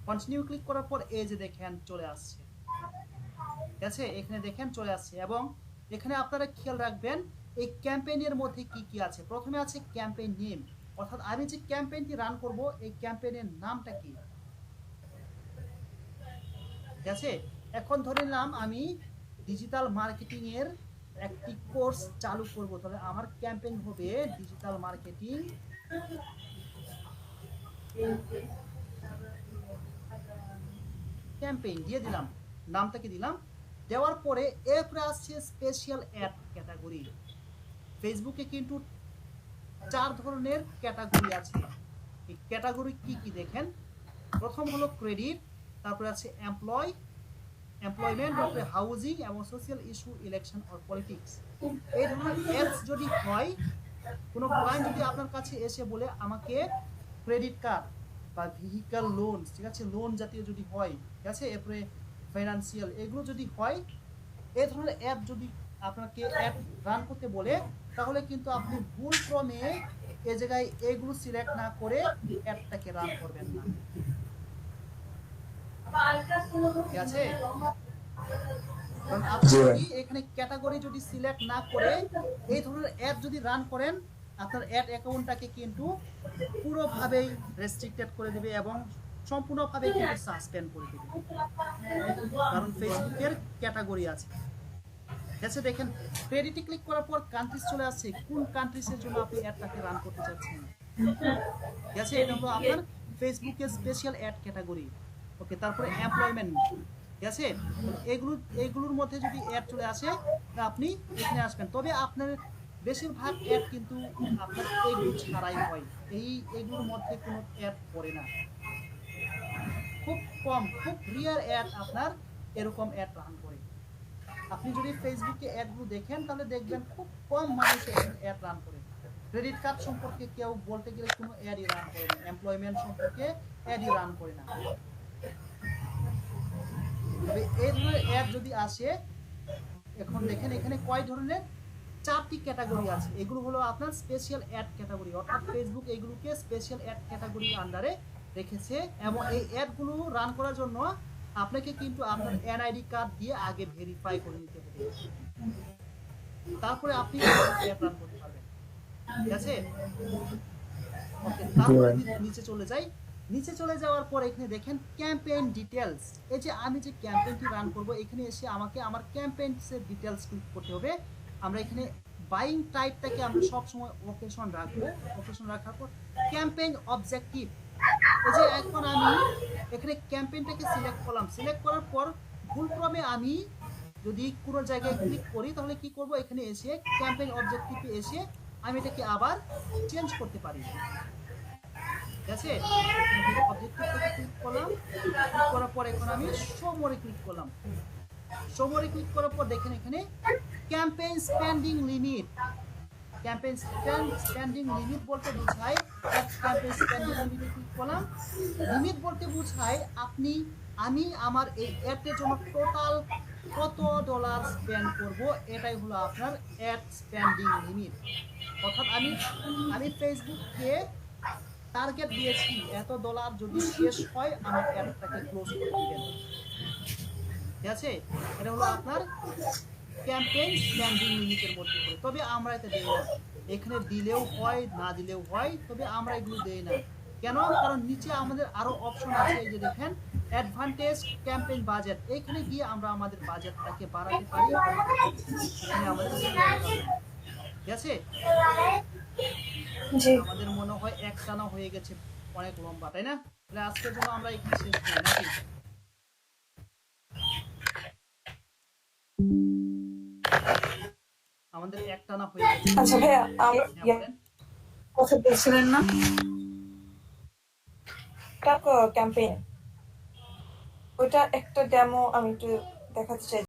কন্টিনিউ ক্লিক করার পর এই যে দেখেন চলে আসছে। ঠিক আছে, এখানে দেখেন চলে আসছে। এবং এখানে আপনারা খেয়াল রাখবেন এই ক্যাম্পেইনের মধ্যে কি কি আছে। প্রথমে আছে ক্যাম্পেইন নেম, অর্থাৎ আমি যে ক্যাম্পেইনটি রান করব এই ক্যাম্পেইনের নামটা কি। ঠিক আছে, এখন ধরে নিলাম আমি ডিজিটাল মার্কেটিং এর একটি কোর্স চালু করব, তাহলে আমার ক্যাম্পেইন হবে ডিজিটাল মার্কেটিং ক্যাম্পেইন দিয়ে দিলাম, নামটাকে দিলাম। দেওয়ার পরে এরপরে আসছে স্পেশাল অ্যাড ক্যাটাগরি। ফেসবুকে কিন্তু 4 ধরনের ক্যাটাগরি আছে। এই ক্যাটাগরি কি কি দেখেন, প্রথম হলো ক্রেডিট, তারপরে আছে এমপ্লয়মেন্ট, তারপরে হাউজিং এবং social issue, election or politics. এই ধরনের অ্যাডস যদি হয়, কোনো ক্লায়েন্ট যদি আপনার কাছে এসে বলে আমাকে ক্রেডিট কার্ড বা ভেহিক্যাল লোন, ঠিক আছে, লোন জাতীয় যদি হয়, ঠিক আছে, এরপরে ফাইন্যান্সিয়াল, এগুলো যদি হয়, এই ধরনের অ্যাপ যদি আপনাকে অ্যাপ রান করতে বলে, তাহলে কিন্তু আপনি ভুল ক্রমে এই জায়গায় এগুলো সিলেক্ট না করে অ্যাপটাকে রান করবেন না, ঠিক আছে? কারণ আপনি জি ভাই। যদি এখানে ক্যাটাগরি যদি সিলেক্ট না করে এই ধরনের অ্যাপ যদি রান করেন, আপনার অ্যাড অ্যাকাউন্টটাকে কিন্তু পুরোভাবেই রেস্ট্রিক্টেড করে দেবে এবং সম্পূর্ণভাবে কিন্তু সাসপেন্ড করে দেবে, কারণ ফেসবুকের ক্যাটাগরি আছে। ঠিক আছে, দেখেন ক্রেডিটে ক্লিক করার পর কান্ট্রিজ চলে আসছে, কোন কান্ট্রিজের জন্য আপনি অ্যাডটাকে রান করতে চাচ্ছেন, ঠিক আছে? এটা হলো আপনার ফেসবুকের স্পেশাল অ্যাড ক্যাটাগরি। ওকে, তারপরে এমপ্লয়মেন্ট, ঠিক আছে, এগুলোর মধ্যে যদি অ্যাড চলে আসে তা আপনি এখানে আসবেন। তবে আপনার বেশিরভাগ অ্যাড কিন্তু আপনার এগুলো ছাড়াই হয়, এইগুলোর মধ্যে কোনো অ্যাড পড়ে না, খুব কম, খুব রিয়ার অ্যাড আপনার এরকম অ্যাড রান করে। আপনি যদি ফেসবুকে অ্যাডগুলো দেখেন তাহলে দেখবেন খুব কম মানুষ অ্যাড রান করে। ক্রেডিট কার্ড সম্পর্কে কেউ বলতে গেলে কোনো অ্যাডই রান করে না, এমপ্লয়মেন্ট সম্পর্কে অ্যাডই রান করে না। তবে এই ধরনের অ্যাড যদি আসে, এখন দেখেন এখানে কয় ধরনের, 4টি ক্যাটাগরি আছে। এগুলো হলো আপনার স্পেশাল অ্যাড ক্যাটাগরি, অর্থাৎ ফেসবুক এগুলোকে স্পেশাল অ্যাড ক্যাটাগরির আন্ডারে রেখেছে এবং এই অ্যাডগুলো রান করার জন্য আপনাকে কিন্তু আপনার এনআইডি কার্ড দিয়ে আগে ভেরিফাই করে নিতে হবে, তারপরে আপনি অ্যাড রান করতে পারবেন, ঠিক আছে? ওকে, তারপরে নিচে চলে যাই। নিচে চলে যাওয়ার পর এখানে দেখেন ক্যাম্পেইন ডিটেলস। এই যে আমি যে ক্যাম্পেইনটি রান করব, এখানে এসে আমাকে আমার ক্যাম্পেইনসের ডিটেলস ক্লিক করতে হবে। আমরা এখানে বাইং টাইপটাকে আমরা সবসময় ওকেশন রাখবো। ওকেশন রাখার পর ক্যাম্পেইন অবজেক্টিভ, এই যে এখন আমি এখানে ক্যাম্পেইনটাকে সিলেক্ট করলাম। সিলেক্ট করার পর ভুলক্রমে আমি যদি কোনো জায়গায় ক্লিক করি তাহলে কি করব, এখানে এসে ক্যাম্পেইন অবজেক্টিভে এসে আমি এটাকে আবার চেঞ্জ করতে পারি, ঠিক আছে? অবজেক্টিভটাকে ক্লিক করলাম, ক্লিক করার পর এখন আমি শো-মোরে ক্লিক করলাম। শো-মোরে ক্লিক করার পর দেখেন এখানে campaign spending limit. Campaign spending limit বলতে বোঝায়, ক্যাম্পেইন স্পেন্ডিং লিমিটে ক্লিক করলাম। লিমিট বলতে বোঝায় আমি আমার এই অ্যাডের জন্য টোটাল কত ডলার স্পেন্ড করব, এটাই হলো আপনার অ্যাড স্পেন্ডিং লিমিট। অর্থাৎ আমি ফেসবুককে টার্গেট দিয়েছি এত ডলার যদি শেষ হয় আমার অ্যাডটাকে ক্লোজ করে দিবেন, ঠিক আছে? এটা হলো আপনার ক্যাম্পেইন স্পেন্ডিং লিমিটের মধ্যে পড়ে। তবে আমরা এটা দেই না, এখানে দিলেও হয় না দিলেও হয়, তবে আমরা এগুলো দেই না। কেন? কারণ নিচে আমাদের আরো অপশন আছে, এই যে দেখেন অ্যাডভান্টেজ ক্যাম্পেইন বাজেট, এখানে গিয়ে আমরা আমাদের বাজেটটাকে বাড়াতে পারি, এখানে আমাদের ঠিক আছে? জি, আমাদের মনে হয় একটানা হয়ে গেছে, অনেক লম্বা, তাই না? তাহলে আজকের জন্য আমরা এখানে শেষ করি নাকি? আমাদের একটানা হয়ে গেছে। আচ্ছা ভাইয়া, হ্যাঁ, বলেন। কথা বলছিলেন না ক্যাম্পেইন, ওইটা একটা ডেমো আমি একটু দেখাতে চাই।